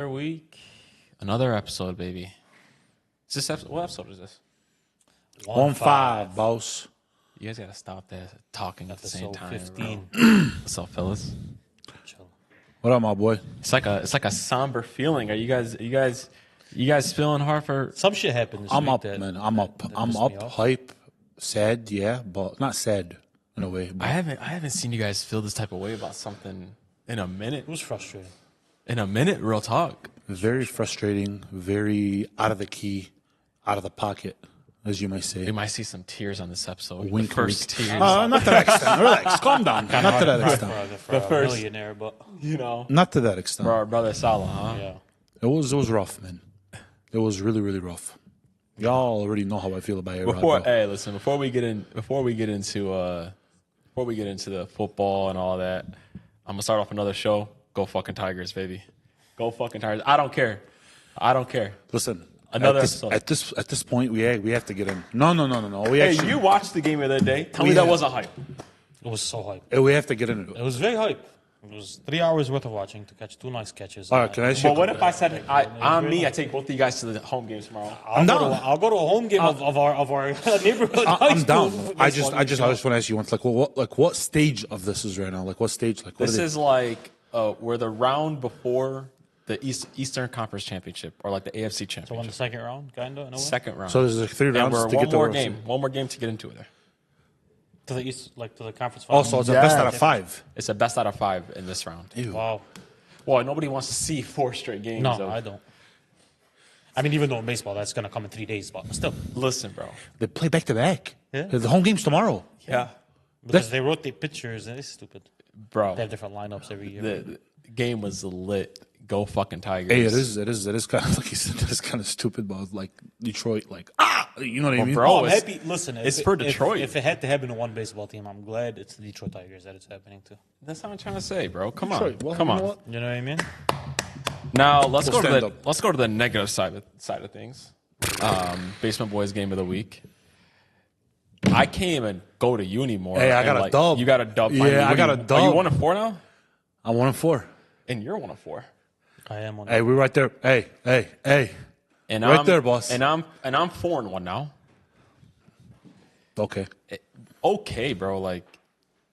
Another week, another episode, baby. Is this episode? What episode is this? 1-5, boss. You guys gotta stop that talking at the same time. 15. What's up, fellas? Chill. What up, my boy? It's like a somber feeling. Are you guys feeling hard for? Some shit happened this I'm week up, that, man. I'm up. that I'm pissed me up. off. Hype, sad, yeah, but not sad in a way. But I haven't seen you guys feel this type of way about something in a minute. It was frustrating. In a minute, real talk. very frustrating, very out of the key, out of the pocket, as you might say. We might see some tears on this episode. Wink, the first wink. tears. Not to that extent. Relax, calm down. Not to that extent. For The a first- millionaire, but You know, Not to that extent. for our brother Saleh, huh? yeah. It was rough, man. It was really, really rough. Y'all already know how I feel about it. Hey, listen. Before we get into the football and all that, I'm gonna start off another show. Go fucking Tigers, baby. Go fucking Tigers. I don't care. Listen, Another at episode. this point, we have to get in. No. We Hey, actually you watched the game the other day. Tell me We that have- wasn't hype. It was so hype. we have to get into It it. was very hype. It was 3 hours worth of watching to catch 2 nice catches. All right, can I ask you? But what if I said I take both of you guys to the home games tomorrow? I'm down. I'll go to a home game of our neighborhood. high I'm down. school I just baseball game. want to ask you once, what stage of this is right now? Like, what stage? Like, what This are they- is like we're the round before the Eastern Conference Championship or like the AFC So on Championship. the second round, kind of, in a way? Second round. So there's like 3 and rounds we're to one get the more World game. Series. One more game to get into it. To the East, like to the conference final. Also, it's a best out of 5. It's a best out of 5 in this round. Ew. Wow. Well, nobody wants to see 4 straight games. No, of- I don't. I mean, even though in baseball that's going to come in 3 days, but still. Listen, bro. They play back to back. Yeah. The home game's tomorrow. Yeah, Because they rotate pitchers, and it's stupid. bro. They have different lineups every year. The game was lit. Go fucking Tigers. Hey, it is kind of like you said. It's kind of stupid, but like Detroit, you know what I mean? bro, I'm it's- happy. Listen, it's for Detroit. If it had to happen to one baseball team, I'm glad it's the Detroit Tigers that it's happening to. That's not what I'm trying to say, bro. Come on, Detroit, well, come you on. know what? You know what I mean? Now let's We'll go stand to up. let's go to the negative side of things. Basement Boys game of the week. I can't even go to you anymore. Hey, I and, got a like, dub. You got a dub. Yeah, finally. I What got are a you- Are dub. you 1-4 now? I'm 1-4. And you're 1-4. I am on. Hey, we're right there. Hey. And Right I'm, there, boss. And I'm 4-1 now. Okay. Okay, bro. Like,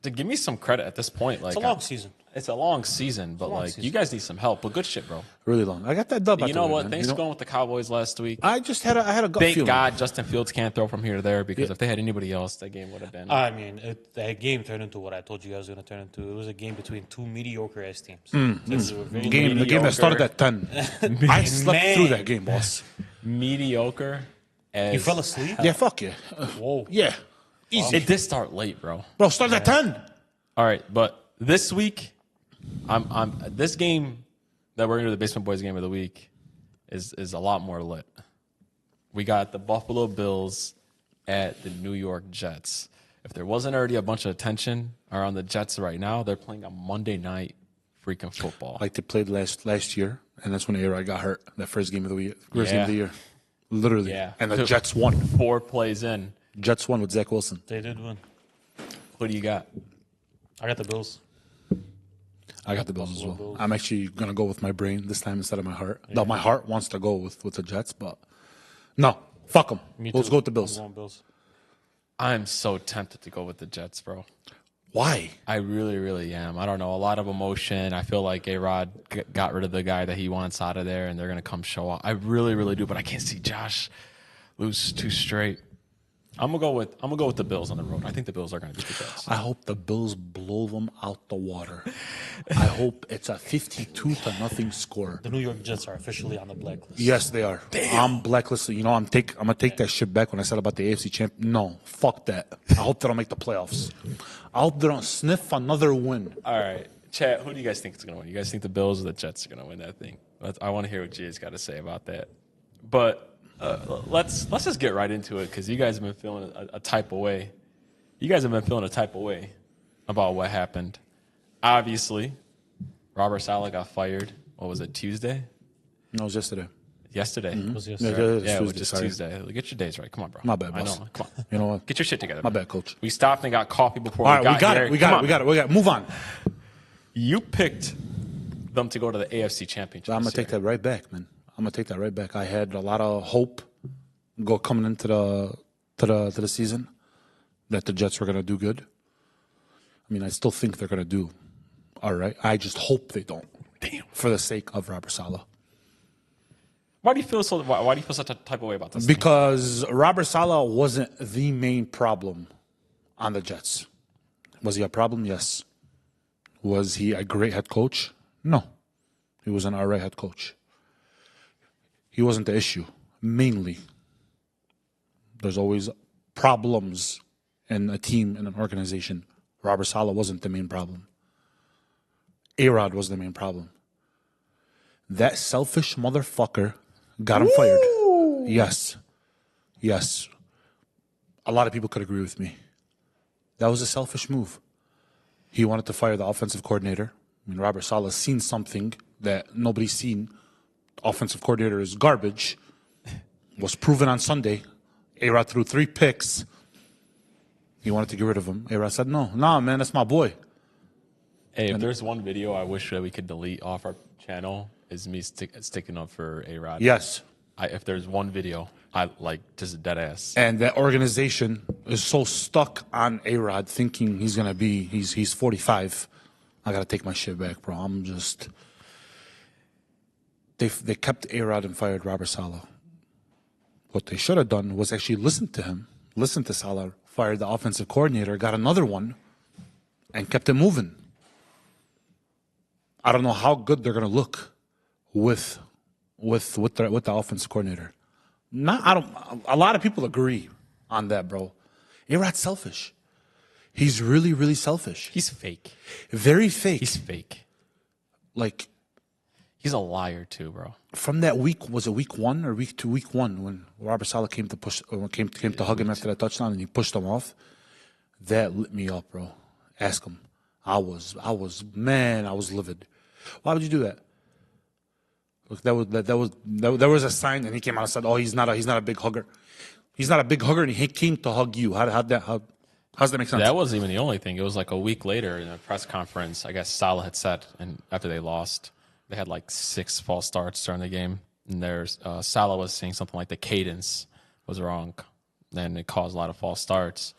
to give me some credit at this point. Like, It's a long season. It's a long season, but long like season. you guys need some help. But good shit, bro. Really long. I got that dub. You know what? Man. Thanks You for know- going with the Cowboys last week. I had a gut Thank feeling. God Justin Fields can't throw from here to there because if they had anybody else, that game would have been. I mean, that game turned into what I told you guys it was going to turn into. It was a game between 2 mediocre ass teams. They were very The game mediocre. that started at 10. I slept Man. through that game, boss. Mediocre. As, You fell asleep? Yeah, fuck yeah. Whoa. Yeah. Easy. It did start late, bro. Bro, started at 10. All right, but this week, this game that we're going to do, the Basement Boys game of the week, is a lot more lit. We got the Buffalo Bills at the New York Jets. If there wasn't already a bunch of attention around the Jets right now, they're playing a Monday night freaking football. Like they played last year, and that's when A-Rod got hurt. That first game of the week. First game of the Yeah. year. Literally. Yeah. And the Jets won. 4 plays in. Jets won with Zach Wilson. They did win. What do you got? I got the Bills. I got the Bills as well. Bills. I'm actually going to go with my brain this time instead of my heart. Though my heart wants to go with the Jets, but no. Fuck them. Me Let's too. go with the I'm Bills. going Bills. I'm so tempted to go with the Jets, bro. Why? I really, really am. I don't know. A lot of emotion. I feel like A-Rod got rid of the guy that he wants out of there, and they're going to come show up. I really, really do, but I can't see Josh lose 2 straight. I'm gonna go with the Bills on the road. I think the Bills are gonna beat the Jets. I hope the Bills blow them out the water. I hope it's a 52-0 score. The New York Jets are officially on the blacklist. Yes, they are. I'm blacklisted. You know, I'm gonna take that shit back when I said about the AFC champ. No, fuck that. I hope they don't make the playoffs. I hope they don't sniff another win. All right, chat. Who do you guys think is gonna win? You guys think the Bills or the Jets are gonna win that thing? I want to hear what Jay's got to say about that. But let's just get right into it because you guys have been feeling a type of way. You guys have been feeling a type of way about what happened. Obviously, Robert Saleh got fired. What was it, Tuesday? No, it was yesterday. Yesterday. It was Yeah, yesterday. Yeah, Tuesday, which is sorry. Tuesday. Get your days right. Come on, bro. My bad, I boss. know. Come on. You know what? Get your shit together. My man. bad, coach. We stopped and got coffee before All right, we got here. We Come got on. it. Move on. You picked them to go to the AFC Championship. I'm gonna take that right back, man. I'm gonna take that right back. I had a lot of hope coming into the season that the Jets were gonna do good. I mean, I still think they're gonna do all right. I just hope they don't. Damn. For the sake of Robert Saleh. Why do you feel so? Why do you feel such a type of way about this? Because Robert Saleh wasn't the main problem on the Jets. Was he a problem? Yes. Was he a great head coach? No. He was an all right head coach. He wasn't the issue. Mainly, there's always problems in a team, in an organization. Robert Saleh wasn't the main problem. A-Rod was the main problem. That selfish motherfucker got him fired. Yes. Yes. A lot of people could agree with me. That was a selfish move. He wanted to fire the offensive coordinator. I mean, Robert Saleh's seen something that nobody's seen. Offensive coordinator is garbage. Was proven on Sunday. A-Rod threw 3 picks. He wanted to get rid of him. A-Rod said, no, man, that's my boy. Hey, if there's one video I wish that we could delete off our channel, is me sticking up for A-Rod. Yes. If there's one video, I like just dead ass. And that organization is so stuck on A-Rod thinking he's going to be, he's 45. I got to take my shit back, bro. I'm just, they kept A-Rod and fired Robert Saleh. What they should have done was actually listen to him, listen to Saleh, fired the offensive coordinator, got another one, and kept it moving. I don't know how good they're going to look with the offensive coordinator. A lot of people agree on that, bro. A-Rod's selfish. He's really, really selfish. He's fake. Very fake. He's fake. Like, he's a liar too, bro. From that week, was it week 1 or week 2? Week 1 when Robert Saleh came to hug him after that touchdown and he pushed him off. That lit me up, bro. Ask him. I was livid. Why would you do that? Look, there was a sign, and he came out and said, "Oh, he's not a big hugger. He's not a big hugger, and he came to hug you." How's that make sense? That wasn't even the only thing. It was like a week later in a press conference. I guess Saleh had said, and after they lost, they had like 6 false starts during the game. And there's Saleh was saying something like the cadence was wrong, and it caused a lot of false starts.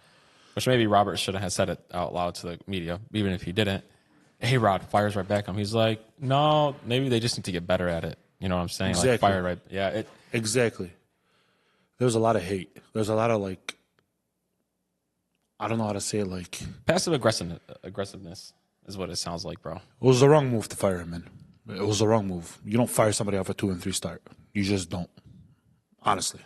Which maybe Robert shouldn't have said it out loud to the media, even if he didn't. A-Rod fires right back at him. He's like, no, maybe they just need to get better at it. You know what I'm saying? Exactly. Like, fire right. Yeah. Exactly. There's a lot of hate. There's a lot of, like, I don't know how to say it, like... Passive aggressiveness is what it sounds like, bro. It was the wrong move to fire him, man. It was the wrong move. You don't fire somebody off a 2-3 start. You just don't. Honestly.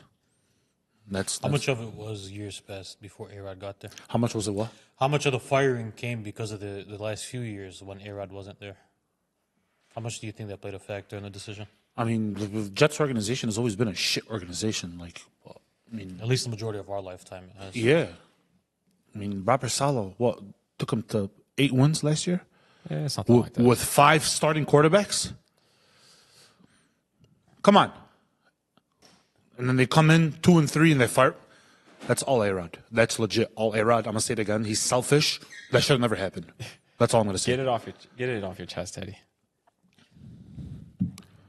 That's How much of it was years past before A-Rod got there? How much was it what? How much of the firing came because of the last few years when A-Rod wasn't there? How much do you think that played a factor in the decision? I mean, the Jets organization has always been a shit organization. Like, I mean... At least the majority of our lifetime it has. Yeah. I mean, Robert Saleh, took him to 8 wins last year? Yeah, something like that. With 5 starting quarterbacks? Come on. And then they come in 2-3 and they fire. That's all A-Rod. That's legit all A-Rod. I'm going to say it again. He's selfish. That should have never happened. That's all I'm going to say. Get it off your chest, Eddie.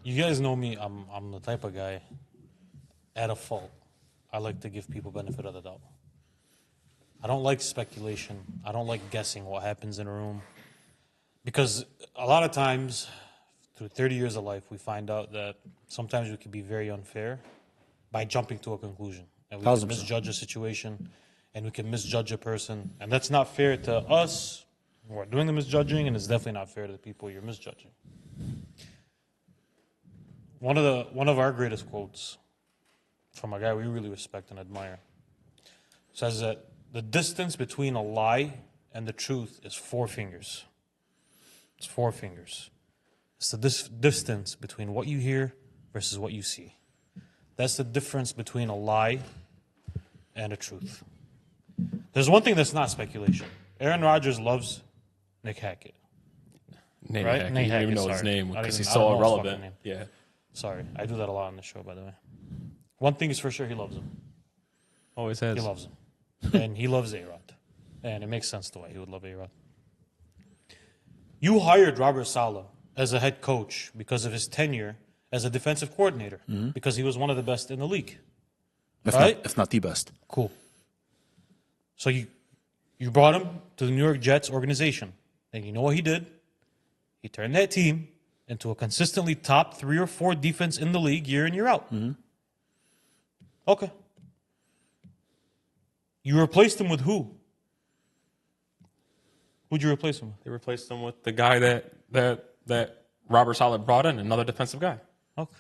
You guys know me. I'm the type of guy, at a fault, I like to give people benefit of the doubt. I don't like speculation. I don't like guessing what happens in a room. Because a lot of times, through 30 years of life, we find out that sometimes we can be very unfair by jumping to a conclusion. And we can misjudge a situation, and we can misjudge a person. And that's not fair to us who are doing the misjudging, and it's definitely not fair to the people you're misjudging. One of our greatest quotes from a guy we really respect and admire says that the distance between a lie and the truth is 4 fingers. It's 4 fingers. It's the distance between what you hear versus what you see. That's the difference between a lie and a truth. There's one thing that's not speculation. Aaron Rodgers loves Nick Hackett. Nate Right? Hackett. Nate You don't even Hackett, know his sorry. name I because don't he's even- I so don't know his fucking irrelevant. name. Yeah. Sorry, I do that a lot on the show, by the way. One thing is for sure, he loves him. Always has. He loves him. And he loves A-Rod. And it makes sense the way he would love A-Rod. You hired Robert Saleh as a head coach because of his tenure as a defensive coordinator, because he was one of the best in the league. If not the best. Cool. So you brought him to the New York Jets organization, and you know what he did? He turned that team into a consistently top 3 or 4 defense in the league year in, year out. Okay. You replaced him with who? Who'd you replace him with? They replaced him with the guy that Robert Saleh brought in, another defensive guy. Okay.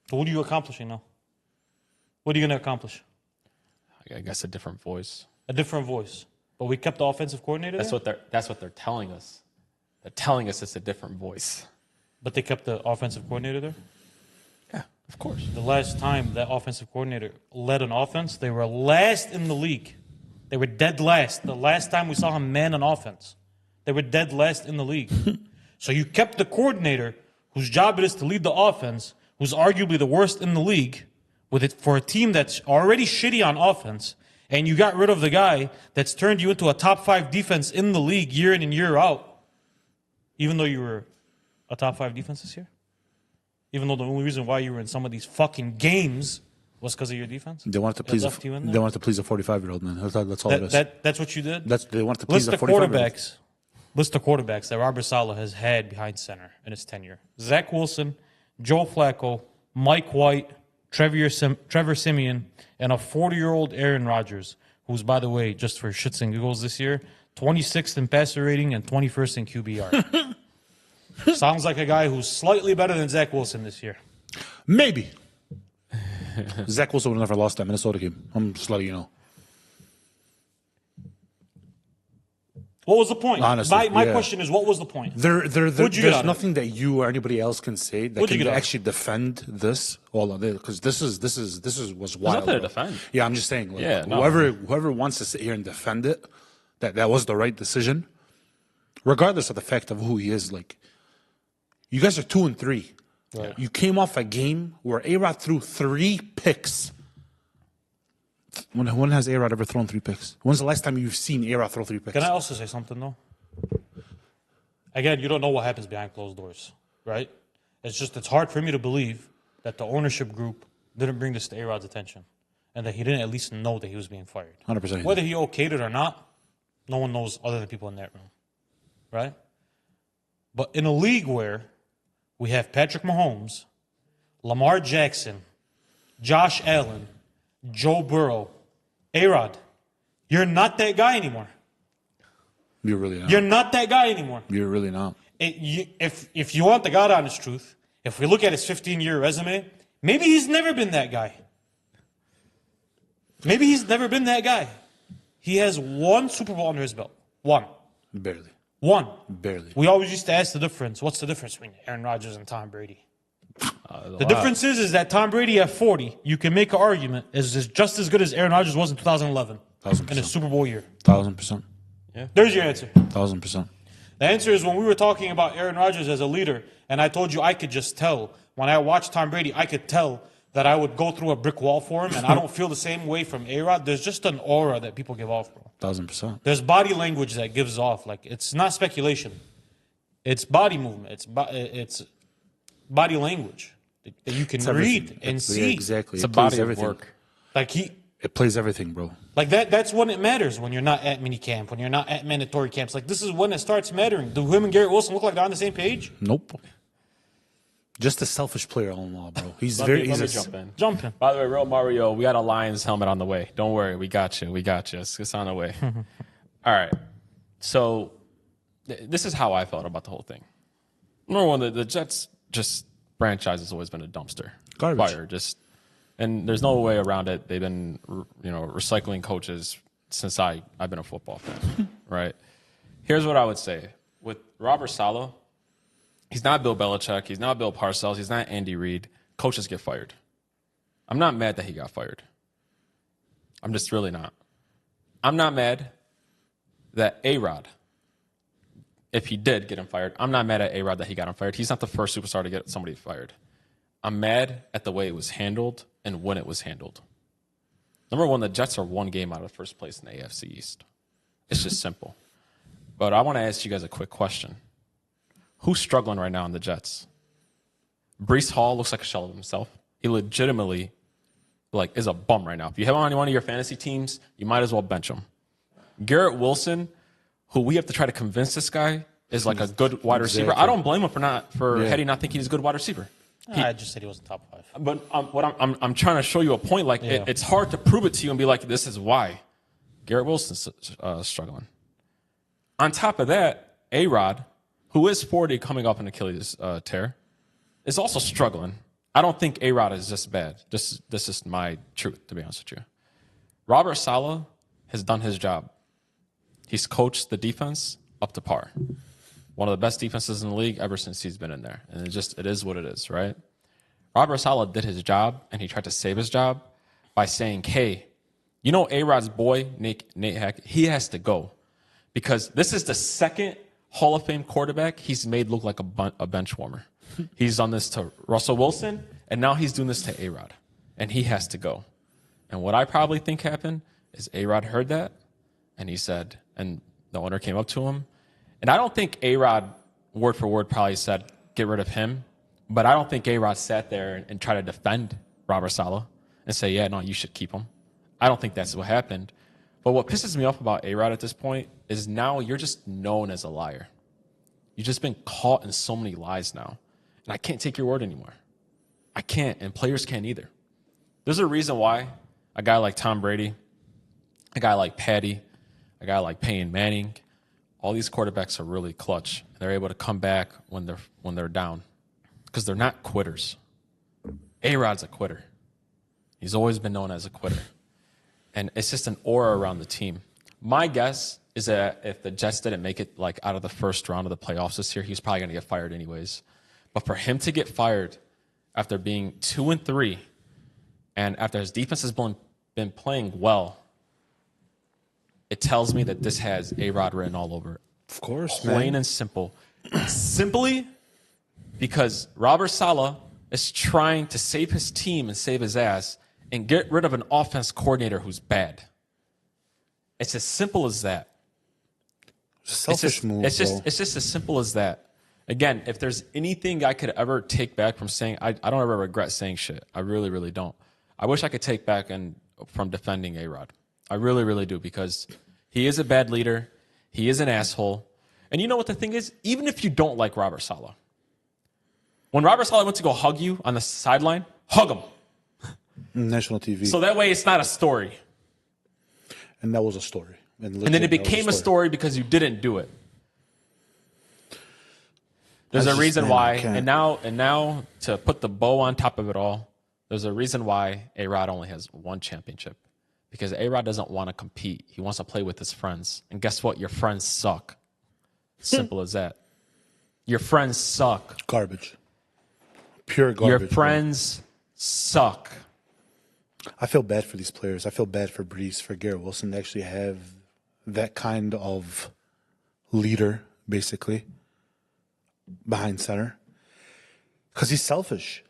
So what are you accomplishing now? What are you going to accomplish? I guess a different voice. A different voice. But we kept the offensive coordinator there? That's what they're telling us. They're telling us it's a different voice. But they kept the offensive coordinator there? Yeah, of course. The last time that offensive coordinator led an offense, they were last in the league. They were dead last. The last time we saw him man an offense, they were dead last in the league. So you kept the coordinator whose job it is to lead the offense, who's arguably the worst in the league, with it for a team that's already shitty on offense, and you got rid of the guy that's turned you into a top 5 defense in the league year in and year out, even though you were a top 5 defense this year? Even though the only reason why you were in some of these fucking games was because of your defense? They wanted to please a 45-year-old man. That's all it is. That's what you did? They wanted to please a 45-year-old. List the quarterbacks that Robert Saleh has had behind center in his tenure. Zach Wilson, Joe Flacco, Mike White, Trevor Siemian, and a 40-year-old Aaron Rodgers, who's, by the way, just for shits and giggles this year, 26th in passer rating and 21st in QBR. Sounds like a guy who's slightly better than Zach Wilson this year. Maybe. Zach Wilson would have never lost that Minnesota game. I'm just letting you know. What was the point? Honestly, my question is, what was the point? There's nothing that you or anybody else can say that What'd you can get actually defend this. Because this was wild. There's nothing to defend. Yeah, I'm just saying. Like, Yeah, no. whoever wants to sit here and defend it, that was the right decision, regardless of the fact of who he is. Like, you guys are 2-3. Right. You came off a game where A-Rod threw 3 picks. When has A-Rod ever thrown 3 picks? When's the last time you've seen A-Rod throw 3 picks? Can I also say something, though? Again, you don't know what happens behind closed doors, right? It's hard for me to believe that the ownership group didn't bring this to A-Rod's attention and that he didn't at least know that he was being fired. 100%. Whether he okayed it or not, no one knows other than people in that room, right? But in a league where we have Patrick Mahomes, Lamar Jackson, Josh Allen, Joe Burrow, A-Rod, you're not that guy anymore. You're really not. You're not that guy anymore. You're really not. If you want the God honest truth, if we look at his 15-year resume, maybe he's never been that guy. Maybe he's never been that guy. He has 1 Super Bowl under his belt. 1. Barely. 1. Barely. We always used to ask the difference. What's the difference between Aaron Rodgers and Tom Brady? The difference is that Tom Brady at 40, you can make an argument, is just as good as Aaron Rodgers was in 2011 in his Super Bowl year. 1,000%. Yeah. There's your answer. 1,000%. The answer is when we were talking about Aaron Rodgers as a leader, and I told you I could just tell. When I watched Tom Brady, I could tell that I would go through a brick wall for him, and I don't feel the same way from A-Rod. There's just an aura that people give off, bro. 1,000%. There's body language that gives off. Like, it's not speculation. It's body movement. It's body language that you can read and see. Yeah, exactly. It's a body of work. Like it plays everything, bro. Like that's when it matters, when you're not at mini camp, when you're not at mandatory camps. Like, this is when it starts mattering. Do him and Garrett Wilson look like they're on the same page? Nope. Just a selfish player all in all, bro. Let me jump in. By the way, Real Mario, we got a Lions helmet on the way. Don't worry, we got you. It's on the way. All right. So this is how I felt about the whole thing. Number one, the Jets franchise has always been a dumpster. Garbage. Fire. And there's no way around it. They've been, recycling coaches since I've been a football fan, right? Here's what I would say. With Robert Saleh, he's not Bill Belichick. He's not Bill Parcells. He's not Andy Reid. Coaches get fired. I'm not mad that he got fired. I'm just really not. I'm not mad that A-Rod, if he did get him fired, I'm not mad at A-Rod that he got him fired. He's not the first superstar to get somebody fired. I'm mad at the way it was handled and when it was handled. Number one, the Jets are 1 game out of first place in the AFC East. It's just simple. But I want to ask you guys a quick question. Who's struggling right now on the Jets? Breece Hall looks like a shell of himself. He legitimately is a bum right now. If you have him on one of your fantasy teams, you might as well bench him. Garrett Wilson, who we have to try to convince this guy is like a good wide receiver. I don't blame him for Hetty not thinking he's a good wide receiver. I just said he wasn't top 5. But I'm trying to show you a point. It's hard to prove it to you and be like, this is why Garrett Wilson's struggling. On top of that, A-Rod, who is 40 coming off an Achilles tear, is also struggling. I don't think A-Rod is just bad. This is my truth, to be honest with you. Robert Saleh has done his job. He's coached the defense up to par. One of the best defenses in the league ever since he's been in there. And it is what it is, right? Robert Saleh did his job, and he tried to save his job by saying, hey, you know A-Rod's boy, Nate Hackett, he has to go. Because this is the second Hall of Fame quarterback he's made look like a bench warmer. He's done this to Russell Wilson, and now he's doing this to A-Rod. And he has to go. And what I probably think happened is A-Rod heard that, and he said, and the owner came up to him. And I don't think A-Rod, word for word, probably said, get rid of him. But I don't think A-Rod sat there and tried to defend Robert Saleh and say, yeah, no, you should keep him. I don't think that's what happened. But what pisses me off about A-Rod at this point is now you're just known as a liar. You've just been caught in so many lies now. And I can't take your word anymore. I can't, and players can't either. There's a reason why a guy like Tom Brady, a guy like Patty, a guy like Peyton Manning, all these quarterbacks are really clutch. And they're able to come back when they're down because they're not quitters. A-Rod's a quitter. He's always been known as a quitter. And it's just an aura around the team. My guess is that if the Jets didn't make it out of the first round of the playoffs this year, he's probably going to get fired anyways. But for him to get fired after being 2-3 and after his defense has been playing well, it tells me that this has A-Rod written all over it. Of course, Plain and simple. Simply because Robert Saleh is trying to save his team and save his ass and get rid of an offense coordinator who's bad. It's as simple as that. Selfish move, it's just as simple as that. Again, if there's anything I could ever take back from saying, I don't ever regret saying shit. I really, really don't. I wish I could take back from defending A-Rod. I really, really do, because he is a bad leader. He is an asshole. And you know what the thing is? Even if you don't like Robert Saleh, when Robert Saleh went to go hug you on the sideline, hug him. National TV. So that way it's not a story. And that was a story. And then it became a story because you didn't do it. There's a reason why, and now to put the bow on top of it all, there's a reason why A-Rod only has one championship. Because A-Rod doesn't want to compete. He wants to play with his friends. And guess what? Your friends suck. Simple as that. Your friends suck. Garbage. Pure garbage. Your friends suck. I feel bad for these players. I feel bad for Breece, for Garrett Wilson to actually have that kind of leader, basically, behind center. Because he's selfish.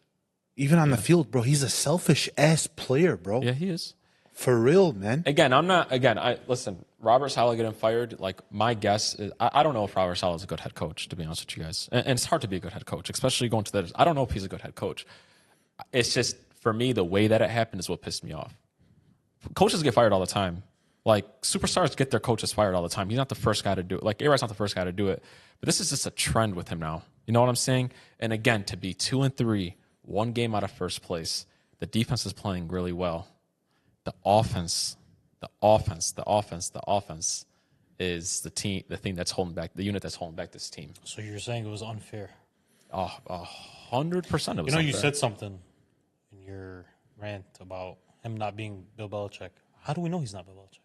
Even on the field, bro, he's a selfish-ass player, bro. Yeah, he is. For real, man. Listen, Robert Saleh getting fired, my guess is, I don't know if Robert Saleh is a good head coach, to be honest with you guys. And it's hard to be a good head coach, especially going to the, I don't know if he's a good head coach. It's just, for me, the way that it happened is what pissed me off. Coaches get fired all the time. Superstars get their coaches fired all the time. He's not the first guy to do it. A-Rod's not the first guy to do it. But this is just a trend with him now. You know what I'm saying? And again, to be 2-3, one game out of first place, the defense is playing really well. The offense is the thing that's holding back, the unit that's holding back this team. So you're saying it was unfair? 100% it was unfair. You said something in your rant about him not being Bill Belichick. How do we know he's not Bill Belichick?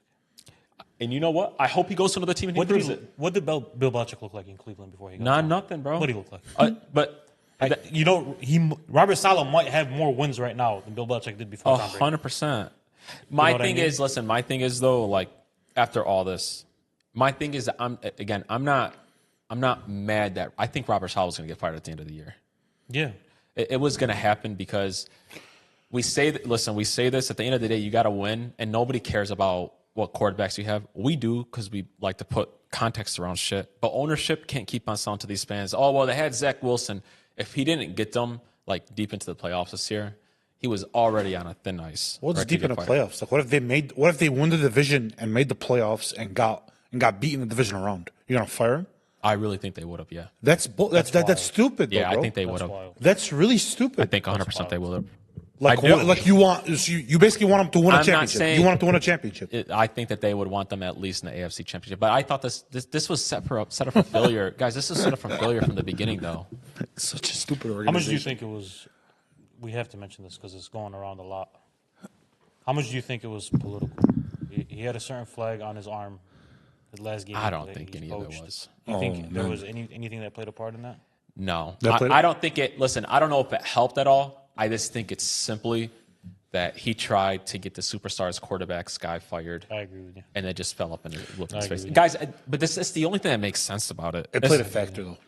And you know what? I hope he goes to another team and he proves it. What did Bill Belichick look like in Cleveland before he got Nah, nothing, bro. What did he look like? Robert Saleh might have more wins right now than Bill Belichick did before. 100%. My thing is though, after all this, my thing is that I'm not mad that I think Robert Saleh was going to get fired at the end of the year. Yeah, it was going to happen because we say this at the end of the day, you got to win, and nobody cares about what quarterbacks we have. We do because we like to put context around shit. But ownership can't keep on selling to these fans. Oh, well, they had Zach Wilson. If he didn't get them like deep into the playoffs this year, he was already on a thin ice. What's deep in the playoffs? Like, what if they won the division and made the playoffs and got beaten in the division round? You're gonna fire him? I really think they would have. Yeah. That's stupid. Yeah, though, bro. I think they would have. That's really stupid. I think 100% they would have. Like, you basically want them to win a championship. You want them to win a championship. I think that they would want them at least in the AFC Championship. But I thought this was set up for failure, guys. This is set up for failure from the beginning, though. Such a stupid organization. How much do you think it was? We have to mention this because it's going around a lot. How much do you think it was political? He had a certain flag on his arm. His last game. I don't think any of it was. You think there was anything that played a part in that? No, I don't think it. Listen, I don't know if it helped at all. I just think it's simply that he tried to get the superstars quarterback guy fired. I agree with you. And it just fell up in his face. Guys, but this is the only thing that makes sense about it. It played a factor, though.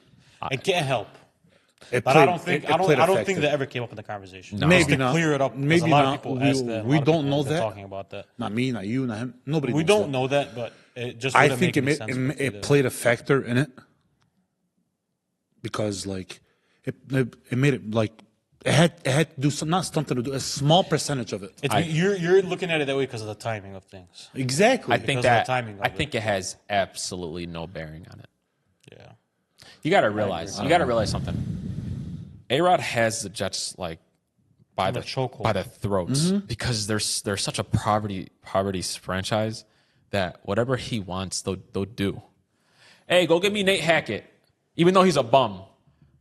It can't help. I don't think that ever came up in the conversation. No. Maybe to not. clear it up. Maybe a lot not. Of people ask that. We don't know that. Talking about that. Not me, not you, not him. Nobody. We knows don't that. know that, but it just. I think it played a factor in it because, like, it made it like it had to do not something to do a small percentage of it. You're looking at it that way because of the timing of things. Exactly. I think it has absolutely no bearing on it. Yeah. You got to realize something. A-Rod has the Jets like by the throats because they're such a poverty franchise that whatever he wants they'll do. Hey, go get me Nate Hackett, even though he's a bum.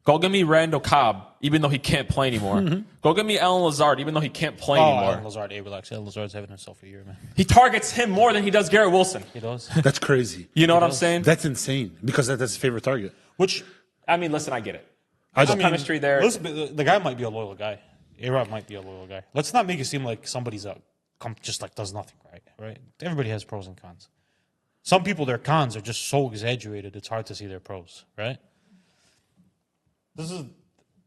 Go get me Randall Cobb, even though he can't play anymore. Go get me Alan Lazard, even though he can't play anymore. Alan Lazard, relax. Alan Lazard's having himself a year, man. He targets him more than he does Garrett Wilson. He does. That's crazy. You know what I'm saying? That's insane because that's his favorite target. Which, I mean, listen, I get it. There's chemistry there. Listen, the guy might be a loyal guy. A-Rod might be a loyal guy. Let's not make it seem like somebody's just like does nothing right. Everybody has pros and cons. Some people, their cons are just so exaggerated, it's hard to see their pros, right? This is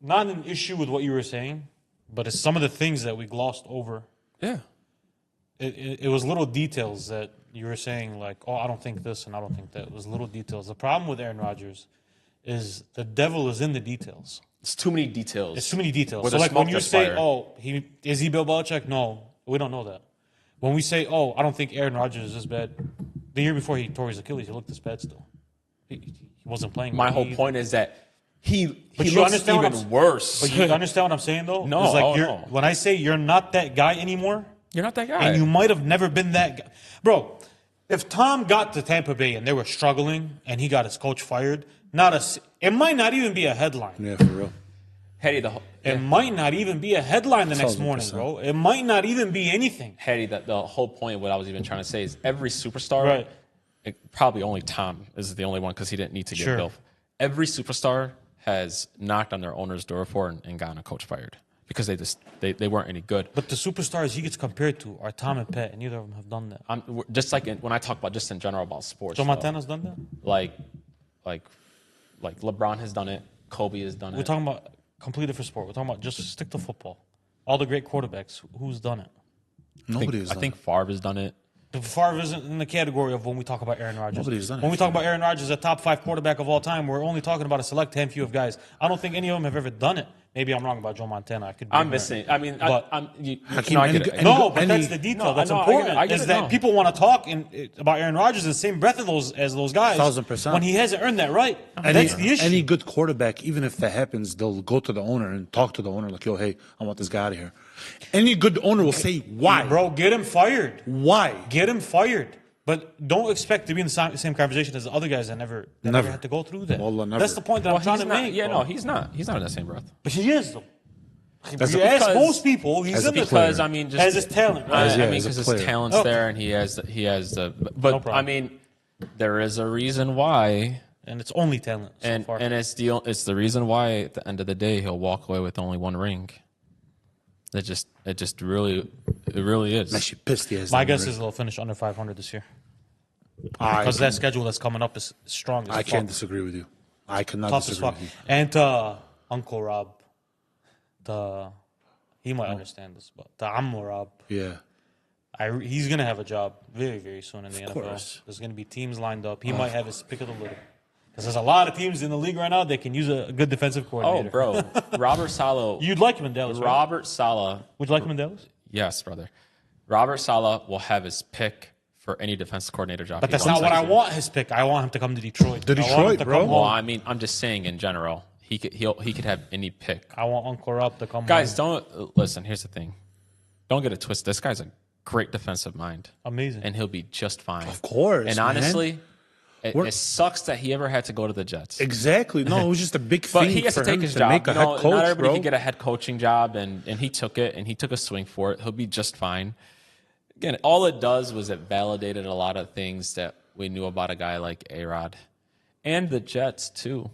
not an issue with what you were saying, but it's some of the things that we glossed over. Yeah. It was little details that you were saying, like, oh, I don't think this and I don't think that. It was little details. The problem with Aaron Rodgers is the devil is in the details. It's too many details. It's too many details. So, like, when you say, is he Bill Belichick? No, we don't know that. When we say, I don't think Aaron Rodgers is this bad, the year before he tore his Achilles, he looked this bad still. He wasn't playing. My whole point is that he looks even worse. But you understand what I'm saying, though? No, like when I say you're not that guy anymore, you're not that guy. And you might have never been that guy. Bro, if Tom got to Tampa Bay and they were struggling and he got his coach fired, it might not even be a headline. Yeah, for real. It might not even be a headline the next morning, bro. It might not even be anything. Hetty, the whole point of what I was even trying to say is every superstar, probably only Tom is the only one because he didn't need to get Bill. Every superstar has knocked on their owner's door before and gotten a coach fired because they weren't any good. But the superstars he gets compared to are Tom and Pat, and neither of them have done that. Just like when I talk about just in general about sports. Joe Montana's done that? Like LeBron has done it. Kobe has done it. We're talking about completely different sport. We're talking about just stick to football. All the great quarterbacks, who's done it? Nobody has done it. I think Favre has done it. Favre isn't in the category of when we talk about Aaron Rodgers. Nobody's done it. When we talk about Aaron Rodgers, a top 5 quarterback of all time, we're only talking about a select handful of guys. I don't think any of them have ever done it. Maybe I'm wrong about Joe Montana. I'm missing. I mean, but that's the detail that's important. Is that people want to talk about Aaron Rodgers in the same breath as those guys 1,000%. when he hasn't earned that right. That's the issue. Any good quarterback, even if that happens, they'll go to the owner and talk to the owner like, yo, hey, I want this guy out of here. Any good owner will say, why? Bro, get him fired. Why? Get him fired. But don't expect to be in the same conversation as the other guys that never had to go through that. Wallah, never. That's the point that I'm trying to make. Yeah, no, he's not. He's not in the same breath. But he is, though. If you ask most people, he's in the because I mean, just as his talent. I mean, because his talent's there, and he has the. But I mean, there is a reason why, and it's only talent. And it's the reason why at the end of the day he'll walk away with only one ring. It really is. Actually pissed he has. My guess is they'll finish under 500 this year. Because that schedule that's coming up is strong. I can't disagree with you. I cannot disagree with you. And Uncle Rob, he might understand this, but the Ammo Rob. Yeah. He's going to have a job very, very soon in the NFL. course. There's going to be teams lined up. He might have his pick of the litter. Because there's a lot of teams in the league right now that can use a good defensive coordinator. Oh, bro. Robert Saleh. You'd like him in Dallas, right? Robert Saleh. Would you like him in Dallas? Yes, brother. Robert Saleh will have his pick for any defensive coordinator job. But he that's wants not what I next year. want his pick. I want him to come to Detroit. To I want him Detroit, to bro. come Well, home. I mean, I'm just saying in general. He could have any pick. I want Uncle Rob to come Guys, home. don't listen. Here's the thing. Don't get it twisted. This guy's a great defensive mind, Amazing. and he'll be just fine. Of course, And man. honestly, it sucks that he ever had to go to the Jets. Exactly. No, it was just a big But thing he has for to take him his to job. make a You know, head coach, not everybody bro. can get a head coaching job, and he took it, and he took a swing for it. He'll be just fine. Again, all it does was it validated a lot of things that we knew about a guy like A-Rod. And the Jets, too.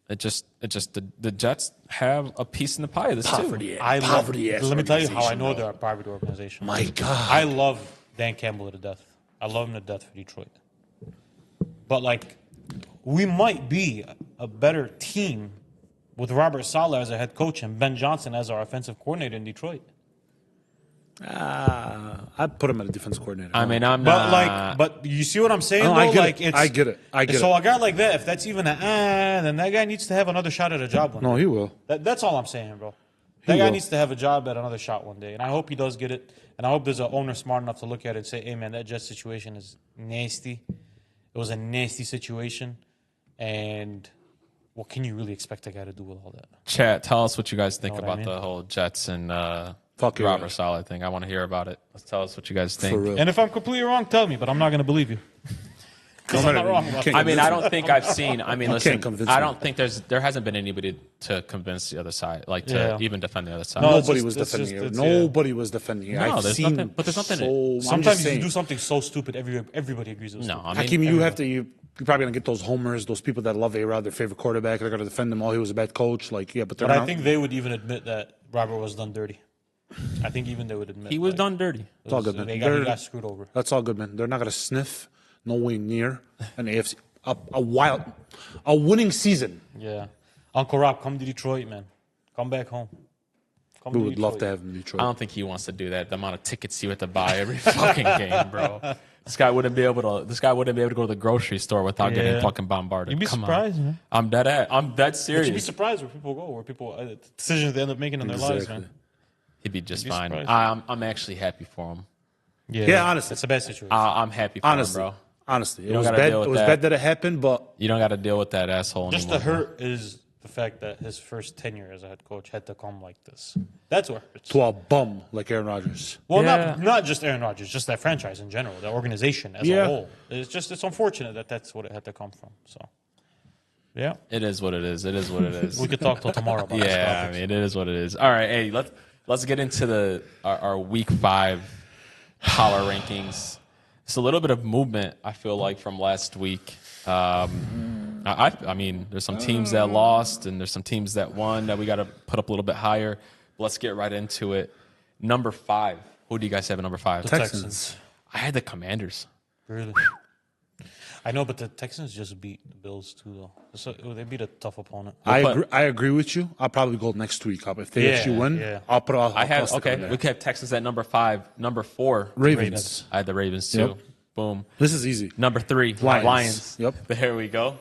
It just the Jets have a piece in the pie of this, too. Poverty-ass Let me tell you how I organization, know bro. they're a private organization. My God. I love Dan Campbell to death. I love him to death for Detroit. But, like, we might be a better team with Robert Saleh as our head coach and Ben Johnson as our offensive coordinator in Detroit. I'd put him at a defense coordinator. I mean, I'm But not. but you see what I'm saying? No, though? I get like, it. it's, I get it. I get so it. a guy like that, if that's even then that guy needs to have another shot at a job one day. No, he will. That's all I'm saying, bro. That He guy will. needs to have a job at another shot one day, and I hope he does get it. And I hope there's an owner smart enough to look at it and say, "Hey, man, that Jets situation is nasty. It was a nasty situation, and what can you really expect a guy to do with all that?" Chat, tell us what you guys think Know what I about mean? the whole Jets and Fuck it, Robert yeah. Saleh thing. I want to hear about it. Let's tell us what you guys think. For real. And if I'm completely wrong, tell me, but I'm not going to believe you. Because I'm not wrong about can't that. I mean, I don't think I've seen. I mean, listen, convince I me. don't think there hasn't been anybody to convince the other side, like to Yeah. even defend the other side. No, it's Nobody just- was it's defending just- it. it's- yeah. Nobody was defending it. No, I've there's seen nothing- but there's nothing in it. so, I'm Sometimes just you saying. do something so stupid, everybody agrees it was No, stupid. I mean, Hakeem, you're probably gonna get those homers, those people that love A-Rod, their favorite quarterback. They're gonna defend him. Oh, he was a bad coach. Like, yeah, but they're But not. I think they would even admit that Robert was done dirty. I think even they would admit he was like, done dirty. it's all good, man. He They're- got screwed over. That's all good, man. They're not gonna sniff no way near an AFC a winning season. Yeah, Uncle Rob, come to Detroit, man. Come back home. Come We to would love to Detroit. have him in I Detroit. don't think he wants to do that. The amount of tickets he would have to buy every fucking game, bro. This guy wouldn't be able to go to the grocery store without getting Yeah. fucking bombarded. You'd be Come surprised, on. man. I'm dead But serious. you'd be surprised where people go, where people decisions they end up making in their lives, Exactly. man. He'd be just be fine. surprised. I'm actually happy for him. Yeah, honestly. it's a bad situation. I'm happy for Honestly, him, bro. honestly, it don't was gotta bad. deal It with was that. bad that it happened, but You don't got to deal with that asshole Just anymore. the hurt is the fact that his first tenure as a head coach had to come like this. That's what hurts. to a bum like Aaron Rodgers. Well, Yeah. not just Aaron Rodgers, just that franchise in general, the organization as Yeah. a whole. It's unfortunate that that's what it had to come from. So, yeah, It is what it is. It is what it is. we could talk till tomorrow about this Yeah, I topic. mean, it is what it is. All right, hey, let's get into our week 5 power rankings. It's a little bit of movement, I feel like, from last week. I mean, there's some teams that lost, and there's some teams that won that we got to put up a little bit higher. Let's get right into it. Number 5. Who do you guys have at number 5? Texans. I had the Commanders. Really? I know, but the Texans just beat the Bills too, though. So they beat a tough opponent. I agree with you. I'll probably go next week. If they Yeah, actually win, yeah. I'll put. I'll I have toss the okay. Commanders. We could have Texans at number 5. Number 4, Ravens. I had the Ravens too. Yep. Boom. This is easy. Number 3, Lions. Lions. Yep. There we go.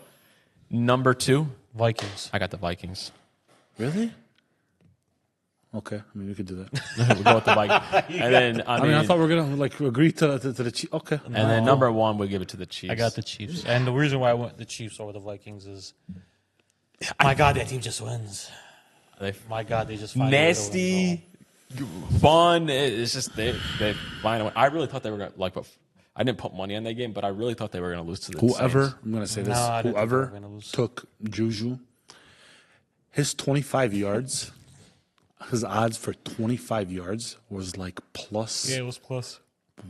Number 2, Vikings. I got the Vikings. Really? Okay, I mean we could do that. We'll go with the Vikings. And then I mean, I thought we were gonna like agree to the Chiefs. Okay. and then number 1, we give it to the Chiefs. I got the Chiefs. And the reason why I went the Chiefs over the Vikings is, my God, that team just wins. They My God, they just find a way to win, nasty, fun. It's just they find a way. I really thought they were gonna like. I didn't put money on that game, but I really thought they were gonna lose to the Whoever Saints. I'm gonna say this. No, I didn't think they were Whoever gonna lose. took Juju, his 25 yards, his odds for 25 yards was like plus bro. Yeah, it was plus.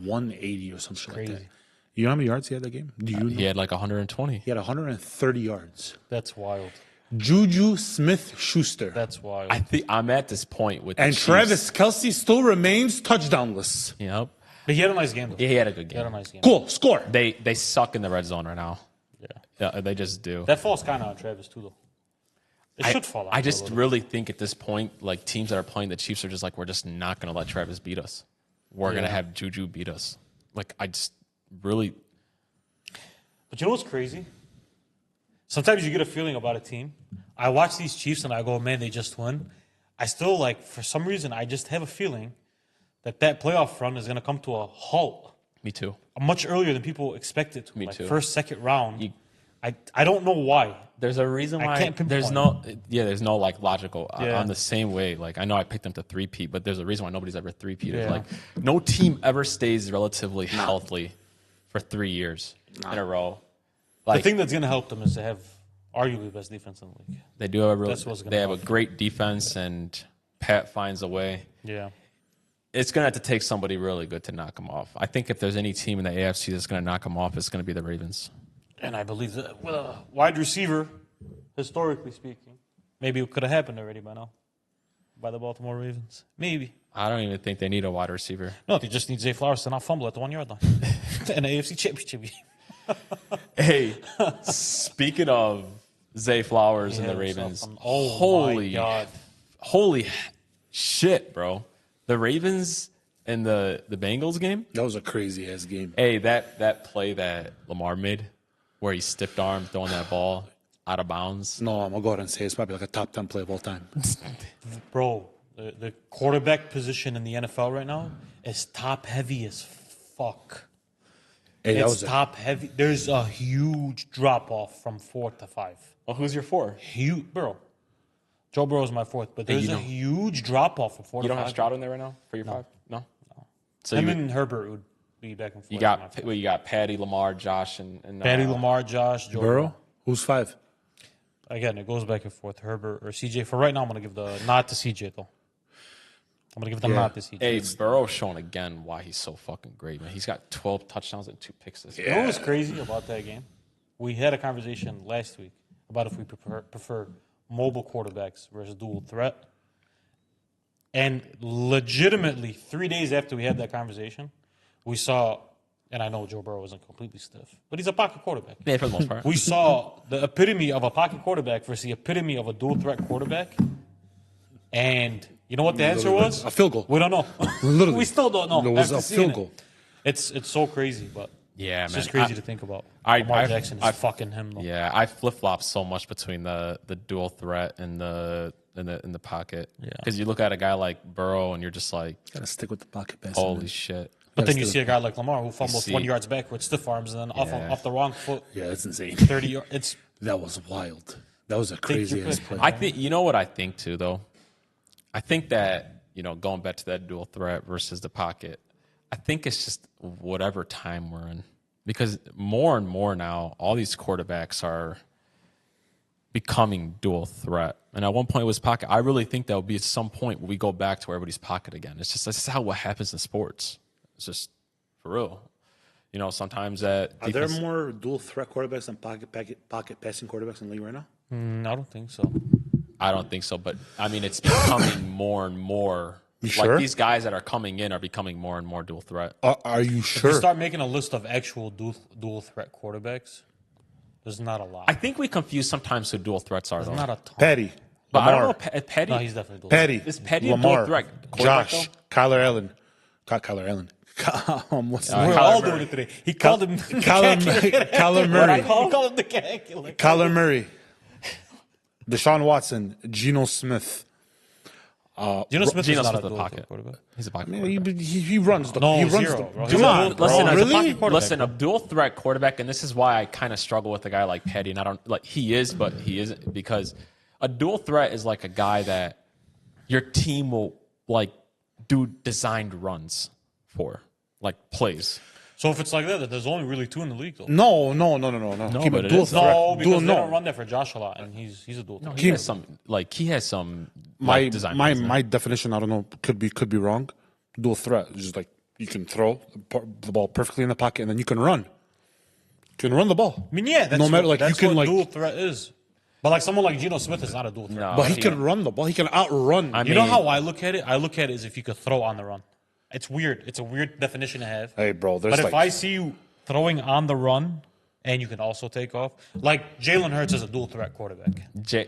180 or something like that. Crazy. You know how many yards he had that game? Do you know? He had like 120. He had 130 yards. That's wild. Juju Smith-Schuster. That's wild. I think I'm at this point with the And Chiefs. Travis Kelce still remains touchdownless. Yep. But he had a nice game, though. Yeah, he had a good He had a game. nice game. Cool. Score. They suck in the red zone right now. Yeah. Yeah, they just do. That falls kind of on Travis, too, though. It should fall on I him a just little really think at this point, like teams that are playing the Chiefs are just like, we're just not going to let Travis beat us. we're gonna have Juju beat us. Like I just really. But you know what's crazy? Sometimes you get a feeling about a team. I watch these Chiefs and I go, man, they just won. I still for some reason, I just have a feeling that playoff run is going to come to a halt. Me too. Much earlier than people expect it to. Me too. First, second round. I don't know why. There's a reason why. I can't pinpoint. There's no like logical. Yeah. I'm the same way. Like I know I picked them to three-peat, but there's a reason why nobody's ever three-peated. Yeah. Like no team ever stays relatively healthy for 3 years in a row. Like, The thing that's going to help them is to have arguably the best defense in the league. they do have a That's what's gonna they have a help. great defense, and Pat finds a way. Yeah. It's going to have to take somebody really good to knock them off. I think if there's any team in the AFC that's going to knock them off, it's going to be the Ravens. And I believe that with a wide receiver, historically speaking, maybe it could have happened already by now. By the Baltimore Ravens. Maybe. I don't even think they need a wide receiver. No, they just need Zay Flowers to not fumble at the 1 yard line. In the AFC Championship game. Hey, speaking of Zay Flowers and the Ravens, holy shit, bro. The Ravens and the Bengals game? That was a crazy-ass game. Hey, that play that Lamar made where he stiffed arm throwing that ball out of bounds. No, I'm going to go ahead and say it's probably like a top 10 play of all time. Bro, the quarterback position in the NFL right now is top heavy as fuck. Hey, that It's was top heavy. There's a huge drop off from 4 to 5. Well, who's your four? Huge, bro. Joe Burrow is my 4th, but there's a huge drop off from 4 You to don't 5. have Stroud in there right now for your 5? No. So Him and Herbert would be back and forth. you got Patty, Lamar, Josh, and Patty, Lamar, Josh, Joe Burrow? Who's 5? Again, it goes back and forth. Herbert or CJ. For right now, I'm going to give the nod to CJ, though. I'm going to give the nod to CJ. Hey, Burrow's showing again why he's so fucking great, man. He's got 12 touchdowns and 2 picks this year. You know what's crazy about that game? We had a conversation last week about if we prefer mobile quarterbacks versus dual threat. And legitimately, 3 days after we had that conversation, we saw, and I know Joe Burrow isn't completely stiff, but he's a pocket quarterback. Yeah, for the most part. We saw the epitome of a pocket quarterback versus the epitome of a dual threat quarterback. And you know what the answer was? A field goal. We don't know. Literally. We still don't know. It was after a seeing field it. goal. It's so crazy, but Yeah, it's man. just crazy to think about. I- Lamar Jackson is I- fucking him, though. Yeah, I flip flop so much between the dual threat and the pocket. Yeah. Because you look at a guy like Burrow and you're just like, Got to stick with the pocket pass. holy shit. But then you That's see a guy like Lamar who fumbles see- 1 yards back with stiff arms and then off the wrong foot, Yeah, that's insane. 30 yards. It's That was wild. That was a crazy-ass pick. play. I think you know what I think too, though. I think that going back to that dual threat versus the pocket. I think it's just whatever time we're in, because more and more now, all these quarterbacks are becoming dual threat. And at one point it was pocket. I really think there will be at some point where we go back to where everybody's pocket again. It's just that's how what happens in sports. It's just for real. Sometimes that Are there more dual threat quarterbacks than pocket passing quarterbacks in the league right now? I don't think so. I don't think so, but I mean, it's becoming more and more. You like sure? these guys that are coming in are becoming more and more dual threat. Are you If sure? you start making a list of actual dual threat quarterbacks, there's not a lot. I think we confuse sometimes who dual threats are, though. Not a ton. Patty, But I don't Lamar, know. Petty. No, he's definitely dual. Patty, Is Petty a Lamar, dual threat quarterback, Josh, Kyler Allen. Not Kyler Allen. What's the We're name? Kyler all Murray. doing it today. He called him Kyler Murray. He called him the calculator. Kyler Murray. Deshaun Watson. Geno Smith. Geno Smith Geno is not Smith a in the dual pocket. threat quarterback. He's a pocket Man, quarterback. he runs the. No, he runs zero, the. bro. Come He's a on, dual- bro. listen, as a Really? pocket quarterback. Listen, a dual threat quarterback, and this is why I kind of struggle with a guy like Petty. And I don't like he is, but he isn't, because a dual threat is like a guy that your team will like do designed runs for, like plays. So if it's like that, then there's only really 2 in the league, though. No. Keep but it it dual is. threat. No, because Dual, they no. don't run that for Josh a lot, and he's a dual threat. He has some My like, design runs there. my definition, I don't know, could be wrong. Dual threat is just like you can throw the ball perfectly in the pocket and then you can run. You can run the ball. I mean, yeah, that's No matter, what, like, you that's can, what like- dual threat is. But like someone like Geno Smith is not a dual threat. No, But he can run the ball. He can outrun. I You know mean- how I look at it? I look at it as if you could throw on the run. It's weird. It's a weird definition to have. Hey, bro, there's But if like I see you throwing on the run and you can also take off, like Jalen Hurts is a dual threat quarterback.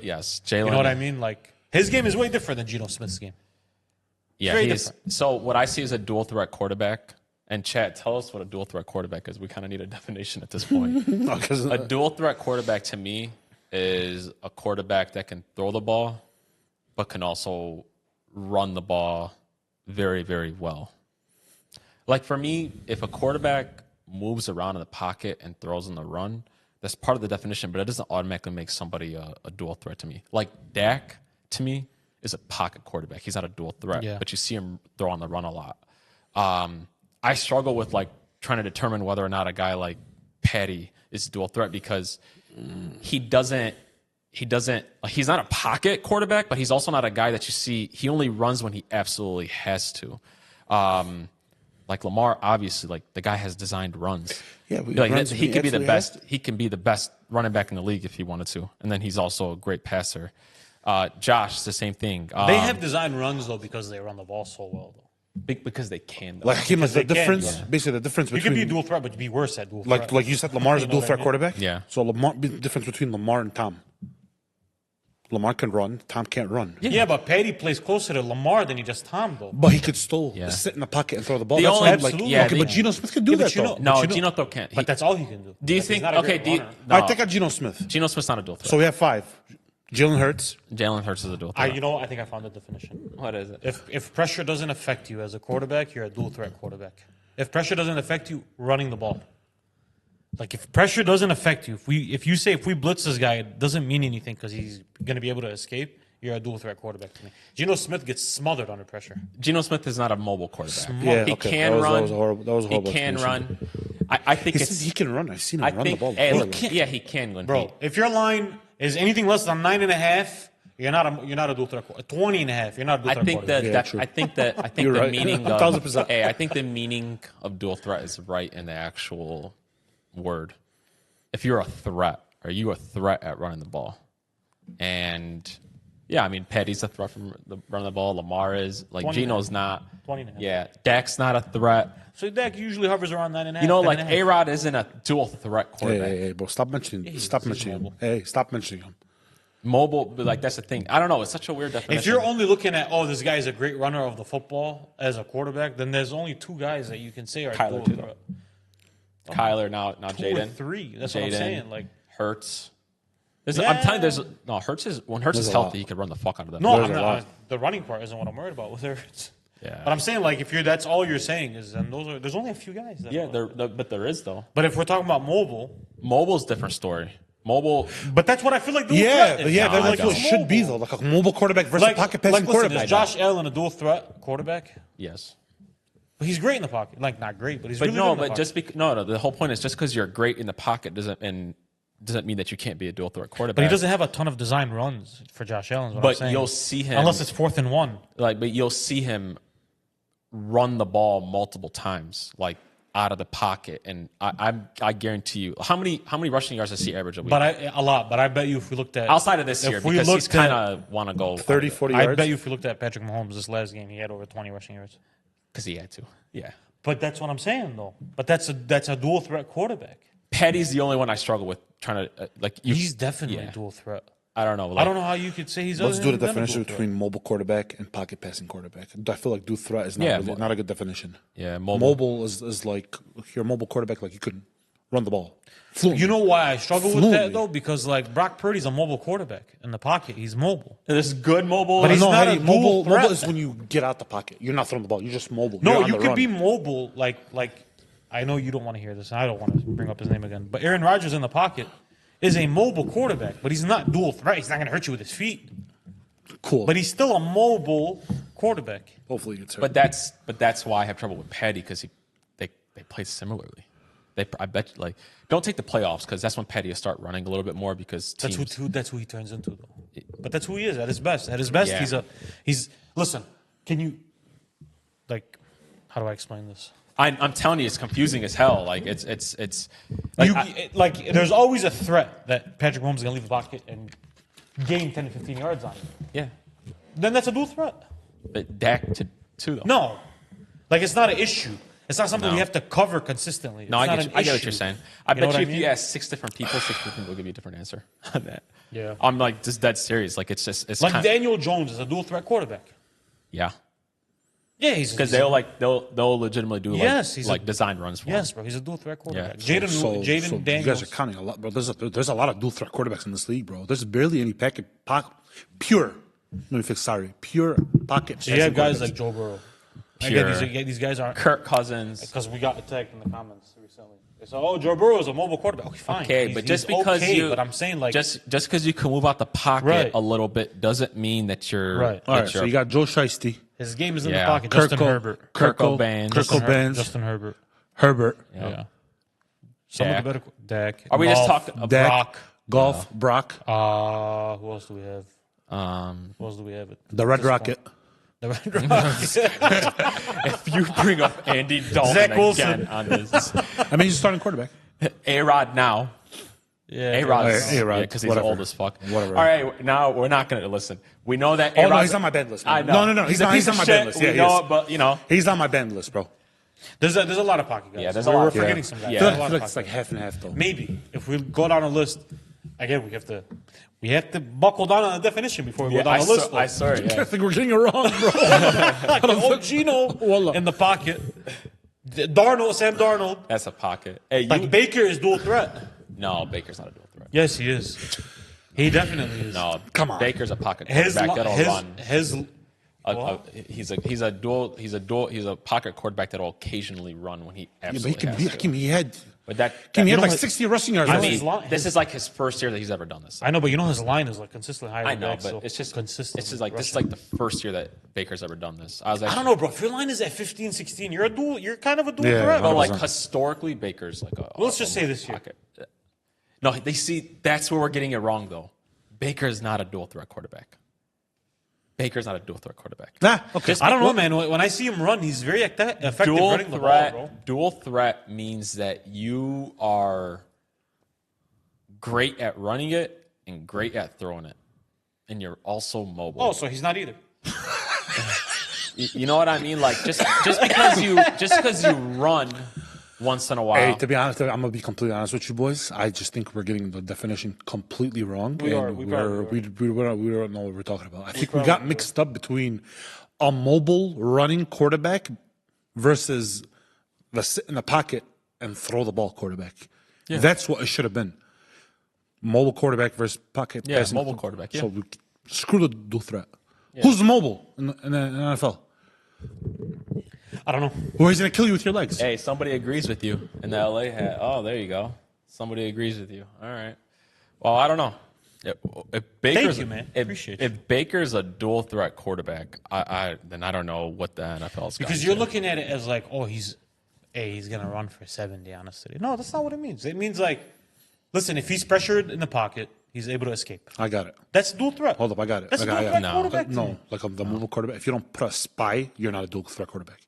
Yes, Jalen. You know what I mean? Like his game is way different than Geno Smith's game. Yeah, Very he is. different. So what I see is a dual threat quarterback. And Chad, tell us what a dual threat quarterback is. We kind of need a definition at this point. No, 'cause- A dual threat quarterback to me is a quarterback that can throw the ball, but can also run the ball very, very well. Like for me, if a quarterback moves around in the pocket and throws in the run, that's part of the definition, but it doesn't automatically make somebody a dual threat to me. Like Dak, to me, is a pocket quarterback. He's not a dual threat, Yeah. but you see him throw on the run a lot. I struggle with like trying to determine whether or not a guy like Patty is a dual threat because he's not a pocket quarterback, but he's also not a guy that you see. He only runs when he absolutely has to. Like Lamar, obviously, like the guy has designed runs. Yeah, Like, he could be the absolutely best. has to. He can be the best running back in the league if he wanted to, and then he's also a great passer. Josh, it's the same thing. They have design runs though because they run the ball so well. Though because they can. Though. Like Hakeem, the they can, difference, yeah. basically the difference you between could be a dual threat, but you'd be worse at dual threat. like you said, Lamar's a You know dual what I threat mean? quarterback. Yeah. So the difference between Lamar and Tom. Lamar can run. Tom can't run. Yeah, but Patty plays closer to Lamar than he does Tom, though. But he could still Yeah. sit in the pocket and throw the ball. The That's only- why I'm like, absolutely. okay, Yeah, but the- Geno Smith can do Yeah, that but you though. know- No, But Geno though can't. But that's all he can do. Do you Like, he's think? not a Okay, great do you, runner. no, I take out Geno Smith. Geno Smith's not a dual threat. So we have 5. Jalen Hurts. Jalen Hurts is a dual threat. You know, I think I found the definition. What is it? If pressure doesn't affect you as a quarterback, you're a dual threat quarterback. If pressure doesn't affect you, running the ball. Like if pressure doesn't affect you, if you say if we blitz this guy, it doesn't mean anything because he's going to be able to escape. You're a dual threat quarterback to me. Geno Smith gets smothered under pressure. Geno Smith is not a mobile quarterback. Yeah, he okay. can That run. was horrible. That was a He horrible can explanation. run. I think it's. He can run. I've seen him I run think. the ball Hey, before. look, yeah, he can. When Bro, if your line is anything less than 9.5, you're not a dual threat. 20.5, you're not a dual I threat think quarterback. that, Yeah, that true. I think that I think You're the right. meaning of 1000%. hey, I think the meaning of dual threat is right in the actual word. If you're a threat, are you a threat at running the ball? And yeah, I mean Patty's a threat from running the ball. Lamar is like 20.5. Geno's not. 20.5. Yeah, Dak's not a threat. So Dak usually hovers around 9.5. You know, like 10.5. A-Rod isn't a dual threat Hey, quarterback. hey, bro, stop mentioning. he's Stop mentioning him. mobile. Hey, stop mentioning him. Mobile, but like that's the thing. I don't know. It's such a weird definition. If you're only looking at, this guy is a great runner of the football as a quarterback, then there's only 2 guys that you can say are Kyler, dual too, threat. Kyler now 2 or Jaden 3. That's what I'm Jaden. saying. Like, Hurts. I'm telling you, Hurts is when Hurts There's is a lot. healthy, he could run the fuck out of them. no, There's I'm a not, lot. the running part isn't what I'm worried about with Hurts. Yeah. But I'm saying, like, if that's all you're saying is, then there's only a few guys. That Yeah, but there is though. But if we're talking about mobile, Mobile's a different story. Mobile, but that's what I feel like. Dual Yeah, threat is. yeah, No, that's I what it don't. should be though. Like a mobile quarterback versus a pocket passing listen, quarterback. is Josh Allen a dual threat quarterback? yes. But he's great in the pocket. Like, not great, but he's But really no, good in the but pocket. just because no. The whole point is just because you're great in the pocket doesn't mean that you can't be a dual threat quarterback. But he doesn't have a ton of design runs for Josh Allen. Is what I'm But saying. you'll see him unless it's 4th and 1. but you'll see him run the ball multiple times, like out of the pocket, and I guarantee you, how many rushing yards does he average a week? But a lot. But I bet you if we looked at Outside of this year, if we because he's looked at- kind of want to go 30, 40 I yards. bet you if we looked at Patrick Mahomes this last game, he had over 20 rushing yards. because he had to. Yeah. But that's what I'm saying, though. But that's a dual threat quarterback. Patty's the only one I struggle with trying to He's definitely yeah. a dual threat. I don't know. I Like, don't know how you could say he's. Let's other do the than a definition dual threat. between mobile quarterback and pocket passing quarterback. I feel like dual threat is not, Yeah, really, but- not a good definition. Yeah, Mobile is like if you're a mobile quarterback, like you could run the ball. Fluently. You know why I struggle with Fluently. that though? Because like Brock Purdy's a mobile quarterback in the pocket. He's mobile. This good mobile. But he's no, not Eddie, a dual mobile. threat. Mobile is when you get out the pocket. You're not throwing the ball. You're just mobile. No, You're on you the could run. be mobile. Like I know you don't want to hear this. And I don't want to bring up his name again. But Aaron Rodgers in the pocket is a mobile quarterback, but he's not dual threat. He's not going to hurt you with his feet. cool. But he's still a mobile quarterback. Hopefully he gets hurt. But that's why I have trouble with Patty because they play similarly. I bet you, like don't take the playoffs because that's when Patty will start running a little bit more because That's teams, that's who he turns into though. But that's who he is at his best. At his best, Yeah. he's listen. Can you like how do I explain this? I'm telling you, it's confusing as hell. Like it's like, There's always a threat that Patrick Mahomes is going to leave the pocket and gain 10 to 15 yards on you. yeah. Then that's a dual threat. But Dak too though. No. Like, it's not an issue. It's not something No. we have to cover consistently. No, It's I not get, an I get what issue. you're saying. I You know bet what you I if you mean? ask 6 different people will give you a different answer on that. Yeah. I'm like just dead serious. Like it's Like kind, Daniel Jones is a dual threat quarterback. yeah. Yeah, because they'll legitimately do design runs for him. Yes, bro. He's a dual threat quarterback. Yeah. Jaden Daniels. You guys are counting a lot, bro. There's a lot of dual threat quarterbacks in this league, bro. There's barely any pure. Let me fix. Sorry, pure pocket. So you have guys like Joe Burrow. Pure. Again, these guys aren't Kirk Cousins. because we got attacked in the comments recently. They said, "Oh, Joe Burrow is a mobile quarterback." Okay, fine. Okay, but just because but I'm saying like just because you can move out the pocket a little bit doesn't mean that you're Right. All right, so you got Joe Shiesty, his game is in Yeah. the pocket. Justin Herbert. Kirk O'Bans. Justin Herbert. Herbert, Yeah. Some Dak. of the better Dak. Are we just Goff. talking Dak, Brock. Golf, Brock, Who else do we have? Who else do we have? the Red Rocket. The Red Rocket. If you bring up Andy Dalton Zach Wilson. again on this, I mean, he's a starting quarterback. A-Rod now. Yeah. A-Rod, A-Rod, because he's whatever. old as fuck. Whatever. All right, now we're not going to listen. We know that Oh A-Rod's no, he's on my banned list. I Man. know. No, He's he's a on my piece of banned shit. list. Yeah, We he know is. it, but you know. He's on my banned list, bro. There's a lot of pocket guys. Yeah, there's we're, a lot. We're forgetting some guys. Yeah. I There's a feel lot like of it's like pocket half and half, though. Maybe if we go down a list, again we have to buckle down on the definition before we go down a list. I saw it. I Yeah. think we're getting it wrong, bro. Gino in the pocket. Sam Darnold. That's a pocket. Hey, Like Baker is dual threat. no, Baker's not a dual threat. Yes, he is. He definitely is. No, Come on. Baker's a pocket quarterback that'll run. He's a pocket quarterback that'll occasionally run when he absolutely has to. He had But that he had like what? 60 rushing yards. I I last mean, mean, year. his this is like his first year that he's ever done this. I know, but you know his line is like consistently higher. I than know, Dak, but so it's just consistent. This is like the first year that Baker's ever done this. I was I actually, don't know, bro. If your line is at 15, 16, you're kind of a dual Yeah, threat. but Bro. like 100%. historically, Baker's like a. Let's just say this year. pocket. No, they see that's where we're getting it wrong though. Baker's not a dual threat quarterback. Baker's not a dual threat quarterback. Nah, okay. I don't know, man. When I see him run, he's very effective Dual running the ball, threat. bro. Dual threat means that you are great at running it and great at throwing it, and you're also mobile. Oh, so he's not either. You know what I mean? Like just because you run once in a while. Hey, to be honest, I'm gonna be completely honest with you, boys. I just think we're getting the definition completely wrong. We are. We don't know what we're talking about. I think we got mixed up between a mobile running quarterback versus the sit in the pocket and throw the ball quarterback. Yeah. That's what it should have been. Mobile quarterback versus pocket. Yeah, passing. mobile quarterback, yeah. So we screw the dual threat. Who's mobile in the NFL? I don't know. Or he's gonna kill you with your legs. Hey, somebody agrees with you in the LA hat. Oh, there you go. Somebody agrees with you. All right. Well, I don't know. If Baker's, you, man. If, Appreciate you. if Baker's a dual threat quarterback, then I don't know what the NFL's Because you're looking at it as like, oh, he's gonna run for 70 on a city. No, that's not what it means. It means like, listen, if he's pressured in the pocket, he's able to escape. I got it. That's dual threat. Hold up, I got it. That's I a got dual it. threat No. quarterback. to me. No, like the mobile quarterback. If you don't put a spy, you're not a dual threat quarterback.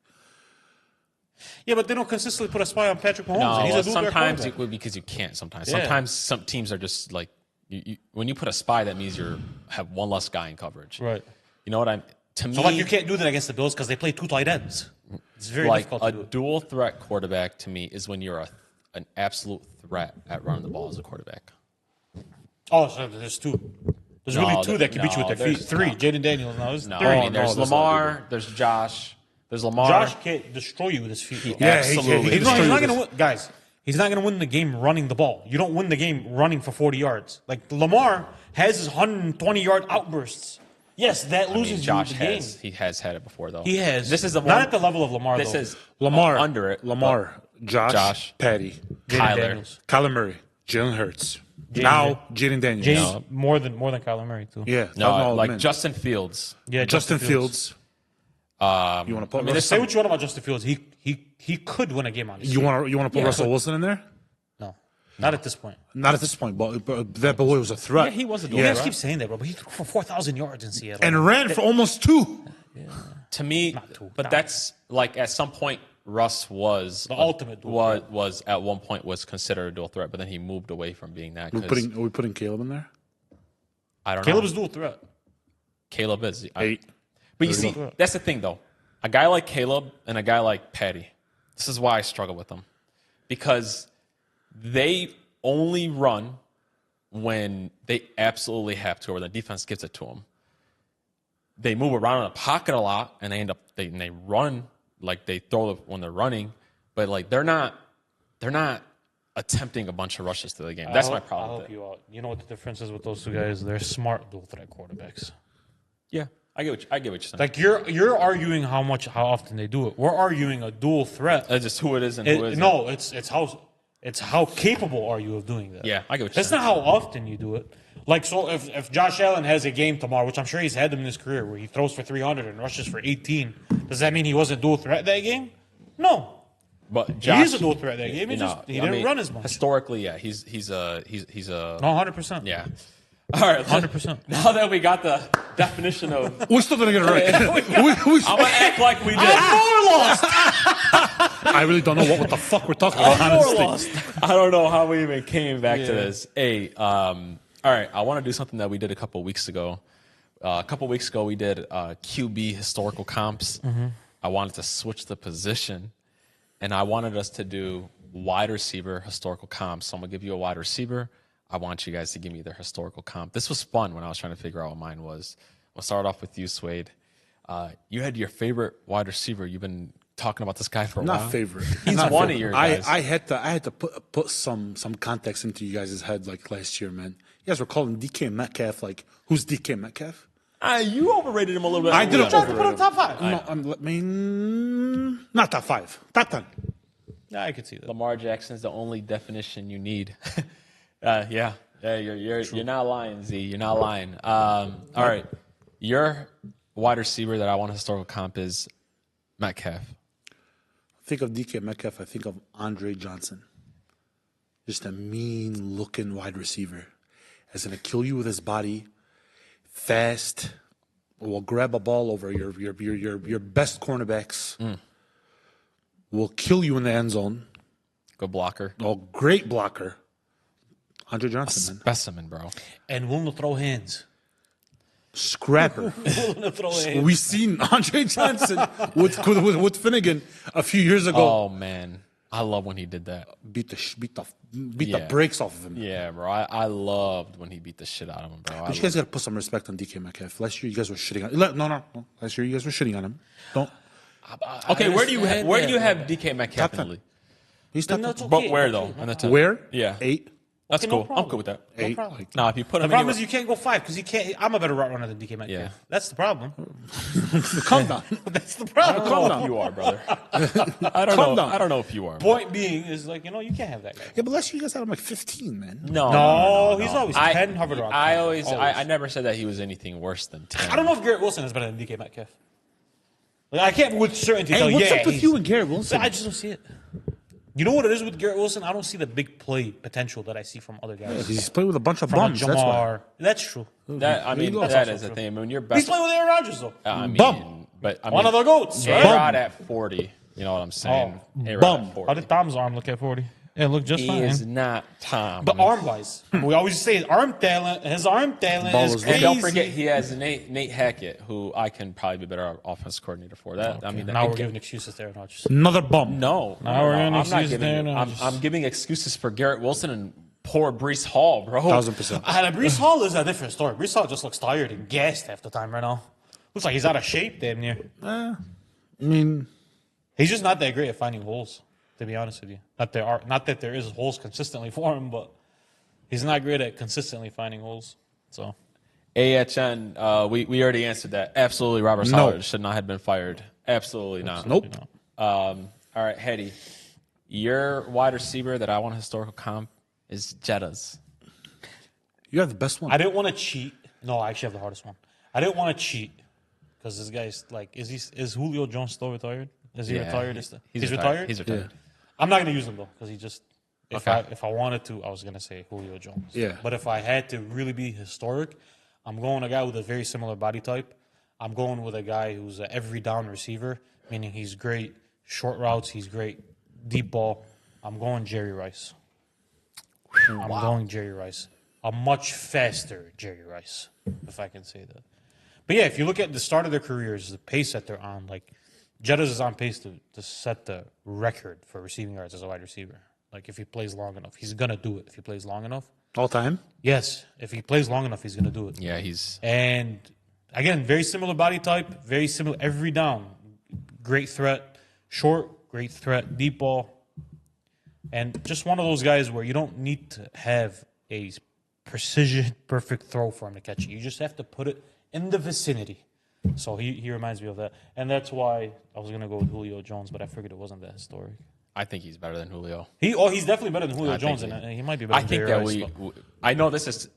Yeah, but they don't consistently put a spy on Patrick Mahomes. No, and he's a dual threat sometimes quarterback. because you can't. Sometimes, Yeah. sometimes some teams are just like when you put a spy, that means you have one less guy in coverage. Right. You know what I'm? To me, So like you can't do that against the Bills because they play two tight ends. It's very like difficult a to do. dual threat quarterback to me is when you're an absolute threat at running the ball as a quarterback. Oh, so there's two. There's really two that can beat you with their feet. there's Three. not. Jaden Daniels. No, there's No, three. I mean, there's that's Lamar, there's Josh, there's Lamar. Josh can't destroy you with his feet. Bro. Yeah, Absolutely. he He's not destroyed going to this. win, guys. He's not going to win the game running the ball. You don't win the game running for 40 yards. Like Lamar has his 120-yard outbursts. Yes, that I mean, loses Josh you the game. he has had it before though. He has. This is the not one, at the level of Lamar. This though. is Lamar under it. Lamar, Josh, Patty, Jaden Kyler. Daniels. Kyler Murray, Jalen Hurts. Now Jaden Daniels. James more than Kyler Murray too. Yeah, No, like man. Justin Fields. Yeah, Justin Fields. You want to put? there's Say what you want about Justin Fields. He could win a game on his you feet. want to put Russell Wilson in there? No, not at this point. Not at this point, but that boy was a threat. Yeah, he was a dual You guys threat. keep saying that, bro, but he threw for 4,000 yards in Seattle. and ran for almost 2. To me, two. but that's like at some point Russ was The ultimate dual threat. was at one point was considered a dual threat, but then he moved away from being that. Are 'cause we putting Caleb in there? I don't Caleb know. is dual threat. Caleb is. 8. But you see, that's the thing though. A guy like Caleb and a guy like Patty. This is why I struggle with them, because they only run when they absolutely have to, or the defense gives it to them. they move around in the pocket a lot, and they run like they throw when they're running, but like they're not attempting a bunch of rushes to the game. That's my problem. I'll with help it. you out. You know what the difference is with those two guys? They're smart dual threat quarterbacks. Yeah, I get what you're saying. Like you're arguing how often they do it. We're arguing a dual threat. That's just who it is and who isn't. No, it's how capable are you of doing that. Yeah, I get what you're That's saying. not how often you do it. Like, so if Josh Allen has a game tomorrow, which I'm sure he's had them in his career, where he throws for 300 and rushes for 18, does that mean he wasn't dual threat that game? No. But He is a dual threat that game. He didn't run as much. Historically, yeah, he's a No, 100%. yeah. All right, 100%. Now that we got the definition of, We're still gonna get it right. I'm gonna act like we did. I'm more lost. I really don't know what the fuck we're talking about. Honestly, I don't know how we even came back to this. Hey, all right, I want to do something that we did a couple weeks ago. A couple weeks ago, we did QB historical comps. I wanted to switch the position, and I wanted us to do wide receiver historical comps. So I'm going to give you a wide receiver. I want you guys to give me their historical comp. This was fun when I was trying to figure out what mine was. We'll start off with you, Suede. You had your favorite wide receiver. You've been talking about this guy for a while. not favorite. He's Not one favorite. of your guys. I had to put some context into you guys' head like last year, man. You guys were calling DK Metcalf like, who's DK Metcalf? You overrated him a little bit. I didn't Trying to put him overrate top 5. No, I mean, not top 5, top 10. Yeah, I could see that. Lamar Jackson's the only definition you need. Yeah, you're not lying, Z. You're not lying. All right, your wide receiver that I want historical comp is Metcalf. Think of DK Metcalf. I think of Andre Johnson. Just a mean-looking wide receiver. That's gonna kill you with his body. Fast. Will grab a ball over your best cornerbacks. Will kill you in the end zone. Good blocker. Oh, great blocker. Andre Johnson, man. Specimen, bro. And willing to throw hands. Scrapper. Willing to throw hands. We seen Andre Johnson with Finnegan a few years ago. Oh man, I love when he did that. Beat the brakes off of him. Yeah, bro. I loved when he beat the shit out of him, bro. But you guys gotta put some respect on DK Metcalf. Last year you guys were shitting on him. No. Last year you guys were shitting on him. Don't. Okay, where do you have that, DK Metcalf in the 10. league? He's Then top that's 10. But okay. where though? On the top? Where? Yeah. 8. That's Okay, no cool. I'm problem. cool with that. 8. problem. Like, Now, if you put him The problem anywhere, is you can't go 5 because you can't. I'm a better route runner than DK Metcalf. Yeah. That's the problem. calm down. That's the problem. I don't know if you are, brother. I don't know. I don't know if you are. Point being is like, you know, you can't have that guy. Yeah, but last year you guys had him like 15, man. No, he's always 10, hovered around 10. I never said that he was anything worse than 10. I don't know if Garrett Wilson is better than DK Metcalf. Like, I can't with certainty Hey, tell what's yeah, up with he's- you and Garrett Wilson? I just don't see it. You know what it is with Garrett Wilson? I don't see the big play potential that I see from other guys. He's playing with a bunch of From bums. That's why. Jamar. That's true. That, I mean, That's that also is the true. thing. I mean, when you're He's best, playing with Aaron Rodgers, though. I mean, Bum. but I mean, One of the GOATs. A-Rod Right? at 40. You know what I'm saying? A-Rod Bum. at 40. How did Tom's arm look at 40? It looked just He fine. is not Tom. But arm-wise, we always say arm talent. His arm talent Ball is is And crazy. don't forget, he has Nate Hackett, who I can probably be better offense coordinator for. That I mean, Now that, we're giving excuses there, not just. Another bum. no, Now we're giving I'm not excuses giving. there, you- no, I'm giving excuses for Garrett Wilson and poor Brees Hall, bro. 1,000%. Brees Hall is a different story. Brees Hall just looks tired and gassed half the time right now. Looks like he's out of shape, damn near. I mean, He's just not that great at finding holes, to be honest with you. Not that there is holes consistently for him, but he's not great at consistently finding holes. So AHN, we already answered that. Absolutely, Robert Saleh should not have been fired. Absolutely not. nope. All right, Hetty, your wide receiver that I want a historical comp is Jettas. You have the best one. I didn't want to cheat. No, I actually have the hardest one. I didn't want to cheat because this guy's like, is Julio Jones still retired? Is he retired? He's retired. He's retired. I'm not gonna use him though because he just. If Okay. I wanted to, I was gonna say Julio Jones. Yeah. But if I had to really be historic, I'm going a guy with a very similar body type. I'm going with a guy who's an every down receiver, meaning he's great short routes, he's great deep ball. I'm going Jerry Rice. I'm going Jerry Rice. A much faster Jerry Rice, if I can say that. But yeah, if you look at the start of their careers, the pace that they're on, like Jettas is on pace to set the record for receiving yards as a wide receiver. Like if he plays long enough, he's gonna do it. If he plays long enough, All time? yes. If he plays long enough, he's gonna do it. Yeah, he's And again, very similar body type, very similar every down. Great threat, short, great threat, deep ball. And just one of those guys where you don't need to have a precision, perfect throw for him to catch it. You just have to put it in the vicinity. So he reminds me of that. And that's why I was going to go with Julio Jones, but I figured it wasn't that historic. I think he's better than Julio. He's definitely better than Julio Jones, and he might be better than Jerry Rice. I know this is...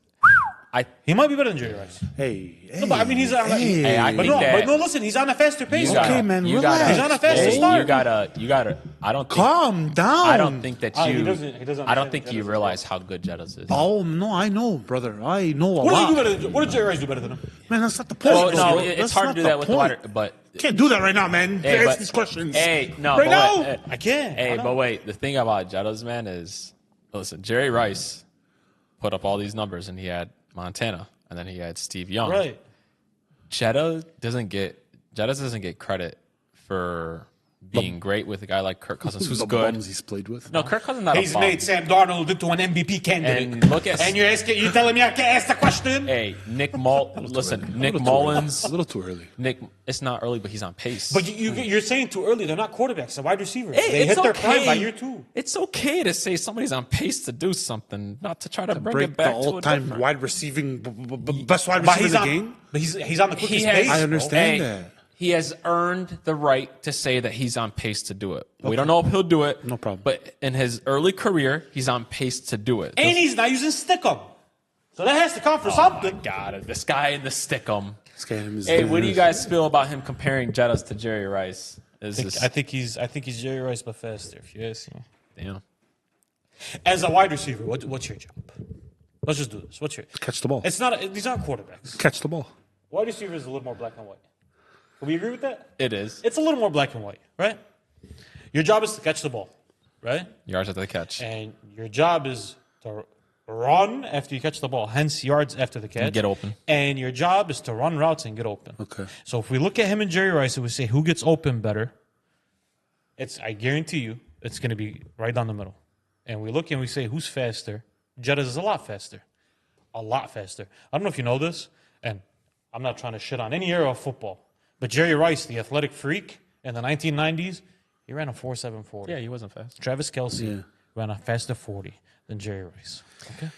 He might be better than Jerry Rice. Hey, No, but I mean, he's on. Listen, he's on a faster pace. Okay, man, relax. He's on a faster start. You gotta. I don't think, calm down. I don't think that you. He doesn't I don't think you realize how good Jettas is. Oh no, I know, brother. I know a lot. What did Jerry Rice do better than him? Man, that's not the point. Well, no, bro. it's That's hard to not do the that with the point. water, but Can't do that right now, man. Hey, Ask these questions. Hey, no, right but now. wait, I can't. Hey, but wait. The thing about Jettas, man, is listen. Jerry Rice put up all these numbers, and he had Montana, and then he had Steve Young. Right. Jettas doesn't get credit for being great with a guy like Kirk Cousins, who's the good. bums he's played with. No, Kirk Cousins not He's a bum. made Sam Darnold into an MVP candidate. And look at you're telling me I can't ask the question? Hey, Nick Mullins. A little too early. It's not early, but he's on pace. But you're saying too early. They're not quarterbacks. They're wide receivers. Hey, they it's hit their okay. prime by year 2. It's okay to say somebody's on pace to do something, not to try to bring Break it the back to a all-time different. wide receiving, best wide receiver in the game. But he's on the quickest has- pace. I understand Hey, that. He has earned the right to say that he's on pace to do it. We don't know if he'll do it. No problem. But in his early career, he's on pace to do it. And he's not using Stickum. So that has to count for something. God, this guy in the stickum. Hey, Hey, what do you guys feel about him comparing Jettas to Jerry Rice? I think he's Jerry Rice, but faster. If you ask me. Damn. As a wide receiver, what's your job? Let's just do this. What's your Catch the ball. These aren't quarterbacks. Catch the ball. Wide receiver is a little more black and white. Can we agree with that? It is. It's a little more black and white, right? Your job is to catch the ball, right? Yards after the catch. And your job is to run after you catch the ball, hence yards after the catch. And get open. And your job is to run routes and get open. Okay. So if we look at him and Jerry Rice and we say who gets open better, I guarantee you it's going to be right down the middle. And we look and we say who's faster. Jettas is a lot faster. A lot faster. I don't know if you know this, and I'm not trying to shit on any era of football, but Jerry Rice, the athletic freak in the 1990s, he ran a 4.7 40. Yeah, he wasn't fast. Travis Kelce Yeah. ran a faster 40 than Jerry Rice. Okay?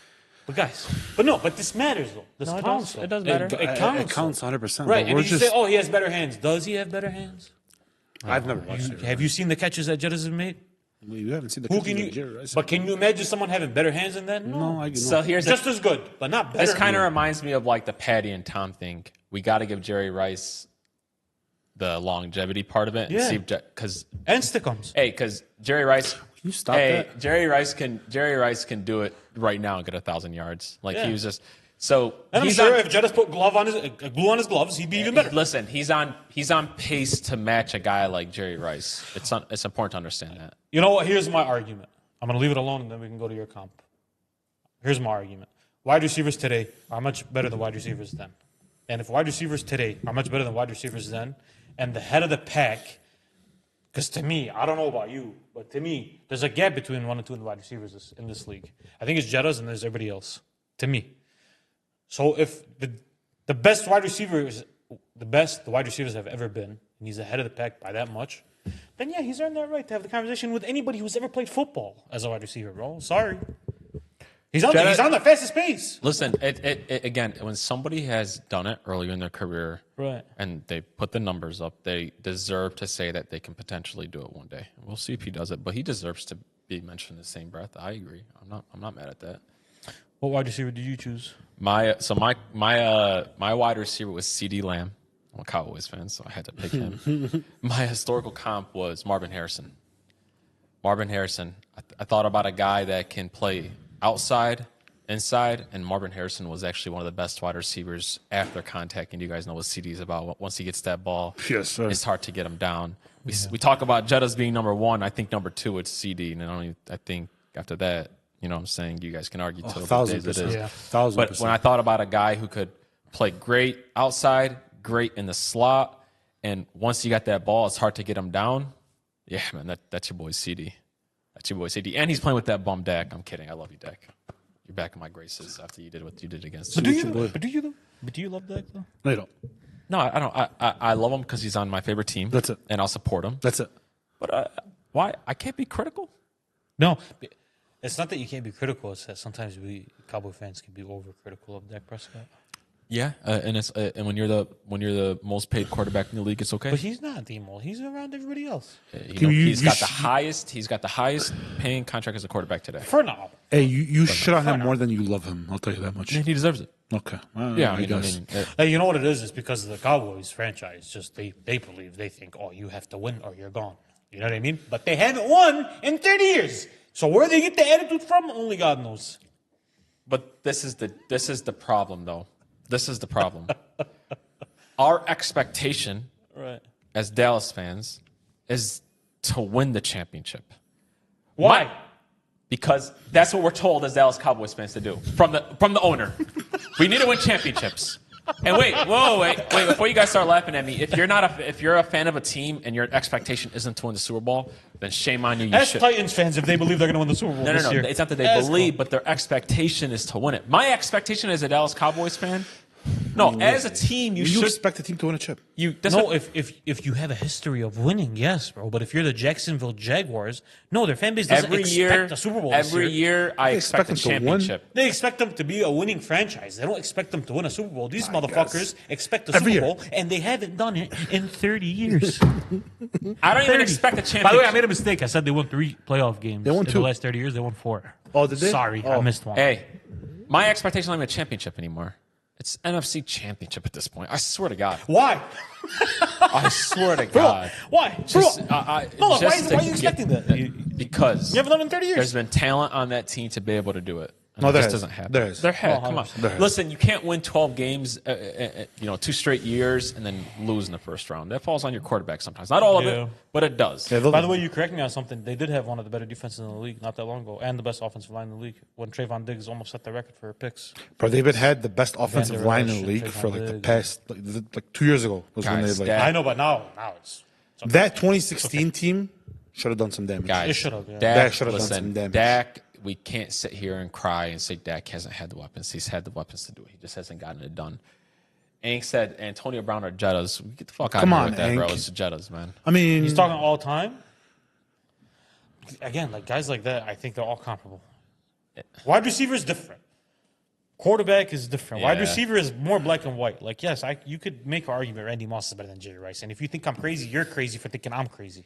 But this matters, though. This No, it counts. does. It does matter. It counts. It counts 100%. Right, but and we're you just, say, he has better hands. Does he have better hands? I've never watched it. Have you seen the catches that Jettas have made? You haven't seen the Who catches can of Jerry you? Rice. But can you imagine someone having better hands than that? No, I So here's Just as good, but not better. This kind of reminds me of like the Patty and Tom thing. We got to give Jerry Rice the longevity part of it. Yeah. Because and Stickums. because Jerry Rice. you stop that? Jerry Rice can do it right now and get 1,000 yards. Like Yeah. he was just so. And I'm he's sure on- if Jettas put glue on his gloves, he'd be even better. Listen, he's on pace to match a guy like Jerry Rice. It's important to understand that. You know what? Here's my argument. I'm going to leave it alone, and then we can go to your comp. Here's my argument. Wide receivers today are much better than wide receivers then. And if wide receivers today are much better than wide receivers then, and the head of the pack, because to me, I don't know about you, but to me, there's a gap between 1 and 2 in the wide receivers in this league. I think it's Jettas and there's everybody else, to me. So if the best wide receiver is the best the wide receivers have ever been, and he's ahead of the pack by that much, then yeah, he's earned that right to have the conversation with anybody who's ever played football as a wide receiver, bro. Sorry. He's on the fastest pace. Listen, again, when somebody has done it earlier in their career, Right. and they put the numbers up, they deserve to say that they can potentially do it one day. We'll see if he does it, but he deserves to be mentioned in the same breath. I agree. I'm not mad at that. What wide receiver did you choose? My wide receiver was CD Lamb. I'm a Cowboys fan, so I had to pick him. My historical comp was Marvin Harrison. I thought about a guy that can play outside, inside, and Marvin Harrison was actually one of the best wide receivers after contact. And you guys know what CD is about. Once he gets that ball, Yes, sir. it's hard to get him down. We talk about Jettas being number 1. I think number 2 it's CD, and I think after that, you know what I'm saying, you guys can argue till the days it is. Yeah. 1,000%. But when I thought about a guy who could play great outside, great in the slot, and once you got that ball, it's hard to get him down. Yeah, man, that's your boy CD. And he's playing with that bum Dak. I'm kidding. I love you, Dak. You're back in my graces after you did what you did against. But do you love Dak though? No, you don't. No, I don't. I love him because he's on my favorite team. That's it. And I'll support him. That's it. But why? I can't be critical. No, it's not that you can't be critical. It's that sometimes we Cowboy fans can be overcritical of Dak Prescott. Yeah, and it's and when you're the most paid quarterback in the league, it's okay. But he's not the most. He's around everybody else. He's got the highest. He's got the highest paying contract as a quarterback today. For now. Hey, you shit on him more than you love him. I'll tell you that much. And he deserves it. Okay. Yeah, I guess. Hey, you know what it is? It's because of the Cowboys franchise. Just they believe, they think, oh, you have to win or you're gone. You know what I mean? But they haven't won in 30 years. So where they get the attitude from, only God knows. But this is the problem, though. This is the problem. Our expectation, Right. as Dallas fans, is to win the championship. Why? Because that's what we're told as Dallas Cowboys fans to do from the owner. We need to win championships. And wait, before you guys start laughing at me, if you're a fan of a team and your expectation isn't to win the Super Bowl, then shame on you. You As should. Titans fans, if they believe they're going to win the Super Bowl this year. It's not that they believe, but their expectation is to win it. My expectation as a Dallas Cowboys fan, as a team, you should expect the team to win a chip. If you have a history of winning, yes, bro. But if you're the Jacksonville Jaguars, no, their fan base doesn't expect a Super Bowl. Every year, I expect a them to win. championship. They expect them to be a winning franchise. They don't expect them to win a Super Bowl. These motherfuckers expect a Every Super year. Bowl, and they haven't done it in 30 years. I don't even expect a championship. By the way, I made a mistake. I said they won 3 playoff games. They won in 2. the last 30 years. They won 4. Oh, did they? Sorry, I missed one. Hey, my expectation is not even a championship anymore. It's NFC championship at this point. I swear to God. Why? I swear to God. Why? Just, Bro, why are you expecting that? Because You haven't done it in 30 years. there's been talent on that team to be able to do it. And No, it there just is. doesn't happen. There is. There has. Oh, Come on. 100%. There is. Listen, you can't win 12 games, 2 straight years and then lose in the first round. That falls on your quarterback sometimes. Not all of Yeah. it, but it does. Yeah, By the way, you correct me on something. They did have one of the better defenses in the league not that long ago, and the best offensive line in the league when Trayvon Diggs almost set the record for picks. Bro, they've had the best offensive Der line in Esch the league and for Trayvon the Diggs. past, like 2 years ago was when Guys, they that- I know, but now it's that 2016 team should have done some damage. Guys, It should have, yeah. Dak should have done some listen, damage. Dak, we can't sit here and cry and say Dak hasn't had the weapons. He's had the weapons to do it. He just hasn't gotten it done. Aink said Antonio Brown or Jettas. Get the fuck out Come of here on, with that, bro. Hank. It's the Jettas, man. I mean, He's talking all time. Again, like guys like that, I think they're all comparable. Wide receiver is different. Quarterback is different. Wide Yeah. receiver is more black and white. Like, yes, you could make an argument Randy Moss is better than Jerry Rice. And if you think I'm crazy, you're crazy for thinking I'm crazy.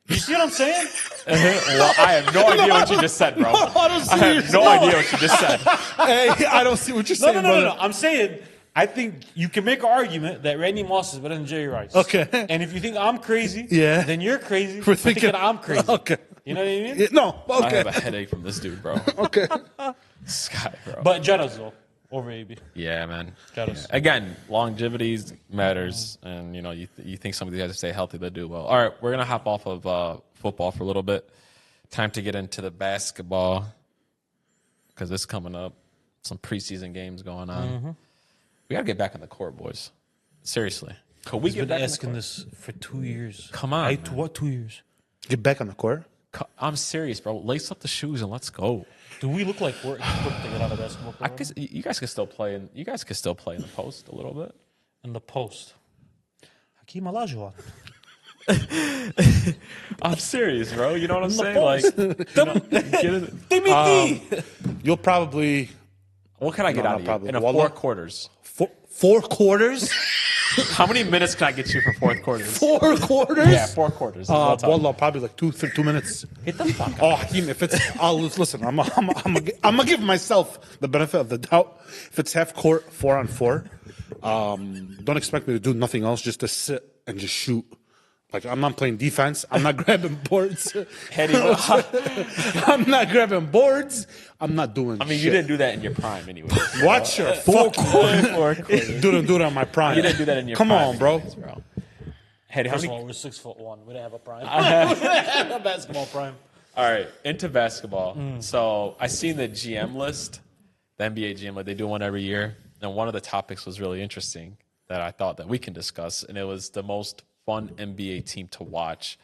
You see what I'm saying? Well, I have no idea what you just said, bro. I have no idea what you just said. hey, I don't see what you're saying, No. brother. I'm saying I think you can make an argument that Randy Moss is better than Jerry Rice. Okay. And if you think I'm crazy, Yeah. then you're crazy For for thinking I'm crazy. Okay. You know what I mean? Yeah, no, I okay. have a headache from this dude, bro. Okay. This guy, bro. But Jettas, though, over AB. Yeah, man. Jettas. Yeah. Again, longevity matters, and you think some of these guys stay healthy, they do well. All right, we're gonna hop off of football for a little bit. Time to get into the basketball because it's coming up. Some preseason games going on. We gotta get back on the court, boys. Seriously, could we He's get been back? asking on the this for 2 years. Come on, Hey, man. what 2 years? Get back on the court. court? I'm serious, bro. Lace up the shoes and let's go. Do we look like we're equipped to get out of basketball I program? guess you guys can still play in. You guys can still play in the post a little bit. In the post. Hakeem Olajuwon. I'm serious, bro. You know what I'm In the saying? post. Get it. You'll probably What can I get No, out no of you problem. in a Wallah. 4 quarters? four quarters. How many minutes can I get you for 4th quarters? 4 quarters. Yeah, 4 quarters. Wallah, probably like 2 minutes. Get the fuck out. Oh, Hakeem, if it's, listen. I'm gonna give myself the benefit of the doubt. If it's half court, 4-on-4, don't expect me to do nothing else, just to sit and just shoot. Like, I'm not playing defense. I'm not grabbing boards. I'm not grabbing boards. I'm not doing. I mean, shit. you didn't do that in your prime, anyway. Watch your fuck. 4 quarters. Do it on my prime. You didn't do that in your Come prime. on, bro. anyways, Heady, how First of many? all, we're 6'1". We didn't have a prime. we didn't have a basketball prime. All right, into basketball. So I seen the GM list, the NBA GM list. They do one every year, and one of the topics was really interesting that I thought that we can discuss, and it was the most fun NBA team to watch.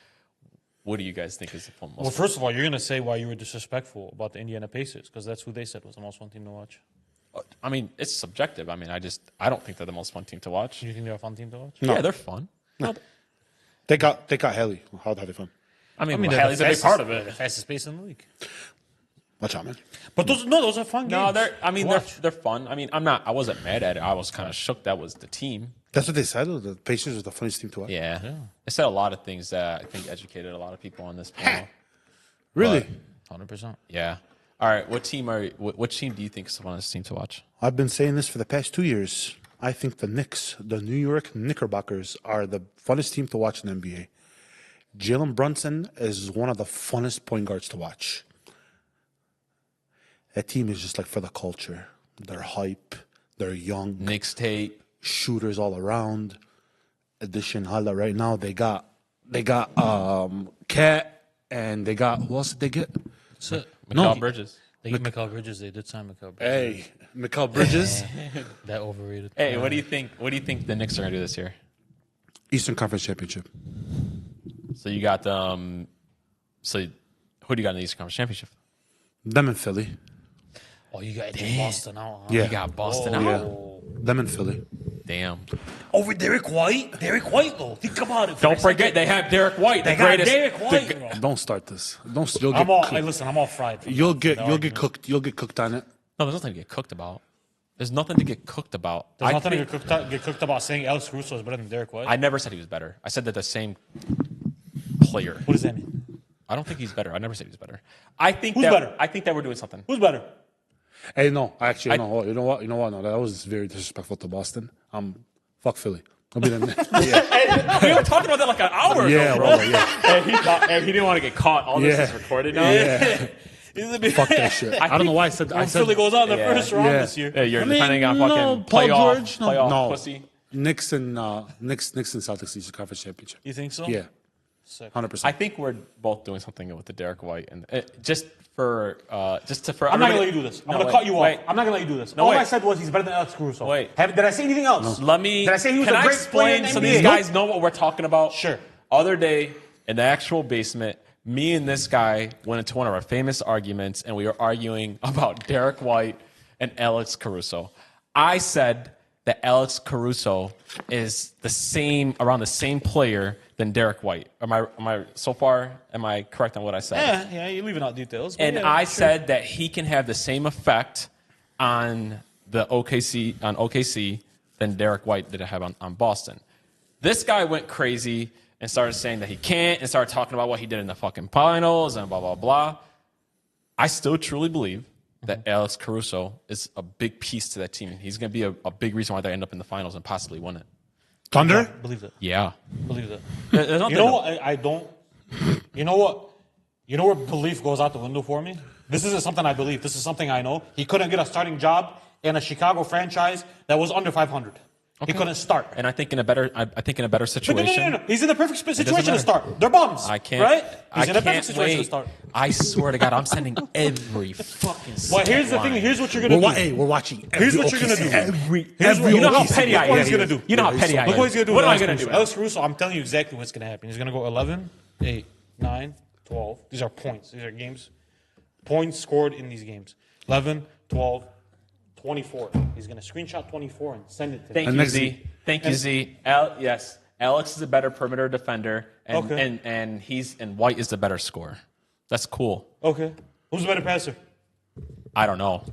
What do you guys think is the fun Well, first of all, you're going to say why you were disrespectful about the Indiana Pacers, because that's who they said was the most fun team to watch. I mean, it's subjective. I mean, I don't think they're the most fun team to watch. Do you think they're a fun team to watch? Yeah, they're fun. No. They got Haley. How they fun? I mean, they're Haley's the a big part of they're it. the fastest pace in the league. Watch out, man. But those are fun games. No, they're Watch. fun. I mean, I wasn't mad at it. I was kind of shook that was the team. That's what they said. The Pacers was the funniest team to watch. Yeah. They said a lot of things that I think educated a lot of people on this panel. Really? 100%. Yeah. All right. What team do you think is the funnest team to watch? I've been saying this for the past 2 years. I think the Knicks, the New York Knickerbockers, are the funnest team to watch in the NBA. Jalen Brunson is one of the funnest point guards to watch. That team is just like for the culture. They're hype. They're young. Knicks tape. Shooters all around. Addition highlight right now. They got Cat and they got who else did they get? That's it. Mikal Bridges. They get Mikal Bridges. They did sign Mikal Bridges. Hey, Mikal Bridges. That overrated. Hey, what do you think? What do you think the Knicks are gonna do this year? Eastern Conference Championship. So you got So who do you got in the Eastern Conference Championship? Them in Philly. Oh, you got Boston out. Huh? Yeah. You got Boston out. Yeah. Them in Philly. Damn. Over Derek White. Derek White, though. Think about it. Don't forget they have Derek White. They the got greatest. Derek White. Bro. Don't start this. You'll get I'm all. cooked. Hey, listen, I'm all fried. You'll get cooked. You'll get cooked on it. No, there's nothing to get cooked about. There's nothing to get cooked about. There's nothing to get cooked about saying Alex Caruso is better than Derek White. I never said he was better. I said that the same player. What does that mean? I don't think he's better. I never said he was better. I think Who's that, better? I think that we're doing something. Who's better? Hey, no, actually, no. You know what? No, that was very disrespectful to Boston. Fuck Philly. I'll be there. Yeah, We were talking about that like an hour yeah, ago, bro. bro, yeah. And he didn't want to get caught. All this is recorded now. Yeah. Fuck that shit. I don't know why I said. I said Philly goes out in the first round Yeah. this year. Yeah, you're I mean, depending on fucking no, Paul playoff, George, playoff pussy. Knicks and Celtics Eastern Conference Championship. You think so? Yeah, Sick. 100%. I think we're both doing something with the Derek White, and just for I'm not gonna let you do this. I'm gonna cut you off. I'm not gonna let you do this. All I said was he's better than Alex Caruso. Wait. Did I say anything else? Let me. Did I say he was can a I great player in explain the so NBA? these guys know what we're talking about? Sure. Other day in the actual basement, me and this guy went into one of our famous arguments, and we were arguing about Derek White and Alex Caruso. I said that Alex Caruso is around the same player than Derek White. Am I so far? Am I correct on what I said? Yeah, you're leaving out details. And I said that he can have the same effect on the OKC than Derek White did have on Boston. This guy went crazy and started saying that he can't and started talking about what he did in the fucking finals and blah, blah, blah. I still truly believe that Alex Caruso is a big piece to that team. He's going to be a big reason why they end up in the finals and possibly win it. Thunder. Believe it. Yeah. Believe it. There's nothing You know what? I don't. You know what? You know where belief goes out the window for me? This isn't something I believe. This is something I know. He couldn't get a starting job in a Chicago franchise that was under 500. He couldn't start. And I think in a better situation. No. He's in the perfect situation matter. to start. They're bums. I can't. Right? I He's in a can't perfect situation to wait. start. I swear to God, I'm sending every fucking. But here's the thing. line. Here's what you're gonna do. We're watching. Here's what you're gonna do. Every You know how OKC. petty I Look what am. he's gonna do. You know how petty I am. Look what he's gonna do. What am I Alex gonna do? Caruso. Alex Caruso, I'm telling you exactly what's gonna happen. He's gonna go 11, 8, 9, 12. These are points. These are games. Points scored in these games. 11, 12, 24. He's gonna screenshot 24 and send it to Thank me. you, next Z. thing- Thank you, Z. Yes, Alex is a better perimeter defender, and Okay. and White is the better scorer. That's cool. Okay. Who's the better passer? I don't know.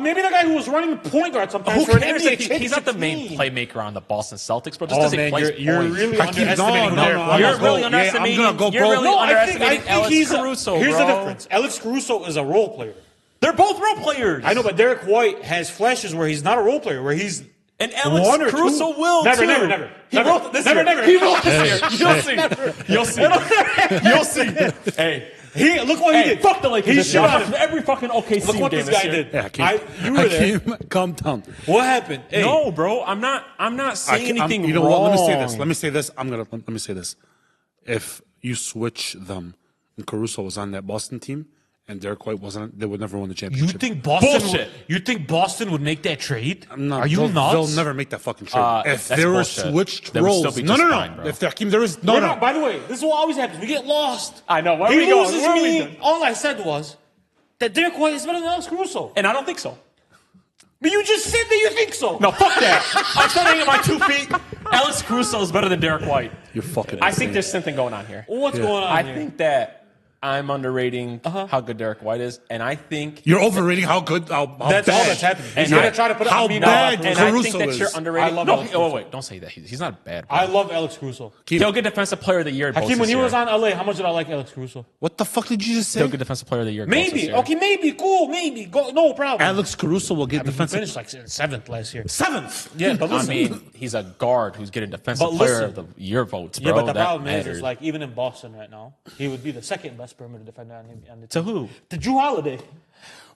Maybe the guy who was running the point guard sometimes. Who for an cares? NBA If he's not the main championship team. playmaker on the Boston Celtics, bro. Just Oh, because he man, plays you're points. really Hakeem, underestimating no, Derek no, White. You're I'm really gonna go- underestimating. I'm gonna go You're pro. really No, underestimating Alex Caruso, Here's bro. the difference. Alex Caruso is a role player. They're both role players. I know, but Derek White has flashes where he's not a role player, where he's And Alex one or Caruso two. will Never, too. never, never. He Never. wrote this Never, year. never. He wrote this year. You'll see. You'll see. You'll see. Hey. Look what he did. Fuck the Lakers. He this year. shot Fuck him. every fucking OKC Look what game this guy year. did. Yeah, Hakeem. You were there. Hakeem, calm down. What happened? Hey, No, bro. I'm not saying anything you know wrong. what? Let me say this. Let me say this. If you switch them, and Caruso was on that Boston team, and Derek White wasn't, they would never win the You championship. think Boston? Bullshit. You think Boston would make that trade? No, Are you they'll, nuts? They'll never make that fucking trade. If that's there were bullshit. switched They would still roles, be no. just fine, bro. If Hakeem, there is no. We're not- By the way, this is what always happens. We get lost. I know. Where are He we going? loses Where are we me. going? All I said was that Derek White is better than Alex Caruso. And I don't think so. But you just said that you think so. No, fuck that. I'm standing at my 2 feet. Alex Caruso is better than Derek White. You're fucking I insane. think there's something going on here. What's going on I here? think that I'm underrating how good Derek White is, and I think You're overrating how good, how That's bad. all that's happening. And He's going I- to try to put how on me bad now. and I Caruso think that is. you're underrated. I love No, Alex wait, don't say that. He's not bad. I love Alex Caruso. He'll get Defensive Player of the Year. Hakeem, when he was on LA, how much did I like Alex Caruso? What the fuck did you just say? He'll get Defensive Player of the Year. votes this Maybe. year. Okay, maybe. Cool. Maybe. Go, no problem. Alex Caruso will get He defensive. finished like 7th last year. 7th. Yeah, but I listen. mean, he's a guard who's getting Defensive But Player listen. of the Year votes, bro. Yeah, but the That problem matters. is like even in Boston right now, he would be the second best perimeter defender on the To team. who? To Drew Holiday.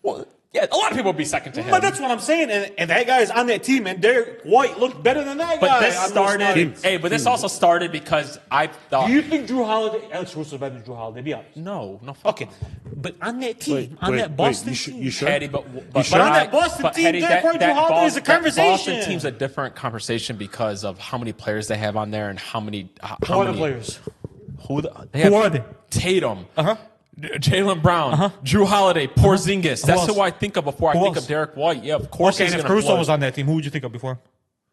Well, yeah, a lot of people would be second to him. But that's what I'm saying. And that guy is on that team, and Derek White looked better than that But guy. this I'm started. just Hey, but this also started because I thought. Do you think Drew Holiday, Alex Caruso is better than Drew Holiday? Be honest. No, fuck Okay, no. but on that team, on that Boston team, You sure? Hetty, but sure? on that Boston team, Derek White, Drew Holiday is a that conversation. Boston team's a different conversation because of how many players they have on there and how many. who are the players? They have are they? Tatum. Uh-huh. Jaylen Brown, Drew Holiday, Porzingis. That's else? who I think of before I Who think else? of Derek White. Yeah, of course Okay, he's and if gonna Caruso float. was on that team, who would you think of before?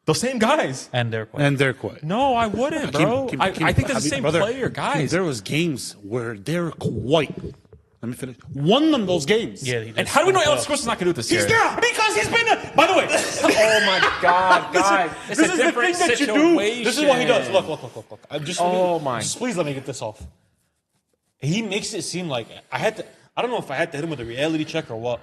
Those same guys. And Derek White. And Derek White. No, I wouldn't, bro. I think they're the same Brother, player, guys. There was games where Derek White, let me finish, won them those games. Yeah, he did. And how do we know Alex Caruso's not going to do it this year? He's there because he's been. By the way, Oh my God, guys! It's this a is the different thing that you situation. do. This is what he does. Look. Just please let me get this off. He makes it seem like I don't know if I had to hit him with a reality check or what.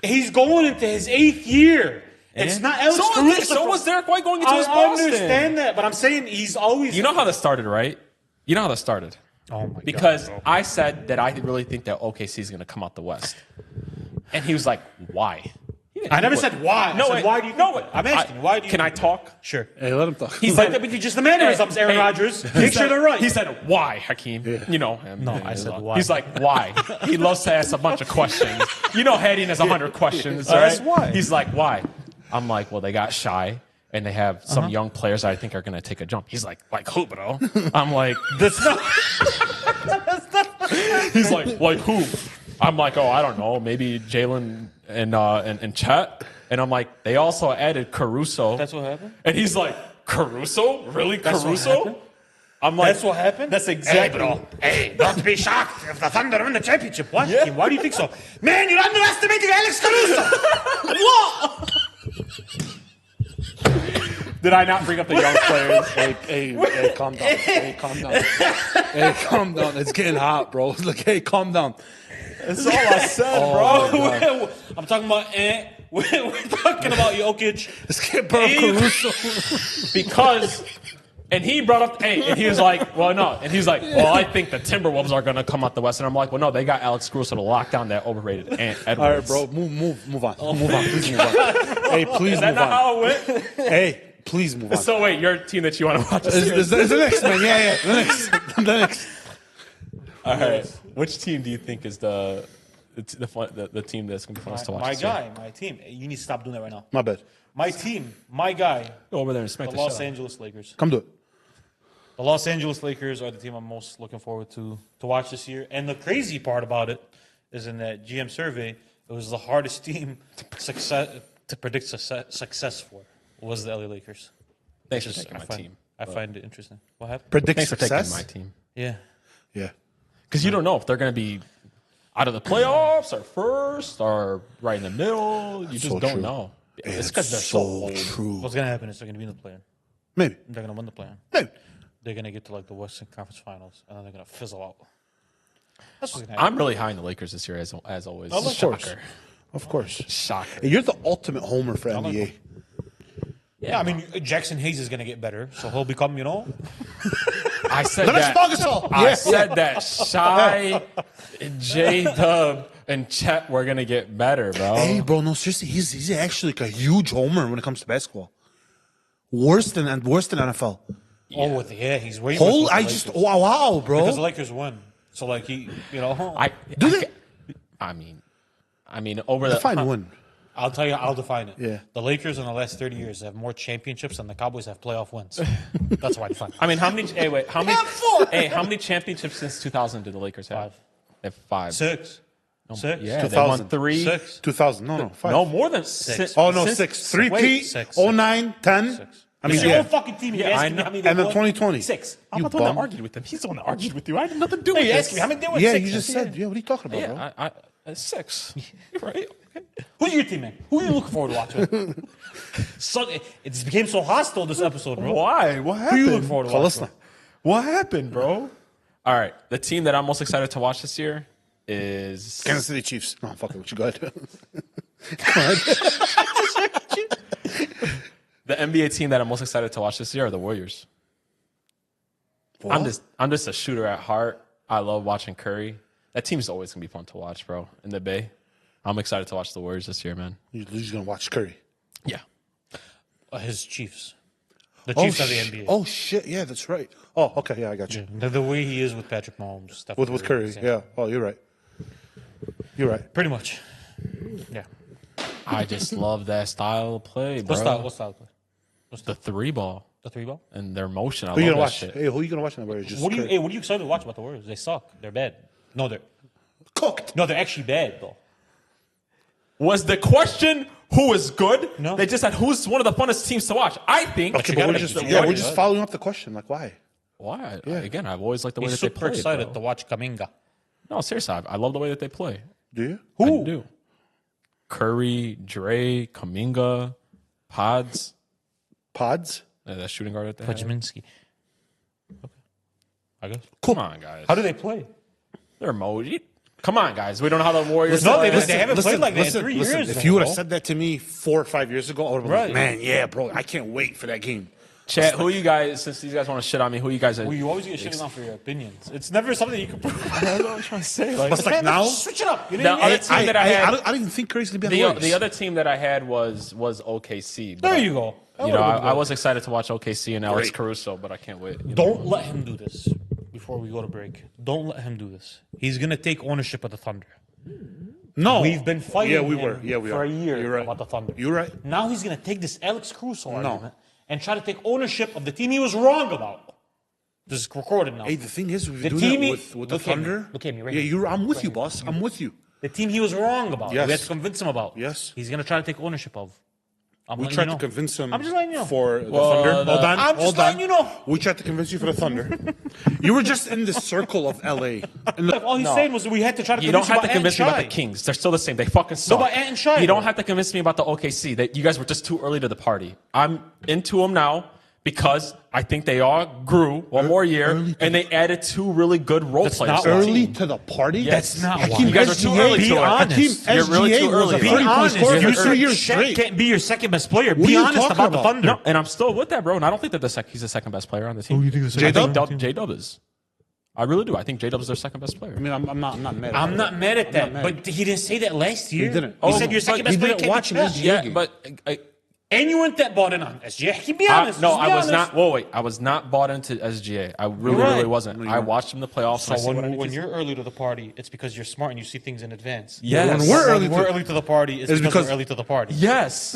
He's going into his 8th year. It's not Alex Caruso. So was Derek White going into his I Boston. understand that, but I'm saying he's always. You know how this started, right? You know how this started. Oh my God. Because I said that I really think that OKC is going to come out the West, and he was like, "Why?" I never said why. I said, why do you think that? I'm asking you, why do you Can I think talk? Sure. Hey, let him talk. He But said, just the mannerisms, Aaron Rodgers. Make sure they're right. He said, "Why, Hakeem?" You know him. No, I said, why? He's like, "Why?" He loves to ask a bunch of questions. You know, Heading has 100 questions, right? That's why. He's like, "Why?" I'm like, "Well, they got shy." And they have some young players that I think are going to take a jump. He's like who, bro? I'm like, That's not. he's like who? I'm like, oh, I don't know, maybe Jalen and Chet. And I'm like, they also added Caruso. That's what happened? And he's like, Caruso? Really, That's what Caruso? happened? I'm like, That's what happened? That's exactly. Hey, don't be shocked if the Thunder win the championship. What? Yeah. Why do you think so? Man, you're underestimating Alex Caruso. What? Did I not bring up the young players? Hey, calm down. Hey, calm down. Hey, calm down. It's getting hot, bro. Like, hey, calm down. That's all I said, Oh, I'm talking about we're talking about Jokic. Let's get Bro Caruso. Because, and he brought up, and he was like, well, no. And he's like, well, I think the Timberwolves are going to come out the West. And I'm like, well, no, they got Alex Caruso to lock down that overrated Edwards. All right, bro. Move on. Move on. Please move on. Hey, please Is that move not on. how it went? Hey, please move on. So wait, your team that you want to watch? It's the next, man. Yeah. The next. All right. Which team do you think is the team that's going to be fun to watch? My this year? guy, my team. You need to stop doing that right now. My bad. My team, my guy, Go over there and smack the the Los shit out. Angeles Lakers. Come do it. The Los Angeles Lakers are the team I'm most looking forward to watch this year. And the crazy part about it is in that GM survey, it was the hardest team to predict success for was the LA Lakers. Thanks for taking my team. I find it interesting. What happened? Predict Thanks for success. taking my team. Yeah. Yeah. Because you don't know if they're going to be out of the playoffs or first or right in the middle. You just so don't true. know. It's because they're so old. true. What's going to happen is they're going to be in the play-in. Maybe. They're going to win the play-in. Maybe. They're going to get to like the Western Conference Finals, and then they're going to fizzle out. That's what's going to happen. I'm really high in the Lakers this year, as always. Of course. Shocker. Of course. Shocker. Hey, you're the ultimate homer for NBA. Yeah, I mean, Jackson Hayes is going to get better, so he'll become, I said Let us that. focus all. I said that Shy, J-Dub, and Chet were going to get better, bro. Hey, bro, no, seriously, he's actually like a huge homer when it comes to basketball. Worse than NFL. Oh, he's way Whole, worse I with the just Lakers. wow, bro. Because the Lakers won. So, like, Do they? I mean, over the Define win. I'll tell you, I'll define it. Yeah. The Lakers in the last 30 years have more championships than the Cowboys have playoff wins. That's why I define it. I mean, how many? Hey, wait, how many? have 4. Hey, how many championships since 2000 did the Lakers have? 5. They have 5. 6. 6? Yeah, they won 2000. 3. 6? 2000. No, 5. No, more than 6. Oh, no, since- 6. 3 Wait, Pete, 6. 09, 10. 6. I mean, It's your yeah. own fucking team. You Yeah, asking I me know. how many they And then won? 2020. 6. I'm You not the one that bum. argued with him. He's the one that argued with you. I had nothing to do No, with you this. asked me how many they won? Yeah, 6. you just said. Yeah, what are you talking about, bro? Yeah, 6. You're right. Okay. Who's your team, man? Who are you looking forward to watching? So, it became so hostile this episode, bro. Why? What Who happened? you looking forward to watching? Kalista. What happened, bro? All right. The team that I'm most excited to watch this year is Kansas City Chiefs. No, I'm fucking with you. Go ahead. Go ahead. the NBA team that I'm most excited to watch this year are the Warriors. I'm just a shooter at heart. I love watching Curry. That team's always gonna be fun to watch, bro. In the Bay, I'm excited to watch the Warriors this year, man. You're just going to watch Curry. Yeah. His Chiefs. The Chiefs are the NBA. Oh, shit. Yeah, that's right. Oh, okay. Yeah, I got you. The way he is with Patrick Mahomes. Steph With Curry. same. Yeah. Oh, you're right. You're right. Pretty much. Yeah. I just love that style of play, bro. What style play? The 3-ball The 3-ball? and their motion. I Who you love gonna that watch? shit. Hey, who you gonna watch in the Warriors? Just What are you Curry. excited to watch about the Warriors? They suck. They're bad. No, they're Cooked. no, they're actually bad though. Was the question who is good? No. They just said who's one of the funnest teams to watch. I think. Okay, you but gotta we're be- just you gotta we're be just good. following up the question. Like, why? Why? Again, I've always liked the way He's that they super play. excited Bro. to watch Kaminga. No, seriously, I love the way that they play. Do you? I do. Curry, Dre, Kaminga, Pods. Pods? That shooting guard at the head. Pajminski. Okay. I guess. Come on, guys. How do they play? They're emoji. Come on, guys. We don't know how the Warriors No, play. they haven't played like that in 3 years. If you would have bro. said that to me 4 or 5 years ago, I would have been Right. like, man, yeah, bro, I can't wait for that game. Chat, who you guys, since these guys want to shit on me, who you guys are? Well, you always get shitting on for your opinions. It's never something you can prove. That's what I'm trying to say. Like, But like now, Switch it up. You The know what I other mean? team that I had, I didn't even think Curry's gonna be on the Warriors. the other team that I had was OKC. But There you go. You know, I was excited to watch OKC and Alex Great. Caruso, but I can't wait. You know? Don't let him do this before we go to break. Don't let him do this. He's going to take ownership of the Thunder. No, We've been fighting Yeah, we him were. Yeah, we for are. a year You're right. about the Thunder. You're right. Now he's going to take this Alex Caruso argument and try to take ownership of the team he was wrong about. This is recorded now. Hey, the thing is, if The we do team that he- with the look at me. Thunder, Look at me right yeah, here. I'm with you, boss. I'm with you. The team he was wrong about. Yes. We had to convince him about. Yes. He's going to try to take ownership of. I'm We letting tried you to know. convince him I'm just letting you know. for the Well, Thunder. the- Hold on. I'm just hold letting on. you know. We tried to convince you for the Thunder. You were just in the circle of LA. And look, All he's saying was we had to try to You don't convince have to about convince me Ant about the Shai. Kings. They're still the same. They fucking suck. but Ant and Shai, You don't though. have to convince me about the OKC. That you guys were just too early to the party. I'm into them now because I think they all grew one more year early to and they added 2 really good role players. not to the early team. to the party. Yes. That's not Hakeem why. You guys are too SGA, early be to it. honest. Hakeem You're really SGA too was early a to Be it. 30 point honest, scorer you for said 3 years Shaq straight. can't be your second best player. What are Be you honest talking about the about? Thunder. No, and I'm still with that, bro. And I don't think that he's the second best player on the team. you think he's the I second think best? J-Dub is. I really do. I think J-Dub is their second best player. I mean, I'm not mad. I'm not mad at that, not mad. but he didn't say that last year. He didn't. He Oh, said your second but best he player didn't can't watch be him. Shaq. Yeah, but And you weren't that bought in on SGA. Can be honest. no, Just be I was honest. not. Whoa, wait. I was not bought into SGA. I really, You're right. really wasn't. I watched him in the playoffs. and I see So what I need when to you're early to the party, it's because you're smart and you see things in advance. Yes. When we're early When we're to- early to the party, it's because we're early to the party. Yes.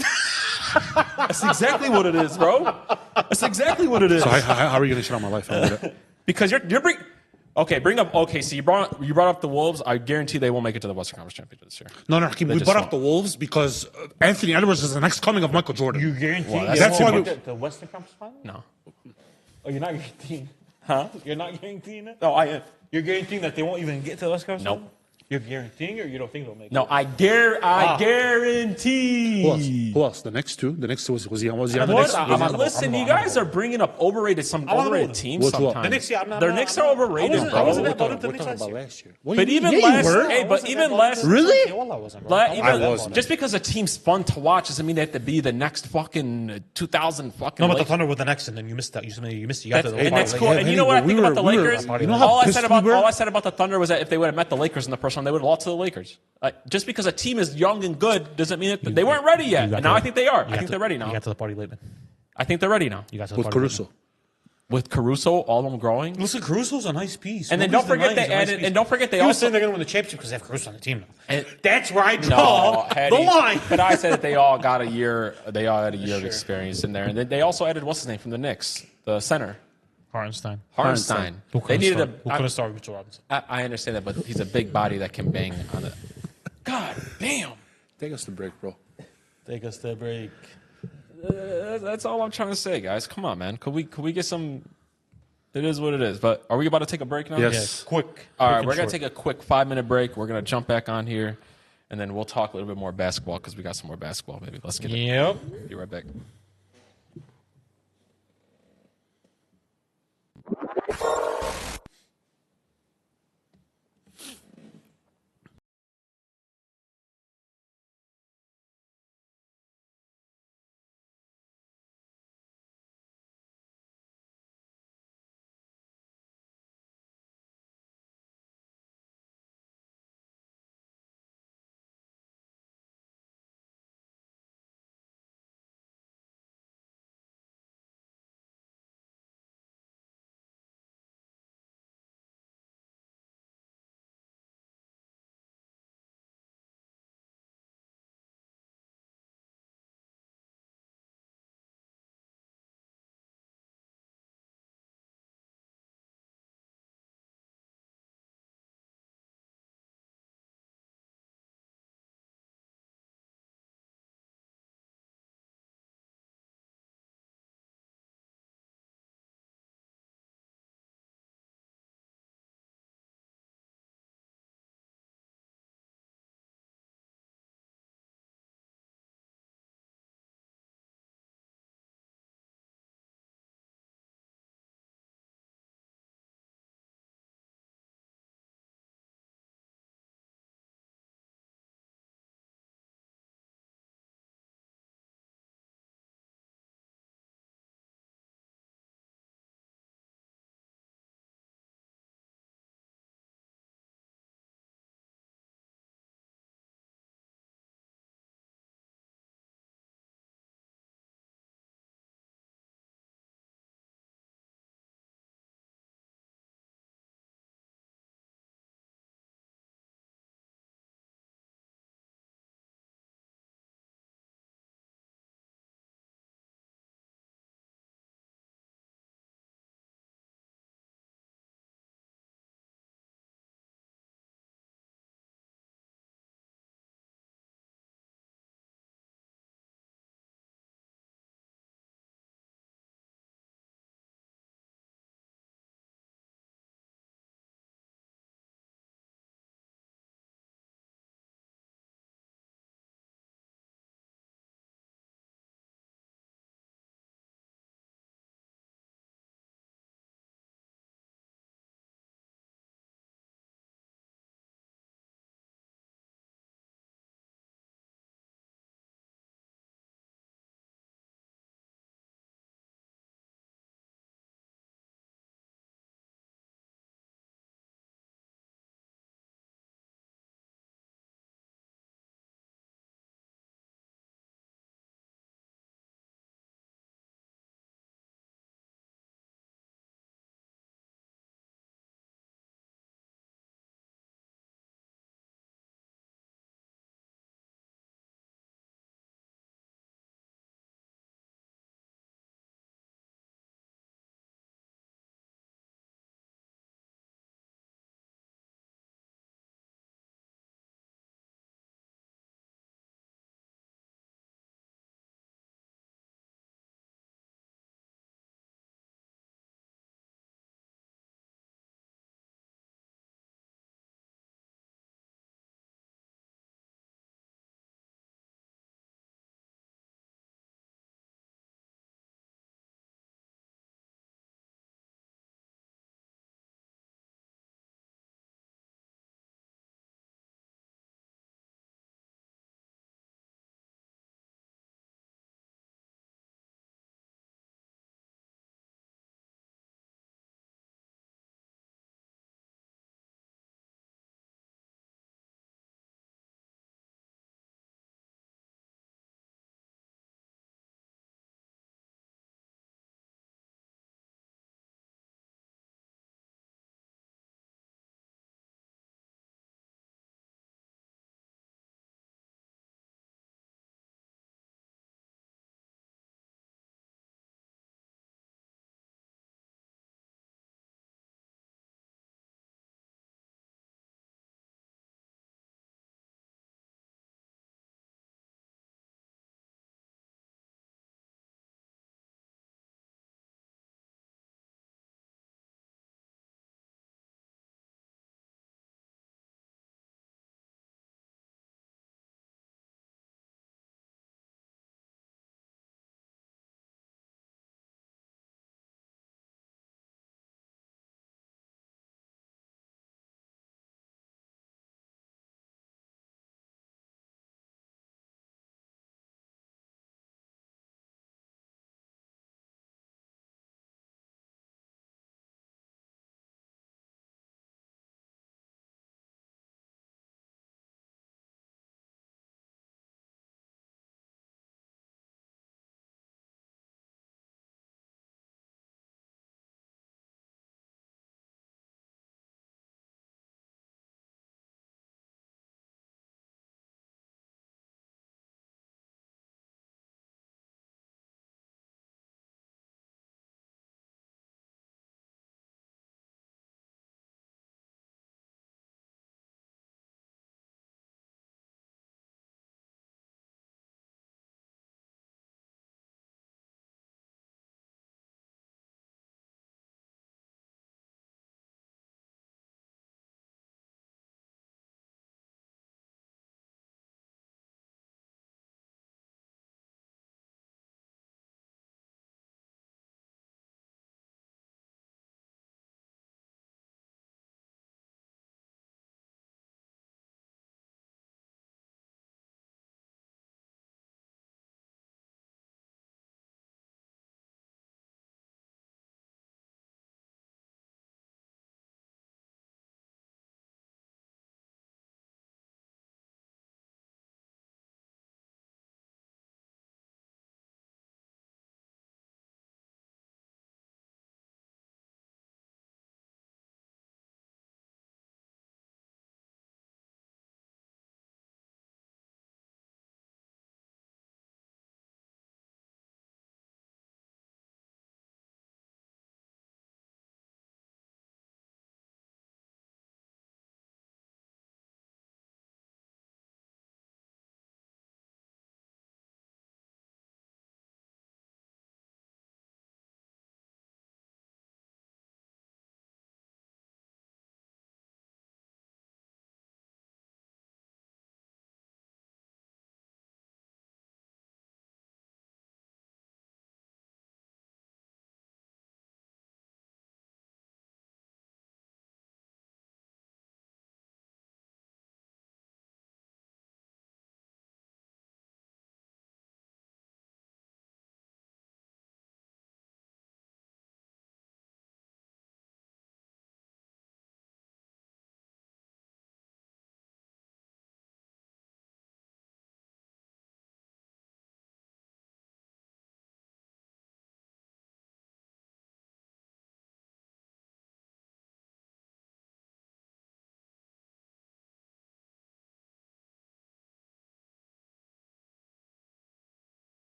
That's exactly what it is, bro. That's exactly what it is. So how are you going to shit on my life? I don't get it. Because you're bring up OKC. You brought up the Wolves. I guarantee they won't make it to the Western Conference Championship this year. No, Hakeem, we just brought won't. up the Wolves because Anthony Edwards is the next coming of Michael Jordan. You guarantee that's they why won't we- make the Western Conference Final? No. Oh, you're not guaranteeing. Huh? You're not guaranteeing it? No, I am. You're guaranteeing that they won't even get to the West Coast? Nope. You're guaranteeing or you don't think they'll make it? No, I guarantee. Who else? The next two? The next two was he on the What? next? was he on the- Listen, you I'm guys are bringing up overrated wanna teams Which one? sometimes. The Knicks, yeah, I'm not- Their I'm Knicks not- are I overrated, wasn't- I bro. wasn't that We're bought into talking Knicks about last year. last year. But even Yeah, you last, were. hey, but even last, Really? Yeah, well, I wasn't, bro. like, I even wasn't. just because a team's fun to watch doesn't mean they have to be the next fucking 2000 fucking. No, but the Lakers. Thunder were the next, and then you missed that. You missed. You got to the And that's party cool. late. And you know what I think about the we were- Lakers? you know how All I pissed said we about were? all I said about the Thunder was that if they would have met the Lakers in the first round, they would have lost to the Lakers. Just because a team is young and good doesn't mean that they weren't ready yet. And now I think they are. I think they're ready now. You got to the party late, man. I think they're ready now. You got to the With party late, Caruso. man. With Caruso, all of them growing. Listen, Caruso's a nice piece. And then Nobody's don't forget denying they he's a nice added- piece. and don't forget they You were also- saying they're going to win the championship because they have Caruso on the team now. And- That's where I No, draw Hattie, the line. But I said that they all got a year. They all had a year of experience in there, and then they also added what's his name from the Knicks, the center, Hartenstein. Hartenstein. Who They needed Who couldn't start Mitchell Robinson? I understand that, but he's a big body that can bang on it. God damn. Take us to break, bro. Take us to a break. That's all I'm trying to say, guys. Come on, man. Could we get some? It is what it is. But are we about to take a break now? Yes. Yeah, quick. All right, and we're gonna short. take a quick 5-minute break. We're gonna jump back on here, and then we'll talk a little bit more basketball because we got some more basketball. Maybe let's get it. Yep. Be right back.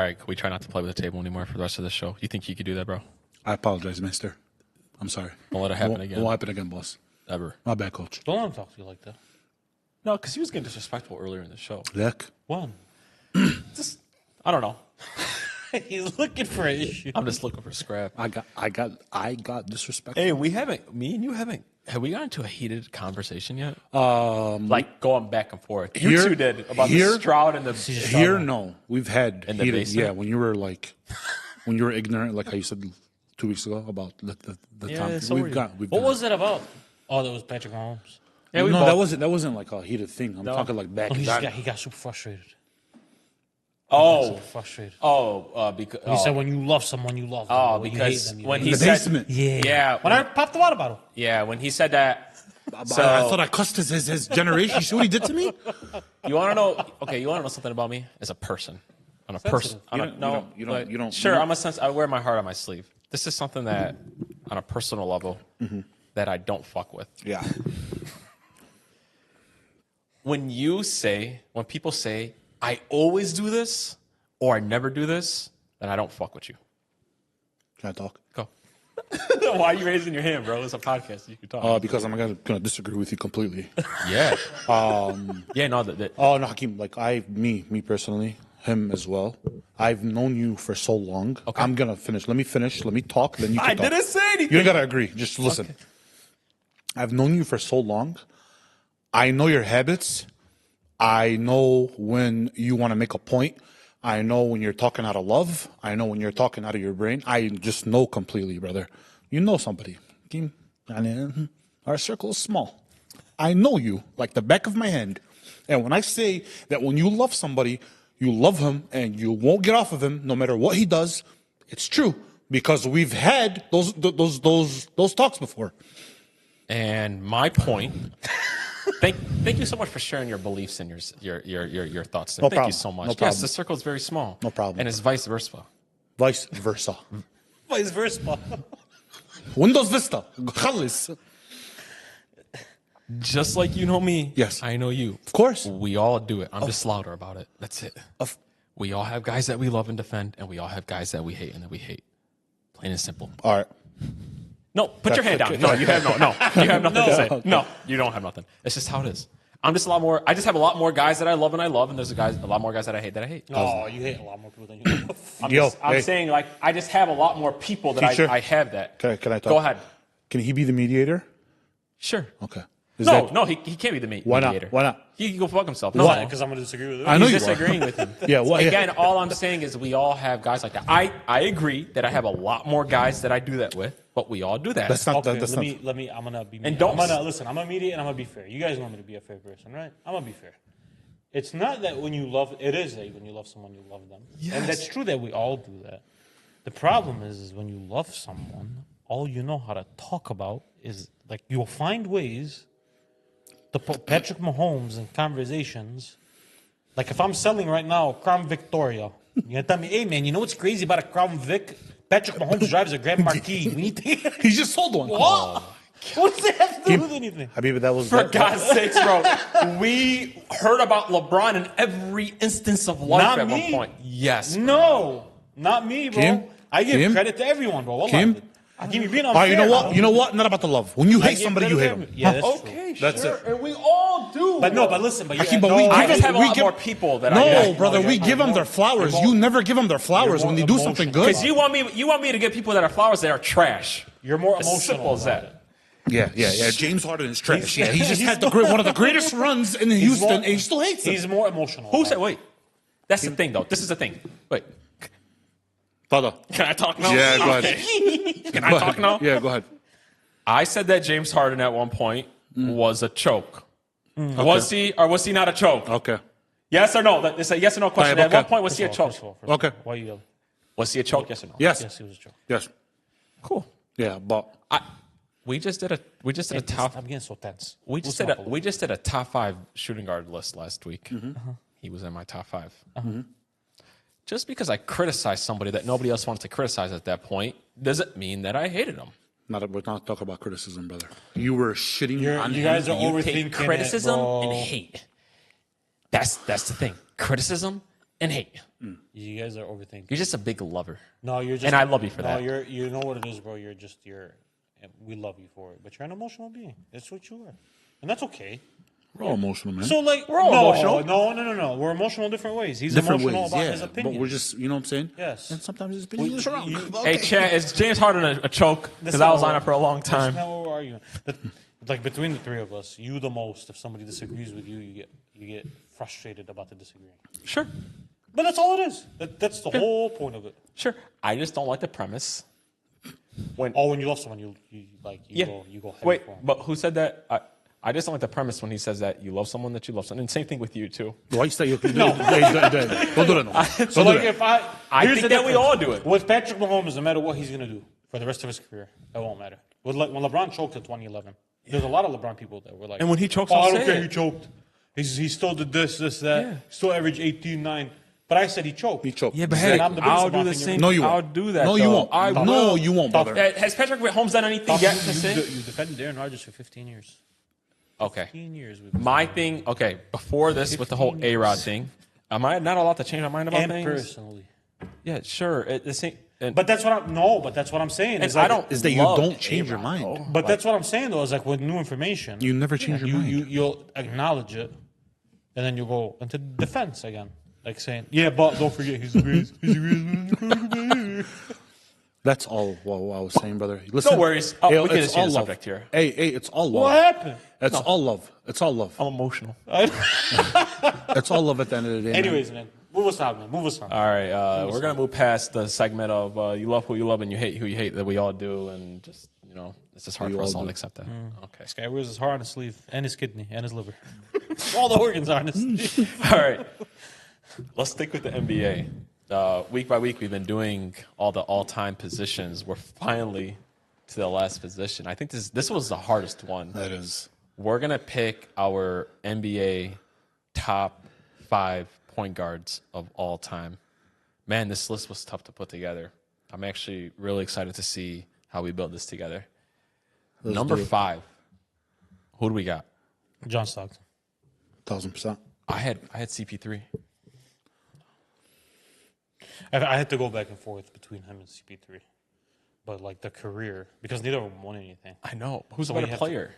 right, can we try not to play with the table anymore for the rest of the show? You think you could do that, bro? I apologize, mister. I'm sorry. Don't let it happen again. Won't happen again, boss. Ever. My bad, coach. Don't let him talk to you like that. No, because he was getting disrespectful earlier in the show. Look. When? Just, I don't know. He's looking for an issue. I'm just looking for scrap. I got disrespectful. Hey, me and you haven't. Have we got into a heated conversation yet? Like going back and forth. You Here- two did about here- the Stroud and the. Here, no. We've had In the heated, basement? yeah, when you were ignorant, like how you said 2 weeks ago about the Yeah, time. so were you. What done was it about? Oh, that was Patrick Mahomes. Yeah, we no, both- that wasn't like a heated thing. I'm talking like back. Oh, back. he got super frustrated. Oh, Super frustrated. because He said when you love someone, you love them. oh, When you because hate them, you when hate he the said, basement. them. yeah, When I popped the water bottle. yeah, when he said that. So I thought I cussed his generation. You see what he did to me? you want to know? Okay, you want to know something about me as a person? On a person? Sensitive. You don't. Sure, I'm a sense. I wear my heart on my sleeve. This is something that, on a personal level, that I don't fuck with. Yeah. When people say, I always do this or I never do this, then I don't fuck with you. Can I talk? Go. Why are you raising your hand, bro? It's a podcast. You can talk. Because I'm gonna disagree with you completely. Yeah. Yeah, no, that Oh no, Hakeem. Like me personally, him as well. I've known you for so long. Okay. I'm gonna finish. Let me finish. Let me talk. Then you can I talk. didn't say anything. You don't gotta agree. Just listen. Okay. I've known you for so long. I know your habits. I know when you want to make a point. I know when you're talking out of love. I know when you're talking out of your brain. I just know completely, brother. You know somebody. Hakeem, our circle is small. I know you like the back of my hand. And when I say that when you love somebody, you love him and you won't get off of him no matter what he does, it's true because we've had those talks before. And my point. Thank you so much for sharing your beliefs and your thoughts. No Thank problem. you so much. No Yes, problem. the circle is very small. No problem. And it's vice versa. Vice versa. Vice versa. Windows Vista. خلص. Just like you know me. Yes. I know you. Of course. We all do it. I'm just louder about it. That's it. We all have guys that we love and defend, and we all have guys that we hate and that we hate. Plain and simple. All right. No, put your hand down. No, you have you have nothing to say. No, you don't have nothing. It's just how it is. I just have a lot more guys that I love, and there's a lot more guys that I hate. Oh, you hate a lot more people than you know. I'm saying like I just have a lot more people that Teacher? I have that. Can I talk? Go ahead. Can he be the mediator? Sure. Okay. No, he can't be the Why not? mediator. Why not? He can go fuck himself. Why? Because I'm going to disagree with it. I know He's you are. disagreeing with him. Yeah. Well, Again, all I'm saying is we all have guys like that. I agree that I have a lot more guys that I do that with, but we all do that. That's not. Okay, That's let not. me. I'm gonna be. And don't- listen. I'm gonna mediate and I'm gonna be fair. You guys want me to be a fair person, right? I'm gonna be fair. It's not that when you love. It is that when you love someone, you love them, and that's true that we all do that. The problem is when you love someone, all you know how to talk about is like you'll find ways to put Patrick Mahomes in conversations. Like if I'm selling right now Crown Victoria, you're gonna tell me, hey man, you know what's crazy about a Crown Vic? Patrick Mahomes drives a Grand Marquis. We need to. He just sold one. What? What does that have to do with anything? Habibi, that was. For God's sakes, bro. We heard about LeBron in every instance of life Not at me. one point. Yes. No, not me, bro. Kim? I give Kim? credit to everyone, bro. Wallahi. Kim? I give you being All unfair. right. You know what? You know what? Not about the love. When you I hate give somebody, credit you to hate everyone. them. Yeah, that's true. Okay, That's sure. it. And we all do. But no, but listen, but you Hakeem, got, but we no, I just give- have a we lot give- more people that No, I brother. We give them their flowers. You never give them their flowers when they do something good. Because you want me to give people that are flowers that are trash. You're more As emotional. simple as about that. Yeah. James Harden is trash. Yeah, he just had one of the greatest runs in Houston, more- and he still hates it. it. He's more emotional. Who about said? it. Wait. That's the thing, though. This is the thing. Wait. Brother. Can I talk now? Yeah, go ahead. Okay. Can I Go talk ahead. now? Yeah, go ahead. I said that James Harden at one point was a choke. Was he or was he not a choke? Okay. Yes or no? It's a yes or no question. All right, At one okay. point, was he a choke? First of all, Okay. Why you yelling? Was he a choke? Yes or no? Yes. Yes, he was a joke. Yes. Cool. Yeah, but We just did a top. I'm getting so tense. We just did a top 5 shooting guard list last week. He was in my top 5. Just because I criticized somebody that nobody else wanted to criticize at that point doesn't mean that I hated him. we're not talking about criticism, brother. You were shitting on you him. guys are You overthinking take criticism it, bro. and hate. That's the thing. Criticism and hate. You guys are overthinking. You're just a big lover. No, you're just. And I love you for that. No, you know what it is, bro. We love you for it, but you're an emotional being. That's what you are, and that's okay. We're all emotional, man. So, like, we're all emotional. No. We're emotional in different ways. He's different emotional ways, about yeah. his opinion. But we're just, you know what I'm saying? Yes. And sometimes his opinion is wrong. Hey, Chad, is James Harden a choke? Because I was on it for a long time. That's not what we're arguing. Like, between the three of us, you the most. If somebody disagrees with you, you get frustrated about the disagreeing. Sure. But that's all it is. That's the whole point of it. Sure. I just don't like the premise. When you love someone, you go heavy Wait, for 'em. but who said that? I just don't like the premise when he says that you love someone that you love someone. And same thing with you, too. Why you say you don't do that? Don't do that. So, like, if I think that we all do it. With Patrick Mahomes, no matter what he's going to do for the rest of his career, that won't matter. When LeBron choked in 2011, there's a lot of LeBron people that were like, And when he chokes, I I'll don't say care it. he choked. He still did this, that. Yeah. Still averaged 18-9. But I said he choked. He choked. Yeah, but He hey, said, "I'm the biggest I'll do LeBron the fan same. you're-" No, you won't. I'll do that. No, you though. won't. I will. No, you won't, brother. Has Patrick Mahomes done anything yet to say? You defended Aaron Rodgers for 15 years. Okay. 15 years. My thing, okay, before this with the whole 15 A-Rod years. thing, am I not allowed to change my mind about And things? personally. Yeah, sure. The same, and, But that's what I'm saying. and Is like, I don't Is that you love don't change your A-Rod, mind. though. But that's what I'm saying, though, is like with new information, You never change your mind. you'll acknowledge it, and then you go into defense again. Like saying, yeah, but don't forget, he's the greatest. He's the greatest. That's all what I was saying, brother. Listen, No worries. Oh, we can it's just change all the love. subject here. Hey, it's all love. What happened? It's all love. It's all love. I'm emotional. It's all love at the end of the day. man. Anyways, man, move us on, man. Move us on. All right, we're going to move past the segment of you love who you love and you hate who you hate that we all do, and just, it's just hard We for us all all to do. accept that. Okay. This guy wears his heart on his sleeve, and his kidney, and his liver. All the organs are on his sleeve. All right. Let's stick with the NBA. Week by week, we've been doing all the all-time positions. We're finally to the last position. I think this was the hardest one. That is. We're going to pick our NBA top 5 point guards of all time. Man, this list was tough to put together. I'm actually really excited to see how we build this together. Number do it. 5. Who do we got? John Stockton. 1,000%. I had CP3. I had to go back and forth between him and CP3. But, like, the career, because neither of them won anything. I know. Who's So a better we have to- player?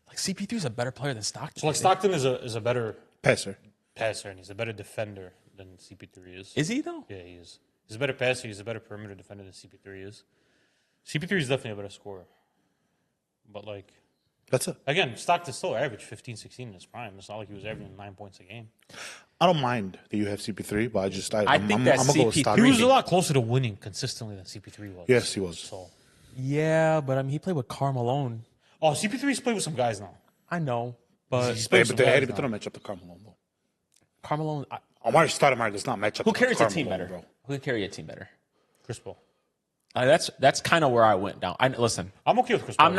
Like CP3 is a better player than Stockton. So, like, Stockton is a better Passer. passer, and he's a better defender than CP3 is. Is he though? Yeah, he is. He's a better passer. He's a better perimeter defender than CP3 is. CP3 is definitely a better scorer. But, like, That's it. again, Stockton still averaged 15, 16 in his prime. It's not like he was averaging 9 points a game. I don't mind that you have CP3, but I'm think that gonna go with CP3 Stockton. He was a lot closer to winning consistently than CP3 was. Yes, he was. So, Yeah, but I mean, he played with Karl Malone. CP3's played with some guys now. I know, but He's Hey, played with but some they guys don't now. match up to Carmelo, though. Karl Malone. Omar Stoudemire does not match up Who to carries a Karl team Malone, better? bro. Who could carry a team better? Chris Paul. That's kind of where I went down. Listen, I'm okay with Chris Paul. I'm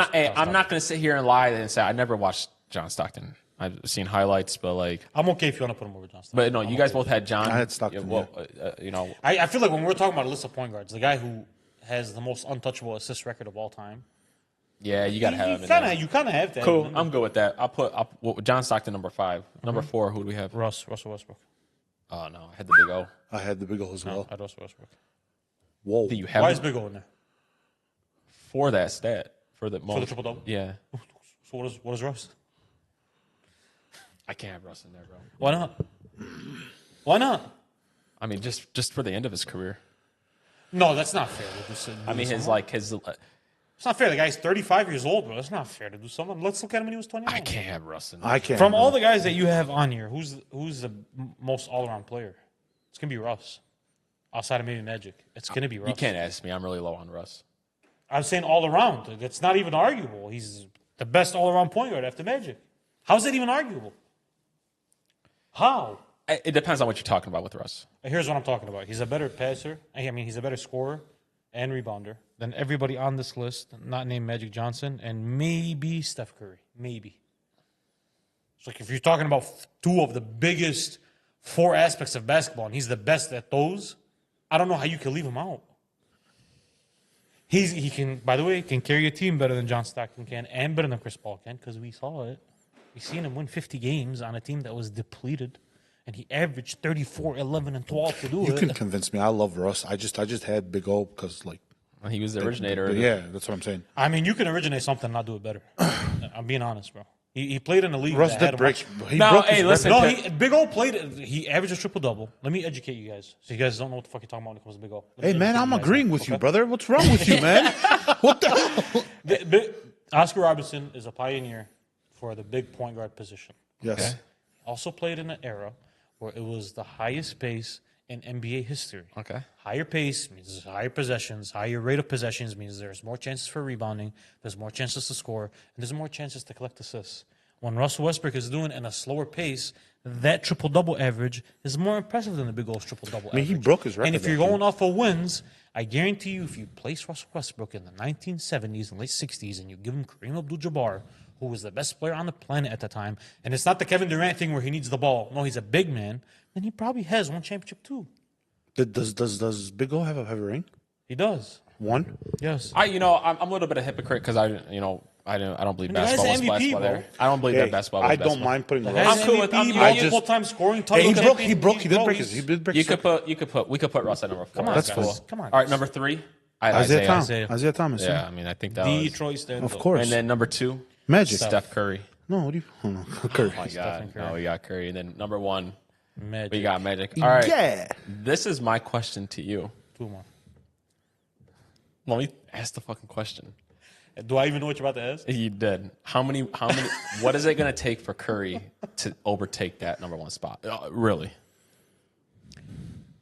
not going to sit here and lie and say I never watched John Stockton. I've seen highlights, but I'm okay if you want to put him over John Stockton. but no, you guys both had John. I had Stockton, I feel like when we're talking about a list of point guards, the guy who has the most untouchable assist record of all time, yeah, you got to have him. you kind of have to. Cool. Have him. I'm good with that. I'll put John Stockton number 5. Number 4. Who do we have? Russell Westbrook. Oh no, I had the big O. I had the big O as well. I had Russell Westbrook. Whoa. Do you have Why him is Big O in there? for that stat for the most? For the triple double? Yeah, So what is Russ? I can't have Russ in there, bro. Why not? Why not? I mean, just for the end of his career. No, that's not fair. I mean, it's not fair. The guy's 35 years old, bro. That's not fair to do something. Let's look at him when he was 29. I can't have Russ in there. I can't. From all the guys that you have on here, who's the most all-around player? It's gonna be Russ. Outside of maybe Magic, it's gonna be Russ. You can't ask me. I'm really low on Russ. I'm saying all around. It's not even arguable. He's the best all-around point guard after Magic. How's that even arguable? How? It depends on what you're talking about with Russ. Here's what I'm talking about. He's a better passer. I mean, he's a better scorer and rebounder than everybody on this list, not named Magic Johnson, and maybe Steph Curry. Maybe. It's like if you're talking about 2 of the biggest 4 aspects of basketball, and he's the best at those, I don't know how you can leave him out. He can, by the way, can carry a team better than John Stockton can, and better than Chris Paul can, because we saw it. We seen him win 50 games on a team that was depleted, and he averaged 34, 11, and 12 to do You it. can convince me. I love Russ. I just had Big O because like. He was the originator. Yeah, that's what I'm saying. I mean, you can originate something and not do it better. I'm being honest, bro. He played in the league. Russ that did had break. him He No, broke hey, his listen. record. No, Big O played. He averaged a triple-double. Let me educate you guys. So you guys don't know what the fuck you're talking about when it comes to Big O. Let me Hey man, educate I'm you guys agreeing now, with you, okay? brother. What's wrong with you, man? What the hell? Oscar Robertson is a pioneer for the big point guard position. Yes. Also played in an era where it was the highest pace in NBA history. Okay. Higher pace means higher possessions. Higher rate of possessions means there's more chances for rebounding. There's more chances to score. And there's more chances to collect assists. When Russell Westbrook is doing in a slower pace, that triple-double average is more impressive than the Big O's triple-double I mean, average. he broke his record. And if you're actually. going off of wins, I guarantee you, if you place Russell Westbrook in the 1970s and late 60s and you give him Kareem Abdul-Jabbar, who was the best player on the planet at the time, and it's not the Kevin Durant thing where he needs the ball. No, he's a big man. Then he probably has one championship too. Does Big O have a ring? He does. One? Yes. I'm a little bit of a hypocrite because I don't believe the guy's basketball was MVP, basketball bro. there. I don't believe that basketball was I don't basketball. mind putting The Russ. guy's cool with- MVP, I multiple just- time scoring. Hey, he title broke. He champion. did break his. He did break. We his could put Russ at number 4. Come on, That's guys. cool. Come on. All right, number 3. Isaiah Thomas. Isaiah. Isaiah Thomas. Yeah, I mean, I think that was. Detroit stands Of up. course. And then number 2, Magic. Steph Curry. No, what do you? Oh, no. Curry. Oh my God, Curry. no, we got Curry. And then number 1, Magic. we got Magic. All right, Yeah. this is my question to you. 2 more. Let me ask the fucking question. Do I even know what you're about to ask? You did. How many? What is it going to take for Curry to overtake that number 1 spot? Really?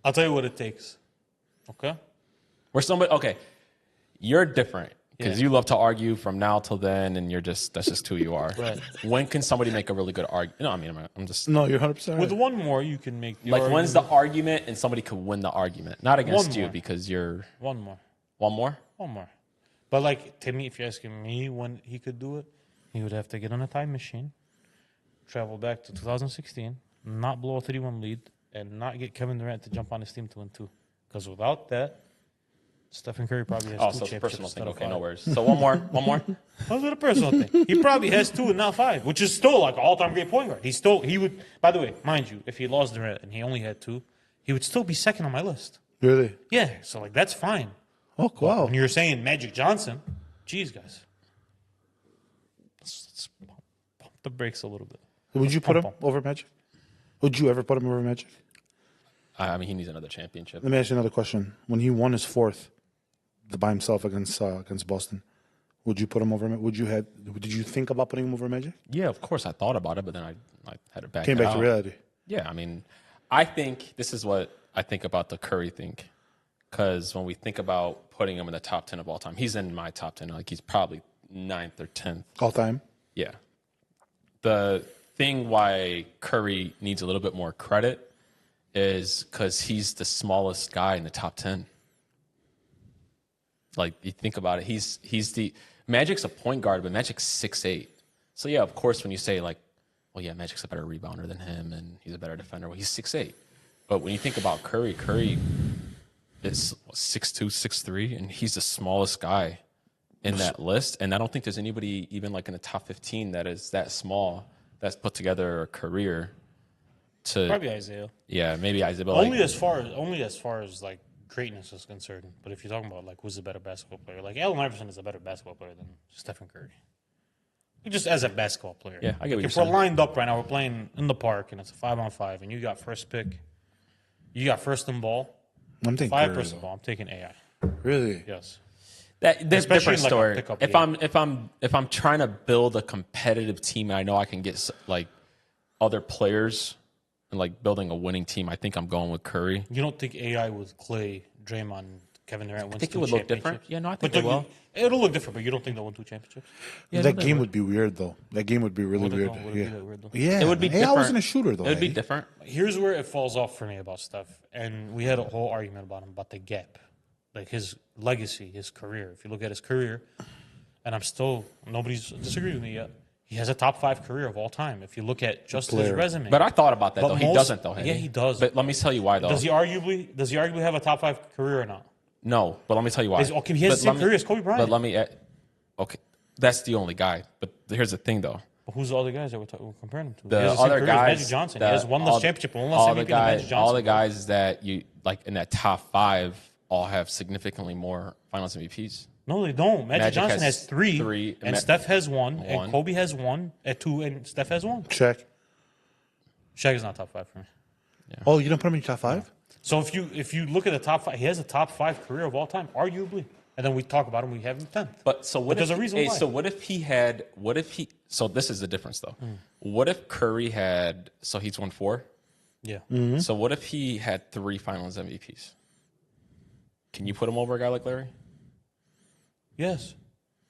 I'll tell you what it takes. Okay? Okay, you're different because Yeah. you love to argue from now till then, and that's just who you are. Right. When can somebody make a really good argument? No, I mean, I'm just No, you're 100% With right. one more, you can make the like, when's the argument. argument and somebody could win the argument? Not against One you more. because you're One more. one more. One more. But, like, to me, if you're asking me when he could do it, he would have to get on a time machine, travel back to 2016, not blow a 3-1 lead, and not get Kevin Durant to jump on his team to win 2. Because without that, Stephen Curry probably has Oh, 2 so it's a championships personal thing. instead of Okay, 5. no worries. So one more. How's it a personal thing? He probably has 2 and not 5, which is still like an all-time great point guard. He would, by the way, mind you, if he lost Durant and he only had 2, he would still be second on my list. Really? Yeah, so like that's fine. Oh, wow. When you're saying Magic Johnson, geez, guys, let's pump the brakes a little bit. Would you put him Pump. over Magic? Would you ever put him over Magic? I mean, he needs another championship. Let me ask you another question. When he won his 4th, by himself against Boston, would you put him over? Did you think about putting him over Magic? Yeah, of course, I thought about it, but then I had to back Came it back out. to reality. Yeah, I mean, I think this is what I think about the Curry thing. Because when we think about putting him in the top 10 of all time, he's in my top 10. Like, he's probably 9th or 10th. All time. Yeah. The thing why Curry needs a little bit more credit is because he's the smallest guy in the top 10. Like, you think about it, he's the Magic's a point guard, but Magic's 6'8". So yeah, of course, when you say like, well, yeah, Magic's a better rebounder than him, and he's a better defender. Well, he's 6'8". But when you think about Curry is 6'2", 6'3", and he's the smallest guy in that list. And I don't think there's anybody even like in the top 15 that is that small that's put together a career to. Probably Isaiah. Yeah, maybe Isaiah. But Only like, as far as like greatness is concerned. But if you're talking about like who's the better basketball player, like Allen Iverson is a better basketball player than Stephen Curry. Just as a basketball player. Yeah, I get what if you're we're saying. lined up right now, we're playing in the park and it's a 5-on-5, and you got first pick, you got first and ball, I'm thinking 5 Curry, first though. and ball. I'm taking AI. Really? Yes. There's a Especially different in, like, a story. pickup If I'm trying to build a competitive team, and I know I can get like other players and like building a winning team. I think I'm going with Curry. You don't think AI with Clay, Draymond, Kevin Durant wins I think it 2 would look different. championships? Yeah, no, I But think it will. It'll look different, but you don't think they'll win 2 championships? Yeah, That no, game would be weird, though. That game would be really Would it weird. though? Would it be that weird, though? Yeah. It would be Hey, different. I wasn't a shooter, though. It would be eh? different. Here's where it falls off for me about Steph, and we had a whole argument about him, about the gap, like his legacy, his career. If you look at his career, and nobody's disagreed with me yet, he has a top 5 career of all time. If you look at just his Player. resume. But I thought about that But though. He most- doesn't though. yeah, he does. But let me tell you why though. does he arguably have a top 5 career or not? No, but let me tell you why. Okay, he has the same career as Kobe Bryant. But okay, that's the only guy. But here's the thing though. But who's the other guys that we're comparing him to? The he has the same other career as guys, Magic Johnson. He has one less championship, one less all MVP the than Magic guys, Johnson. all the guys that you like in that top 5 all have significantly more Finals MVPs. No, they don't. Magic Johnson has 3, three, and Steph has 1, and Kobe has 1, at 2, and Steph has 1. Check. Shaq is not top 5 for me. Yeah. Oh, you don't put him in your top 5? So if you look at the top 5, he has a top 5 career of all time, arguably. And then we talk about him, we have him 10th. But so what? There's a reason why. So what if he had? What if he? So this is the difference, though. What if Curry had? So he's won 4. Yeah. Mm-hmm. So what if he had 3 Finals MVPs? Can you put him over a guy like Larry? Yes.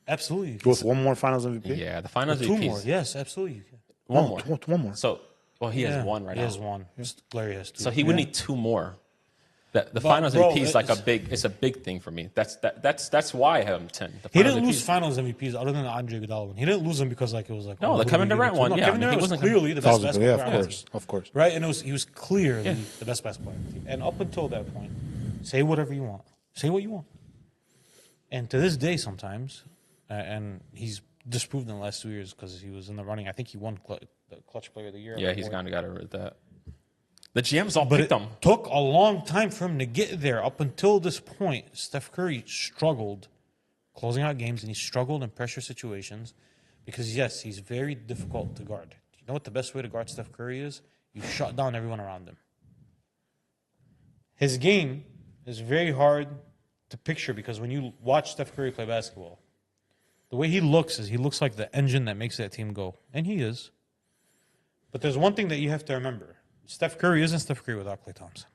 Absolutely. With one more Finals MVP? Yeah, the Finals Two MVPs. more. Yes, absolutely. You can. One more. One more. So he has 1 right now. He has 1. Larry has 2. So he would need 2 more. The But, Finals bro, MVP is like it's a big thing for me. That's why I have him 10. The He Finals didn't lose MVPs. Finals MVPs other than the Andre Iguodala one. He didn't lose them because it was like No, the who Kevin do we Durant give it to? one, No, yeah, Kevin I mean, Durant he was wasn't clearly the best basketball Yeah, player. of course. Right, and he was clearly the best basketball player on the team. And up until that point, say whatever you want. Say what you want. And to this day, sometimes, and he's disproved in the last 2 years because he was in the running. I think he won the Clutch Player of the Year. Yeah, he's kind of got rid of that. The GMs all But picked it him. took a long time for him to get there. Up until this point, Steph Curry struggled closing out games, and he struggled in pressure situations because, yes, he's very difficult to guard. You know what the best way to guard Steph Curry is? You shut down everyone around him. His game is very hard to picture because when you watch Steph Curry play basketball, the way he looks is he looks like the engine that makes that team go. And he is. But there's one thing that you have to remember. Steph Curry isn't Steph Curry without Klay Thompson.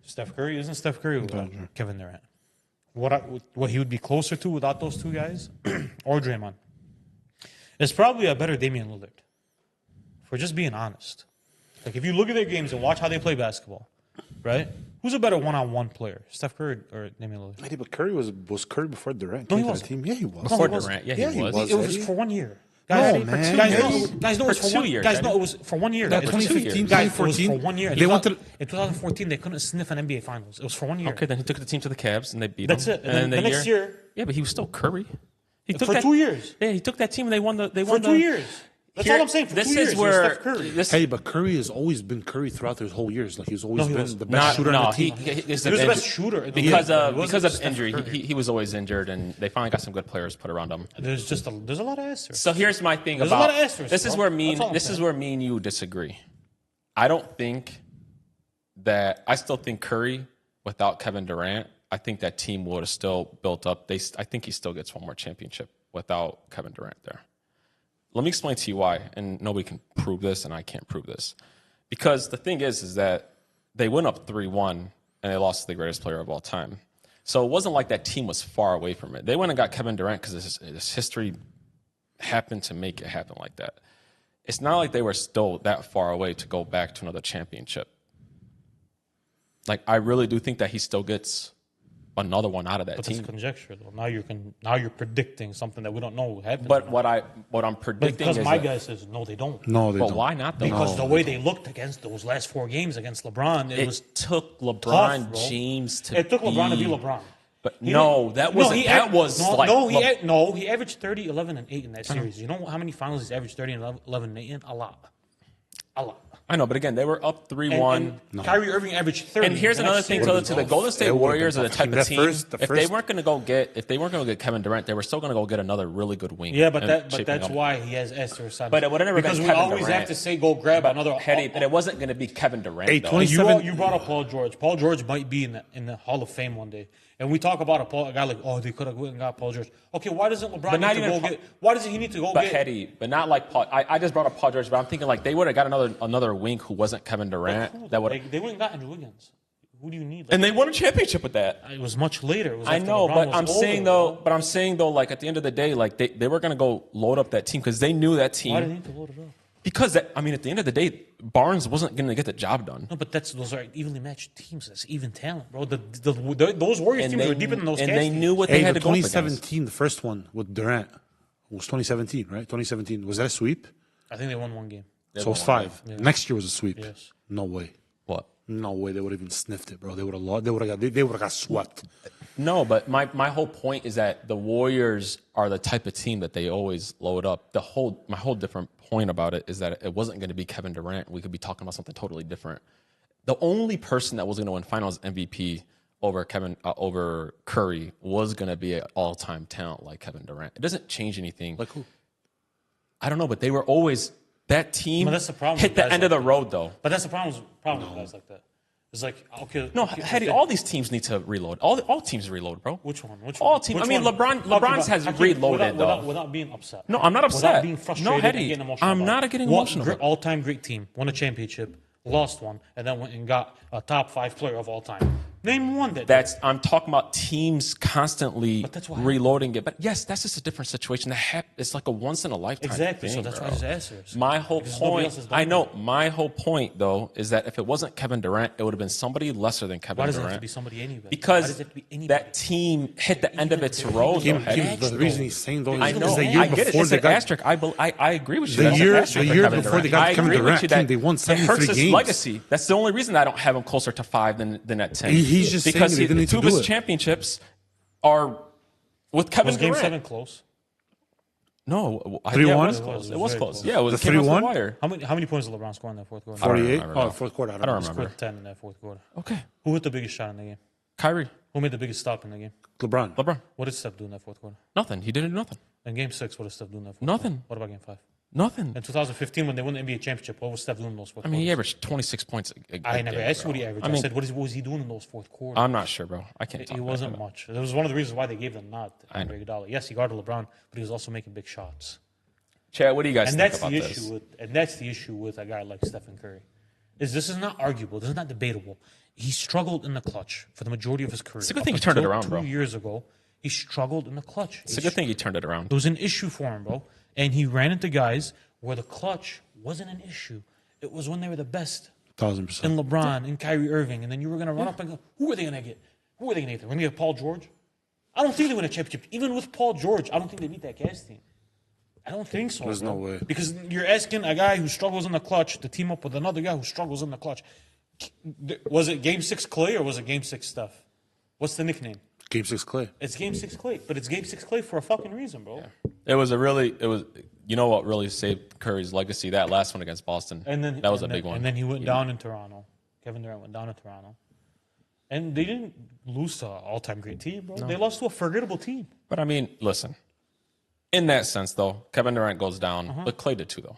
Steph Curry isn't Steph Curry without Kevin Durant. What he would be closer to without those 2 guys, or Draymond, is probably a better Damian Lillard. For just being honest. Like, if you look at their games and watch how they play basketball, right? Who's a better one-on-one player, Steph Curry or Damian Lillard? Hey, but Curry was Curry before Durant. No, he came to wasn't. the team. Yeah, he was. Before he wasn't. Durant, yeah, Yeah, he was. It was for 1 year. No, Guys, man. guys know it was For for 2 1 years, Guys know right? it was for 1 year. No, It was 2015, guys, it was 2014. for 1 year. They went to in 2014. They couldn't sniff an NBA Finals. It was for 1 year. Okay, then he took the team to the Cavs and they beat That's them. it. And then the next year, yeah, but he was still Curry. He took for that, 2 years. Yeah, he took that team and they won the. For 2 years. That's all I'm saying. For 2 years, This is where Steph Curry. Hey, but Curry has always been Curry throughout his whole years. Like he's always No, he been wasn't. the best shooter on the team. He was the best shooter because He wasn't because just of Steph injury. Curry. He was always injured, and they finally got some good players put around him. There's a lot of asterisks. So here's my thing There's a about lot of asterisks, this is bro. where me That's all I'm this is saying. where me and you disagree. I don't think that I still think Curry without Kevin Durant, I think that team would have still built up. I think he still gets one more championship without Kevin Durant there. Let me explain to you why, and nobody can prove this, and I can't prove this. Because the thing is that they went up 3-1, and they lost to the greatest player of all time. So it wasn't like that team was far away from it. They went and got Kevin Durant because his history happened to make it happen like that. It's not like they were still that far away to go back to another championship. Like, I really do think that he still gets another one out of that But team. it's conjecture, though. Now you're predicting something that we don't know happened. But what I'm predicting because is my that, guy says no, they don't. No, they but don't. why not though? Because the way they looked against those last 4 games against LeBron, It took LeBron tough, bro. James to It took LeBron to be be LeBron. But He no, didn't- that wasn't. he That aver- was no, like he averaged 30, 11, and 8 in that series. You know how many finals he's averaged 30 and 11 and 8 in? A lot. I know, but again, they were up 3-1. And Kyrie Irving averaged 30. And here's the another next thing series. to the Golden State It would've Warriors been are the tough. type of That team. first- the If they first- weren't going to go get Kevin Durant, they were still going to go get another really good wing. Yeah, but and shaping that's up. why he has asterisks on But it would've never because been we Kevin always Durant. have to say go grab another. But it wasn't going to be Kevin Durant. Hey, though. 20 You brought up Paul George. Paul George might be in the Hall of Fame one day. And we talk about a guy like, oh, they could have went and got Paul George. Okay, why doesn't LeBron not need to even go get? Why does he need to go But get? Hetty, but not like Paul. I just brought up Paul George, but I'm thinking like they would have got another wing who wasn't Kevin Durant. That would. They went and got Andrew Wiggins. Who do you need? And they won a championship with that. It was much later. It was I after know, LeBron but was I'm saying though, like at the end of the day, like they were gonna go load up that team because they knew that team. Why did he need to load it up? Because at the end of the day, Barnes wasn't gonna get the job done. No, but those are evenly matched teams. That's even talent, bro. Those Warriors teams were deeper than those. and Cavs they teams. knew what Hey, they had the to go up against. 2017, the first one with Durant was 2017, right? 2017 was that a sweep? I think they won one game. So it was 5. Next year was a sweep. Yes. No way. What? No way they would have even sniffed it, bro. They would have lost. They would have got swept. No, but my whole point is that the Warriors are the type of team that they always load up. My whole different point about it is that it wasn't going to be Kevin Durant. We could be talking about something totally different. The only person that was going to win Finals MVP over Curry was going to be an all-time talent like Kevin Durant. It doesn't change anything. Like who? I don't know, but they were always that team. But that's the problem hit with the guys end of the like road though. But that's the problem with guys like that. It's like, okay. No, okay, Hedy, all these teams need to reload. All teams reload, bro. Which one? All teams. I mean, LeBron has reloaded though. Without being upset. No, I'm not upset. Without being frustrated and getting emotional. I'm not getting emotional. All-time great team, won a championship, lost one, and then went and got a top 5 player of all time. Name one that. I'm talking about teams constantly reloading it. But yes, that's just a different situation. It's like a once in a lifetime Exactly. thing, So that's bro. why his answers. My whole point. I know. My whole point though is that if it wasn't Kevin Durant, it would have been somebody lesser than Kevin Why does Durant. it have to be somebody anyway? Because that team hit the end of its road. The reason he's saying though I know. is the year I get it. before It's they an got asterisk. I agree with you. the That's year an asterisk for Kevin before Durant. they got I Kevin agree with Durant, you that they won it hurts 73 his games. legacy. That's the only reason I don't have him closer to 5 than at 10. He's just saying because they didn't need two to of do his it. championships are with Kevin Was Game Durant. 7 close? No, 3-1? it was close. It was close. Yeah, it was The came off 3-1? the wire. How many points did LeBron score in that fourth quarter? 48? remember. Oh, fourth quarter. I don't remember. Scored 10 in that fourth quarter. Okay, Who hit the biggest shot in the game? Kyrie, Who made the biggest stop in the game? LeBron. What did Steph do in that fourth quarter? nothing. He didn't do nothing. In Game 6, what did Steph do in that fourth Nothing. quarter? What about Game 5? Nothing. In 2015, when they won the NBA championship, what was Steph doing in those fourth I mean, he quarters? averaged 26 points. I never asked you what he averaged. I mean, said, what was he doing in those fourth quarters? I'm not sure, bro. I can't talk It about wasn't that. much. That was one of the reasons why they gave them not I know. Iguodala. Yes, he guarded LeBron, but he was also making big shots. Chad, what do you guys And think that's about the this? issue with a guy like Stephen Curry. This is not arguable. This is not debatable. He struggled in the clutch for the majority of his career. It's a good thing Up he turned it until around, bro. 2 years ago, he struggled in the clutch. It's a good thing he turned it around. It was an issue for him, bro. And he ran into guys where the clutch wasn't an issue. It was when they were the best. 1,000%. In LeBron, in Kyrie Irving. And then you were going to run up and go, who are they going to get? Who are they going to get? They're going to get Paul George? I don't think they win a championship. Even with Paul George, I don't think they beat that Cavs team. I don't think so. There's no way. Because you're asking a guy who struggles in the clutch to team up with another guy who struggles in the clutch. Was it Game 6 Clay or was it Game 6 Steph? What's the nickname? Game 6 Clay. It's Game 6 Clay. But it's Game 6 Clay for a fucking reason, bro. You know what really saved Curry's legacy? That last one against Boston. And then that was a big one. And then he went down in Toronto. Kevin Durant went down in Toronto. And they didn't lose to an all-time great team, bro. No. They lost to a forgettable team. But I mean, listen. In that sense, though, Kevin Durant goes down. But Clay did too, though.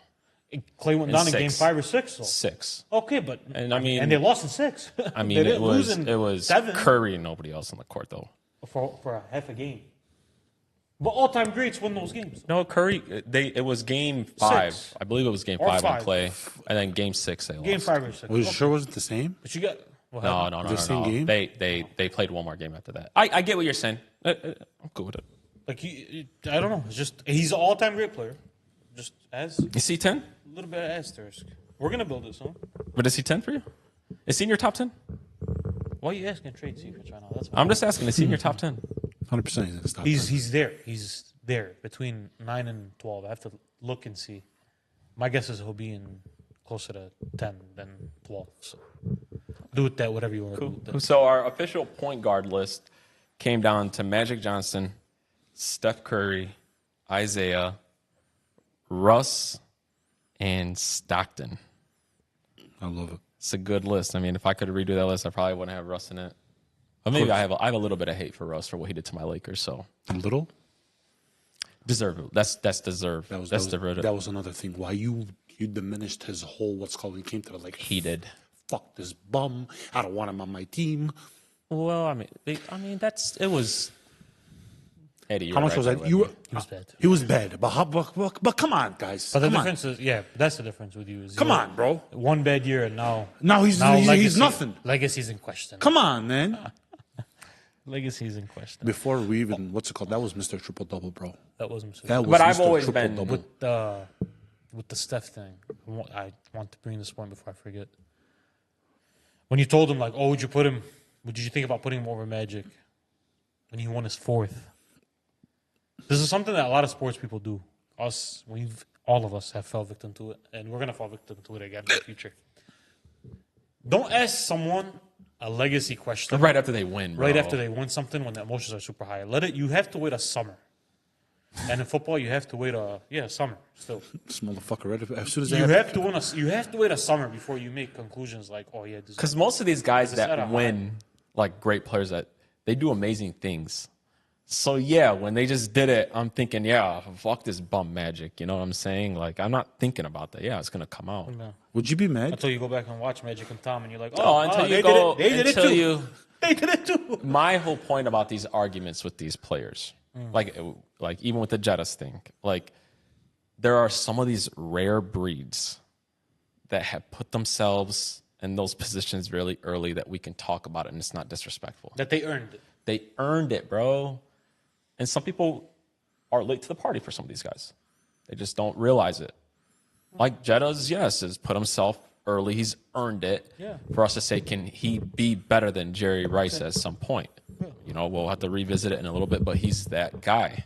Clay went down in Game 5 or 6. So. 6. Okay, but and they lost in 6. I mean, it was 7 Curry and nobody else on the court, though. For a half a game. But all-time greats win those games. No, Curry. It was Game 5. 6. I believe it was Game 5 on Clay, and then Game 6 they lost. Game 5 or 6. Was sure wasn't the same? But you got no. Same game? They played one more game after that. I get what you're saying. I'm cool with it. Like I don't know. It's just he's an all-time great player. Just as you see 10. A little bit of asterisk. We're gonna build this, huh? But is he 10 for you? Is he in your top 10? Why are you asking trade secrets right now? I'm just asking. Is he in your top 10? 100% he's in his top 10. He's there. He's there between 9 and 12. I have to look and see. My guess is he'll be in closer to 10 than 12. So do with that whatever you want to do with that. So our official point guard list came down to Magic Johnson, Steph Curry, Isaiah, Russ, and Stockton. I love it. It's a good list. I mean, if I could redo that list, I probably wouldn't have Russ in it. But maybe I have a little bit of hate for Russ for what he did to my Lakers. So a little deserved. That's deserved. That was another thing. Why you diminished his whole what's called. He came to the like he did. Fuck this bum. I don't want him on my team. Well, I mean, it was. Eddie, how much was that? He was bad. He was bad. But come on, guys. But the difference is, that's the difference with you. Come on, bro. One bad year and now he's nothing. Legacy's in question. Come on, man. Legacy's in question. Before we even, what's it called? That was Mr. Triple Double, bro. That was Mr. That was but Mr. I've always Triple been Double. With the Steph thing. I want to bring this point before I forget. When you told him like, would you think about putting him over Magic when he won his 4th? This is something that a lot of sports people do. All of us have fell victim to it, and we're gonna fall victim to it again in the future. Don't ask someone a legacy question. Right after they win, bro. Right after they win something, when the emotions are super high. You have to wait a summer. And in football, you have to wait a summer still. This motherfucker, right? As soon as You have to wait a summer before you make conclusions like, oh yeah, because most of these guys at a that win, like great players, that they do amazing things. So yeah, when they just did it, I'm thinking, yeah, fuck this bum Magic. You know what I'm saying? Like I'm not thinking about that. Yeah, it's gonna come out. No. Would you be mad? Until you go back and watch Magic and Tom, and you're like, Until you they go, did it. They did until it too. you. They did it too. My whole point about these arguments with these players, like even with the Jettas thing, like there are some of these rare breeds that have put themselves in those positions really early that we can talk about it and it's not disrespectful. That they earned it. They earned it, bro. And some people are late to the party for some of these guys. They just don't realize it. Like Jettas, yes, has put himself early. He's earned it. Yeah. For us to say, can he be better than Jerry Rice at some point? You know, we'll have to revisit it in a little bit, but he's that guy.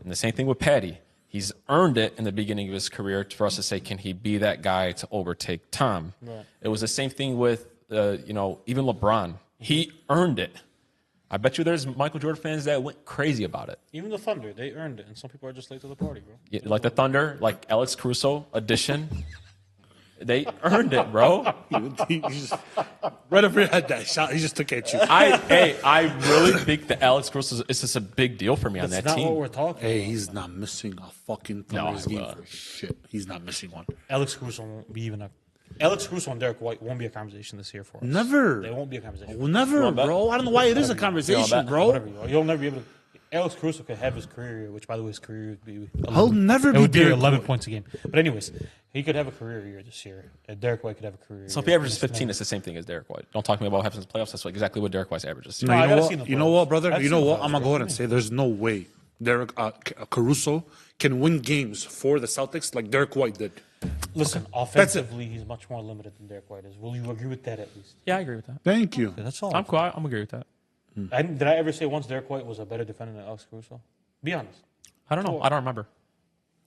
And the same thing with Patty. He's earned it in the beginning of his career for us to say, can he be that guy to overtake Tom? Right. It was the same thing with, even LeBron. He earned it. I bet you there's Michael Jordan fans that went crazy about it. Even the Thunder, they earned it, and some people are just late to the party, bro. Yeah, like the Thunder, like Alex Caruso edition. They earned it, bro. He just, right over your head, that shot. He just took at you. I really think that Alex Caruso is just a big deal for me on That's that not team. what we're talking Hey, about. he's not missing a fucking Thunder's game for shit. He's not missing one. Alex Caruso won't be even a... Alex Caruso and Derek White won't be a conversation this year for us. Never. They won't be a conversation. Well, never, bro. I don't know why it is a conversation, bro. Whatever you are. You'll never be able to... Alex Caruso could have his career year, which, by the way, his career would be... He'll never It be would be Derek 11 White. points a game. But anyways, he could have a career year this year. And Derek White could have a career So if year. he averages 15, it's the same thing as Derek White. Don't talk to me about what happens in the playoffs. That's exactly what Derek White's averages. No, I you know gotta what? see the You know playoffs. what, brother? I've You know seen the what? I'm gonna playoffs, go ahead bro. and say there's no way Derek Caruso can win games for the Celtics like Derek White did. Listen, offensively, he's much more limited than Derek White is. Will you agree with that at least? Yeah, I agree with that. Thank you. Okay, that's all. I'm cool. I'm agree with that. Did I ever say once Derek White was a better defender than Alex Caruso? Be honest. I don't know. I don't remember.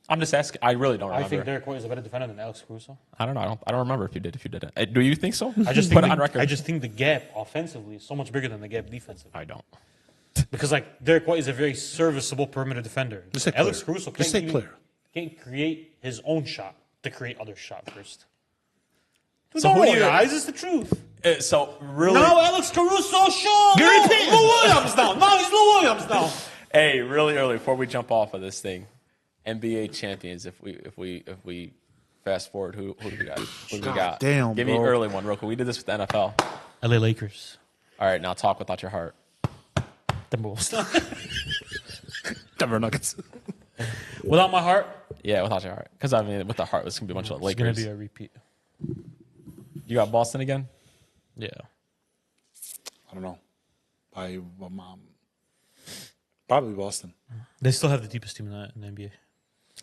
I'm just asking. I really don't remember. I think Derek White is a better defender than Alex Caruso. I don't know. I don't remember if you did. If you didn't, do you think so? I just put think it on record. I just think the gap offensively is so much bigger than the gap defensively. I don't. Because like Derek White is a very serviceable perimeter defender. Just say Alex player. Caruso Just say player. can't create his own shot to create other shot first. So who do you guys? It's the truth. So really, Now Alex Caruso, sure. Gary Payton. Lou Williams now. Now he's Lou Williams now. hey, really early before we jump off of this thing, NBA champions. If we fast forward, who do we got? Who do we got? damn, Give me bro. an early one, real quick. We did this with the NFL. LA Lakers. All right, now talk without your heart. Timberwolves. Denver Nuggets. Without my heart, Yeah, without your heart. Because I mean, with the heart, it's gonna be a bunch of it's gonna Lakers. be a repeat. You got Boston again? Yeah. I don't know. Probably Boston. They still have the deepest team in the NBA.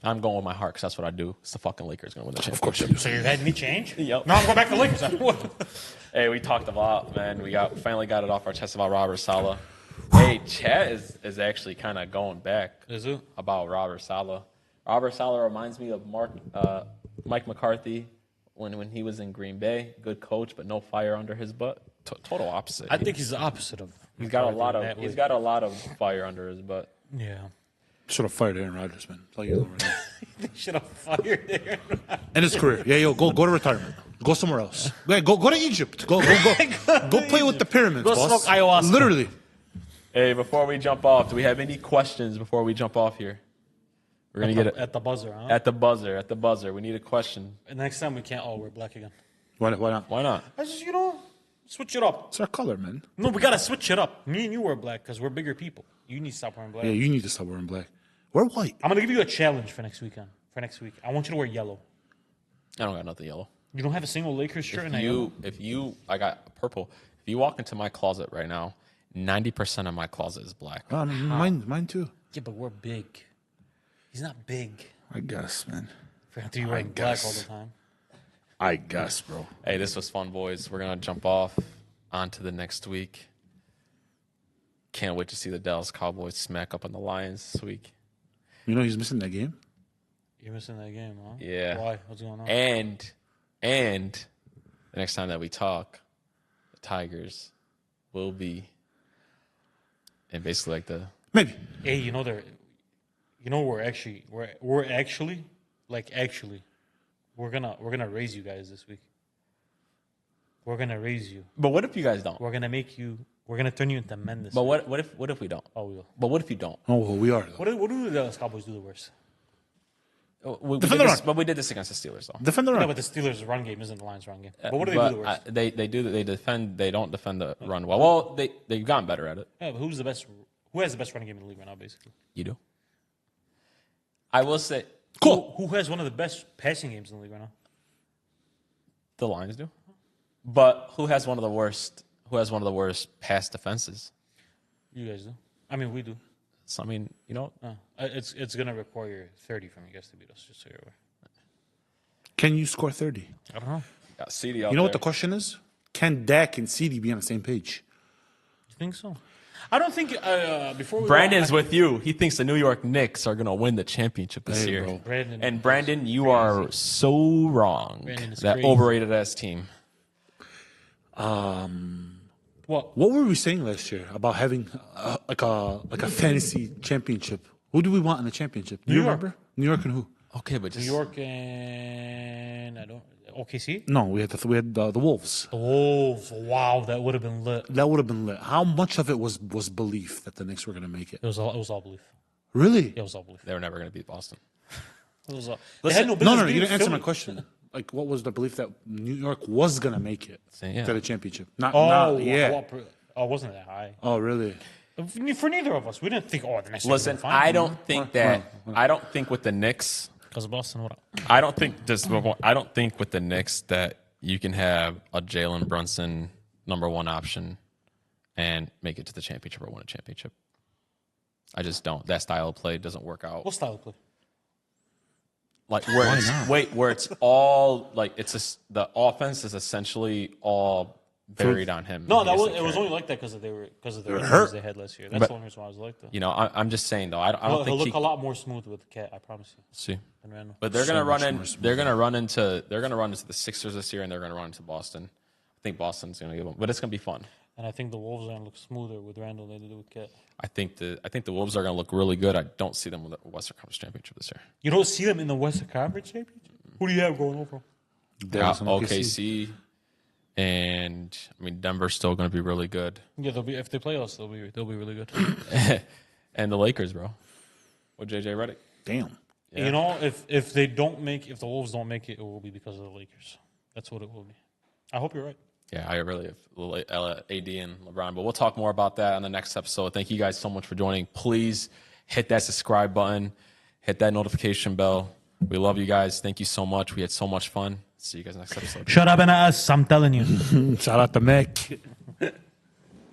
I'm going with my heart because that's what I do. It's the fucking Lakers gonna win the championship. Of course you do. So you had me change? Yep. No, I'm going back to the Lakers. Hey, we talked a lot, man. We finally got it off our chest about Robert Saleh. Hey, Chat is actually kind of going back Is it? about Robert Saleh. Robert Saleh reminds me of Mike McCarthy when he was in Green Bay. Good coach, but no fire under his butt. Total opposite. I think he's the opposite of. he's got a lot in that of he's way. got a lot of fire under his butt. Yeah. Should have fired Aaron Rodgers, man. Tell you that right now. They should have fired there. End his career. Yeah, go to retirement. Go somewhere else. Yeah, go to Egypt. Go play with the pyramids, Go boss. smoke ayahuasca. Literally. Hey, before we jump off, do we have any questions before we jump off here? We're gonna get it At the buzzer, huh? at the buzzer. At the buzzer, we need a question. And next time we can't all wear black again. Why not? Why not? I just, switch it up. It's our color, man. No, we gotta switch it up. Me and you wear black because we're bigger people. You need to stop wearing black. Yeah, you need to stop wearing black. We're white. I'm gonna give you a challenge for next weekend. For next week, I want you to wear yellow. I don't got nothing yellow. You don't have a single Lakers shirt in that yellow? I got purple. If you walk into my closet right now, 90% of my closet is black. Mine too. Yeah, but we're big. He's not big. I guess, man. For him to be wearing black all the time. I guess, bro. Hey, this was fun, boys. We're gonna jump off onto the next week. Can't wait to see the Dallas Cowboys smack up on the Lions this week. You know he's missing that game? You're missing that game, huh? Yeah. Why? What's going on? And the next time that we talk, Tigers will be, and basically like the Maybe. Hey, we're actually we're gonna raise you guys this week. We're gonna raise you. But what if you guys don't? We're gonna turn you into men this But week. what if we don't? Oh, we will. But what if you don't? Oh, well, we are. Though. What do the Dallas Cowboys do the worst? We did Defend the this, run. but we did this against the Steelers though. Defend the No, run. but the Steelers' run game isn't the Lions' run game. But what do they do the worst? They defend. They don't defend the run well. Well, they've gotten better at it. Yeah, but who's the best? Who has the best running game in the league right now? Basically, You do. I will say Cool. Who has one of the best passing games in the league right now? the Lions do, but who has one of the worst? Who has one of the worst pass defenses? You guys do. I mean, we do. So I mean, It's gonna require 30 from you guys to beat us. Just so you're aware. Can you score 30? I don't know. got CD out You know what there. the question is? Can Dak and CD be on the same page? You think so? I don't think. Before we Brandon's with you. He thinks the New York Knicks are going to win the championship this Hey, year. bro. Brandon And Brandon, you are so wrong. Brandon is That crazy. overrated ass team. What? What were we saying last year about having like a fantasy championship? Who do we want in the championship? Do you York. remember? New York and who? Okay, but New just York and OKC. No, we had the Wolves. The Wolves. Wow, that would have been lit. That would have been lit. How much of it was belief that the Knicks were going to make it? It was all belief. Really? It was all belief. they were never going to beat Boston. It was all. Listen- They had no No, business no, you beating didn't answer my Philly. question. Like, what was the belief that New York was going to make it Yeah. to the championship? Not, Oh, wasn't that high? Oh, really? For neither of us, we didn't think. Oh, the next. Listen, I don't think I don't think with the Knicks. Because of Boston. What? I don't think with the Knicks that you can have a Jalen Brunson #1 option and make it to the championship or win a championship. I just don't. That style of play doesn't work out. What style of play? Like where it's all like the offense is essentially all buried on him. No, He doesn't it was care. only like that because of the hurt. injuries they had last year. That's But- the only reason why I was like that. You know, I'm just saying though. I don't He'll think look he. a lot more smooth with the cat. I promise you. See, Than Randall. but they're So gonna run much in. more smooth. They're gonna run into the Sixers this year, and they're gonna run into Boston. I think Boston's gonna give them, but it's gonna be fun. And I think the Wolves are gonna look smoother with Randall than they do with Cat. I think the Wolves are gonna look really good. I don't see them with the Western Conference Championship this year. You don't see them in the Western Conference Championship. Who do you have going over? Dallas and OKC, and I mean Denver's still gonna be really good, Yeah, they'll be if they play us, they'll be really good. and the Lakers, bro, with JJ Redick. Damn. Yeah. You know, if the Wolves don't make it, it will be because of the Lakers. That's what it will be. I hope you're right. Yeah, I really have AD and LeBron, but we'll talk more about that on the next episode. Thank you guys so much for joining. Please hit that subscribe button, hit that notification bell. We love you guys. Thank you so much. We had so much fun. See you guys next episode. Shut up and us. I'm telling you. Shout out to Mick.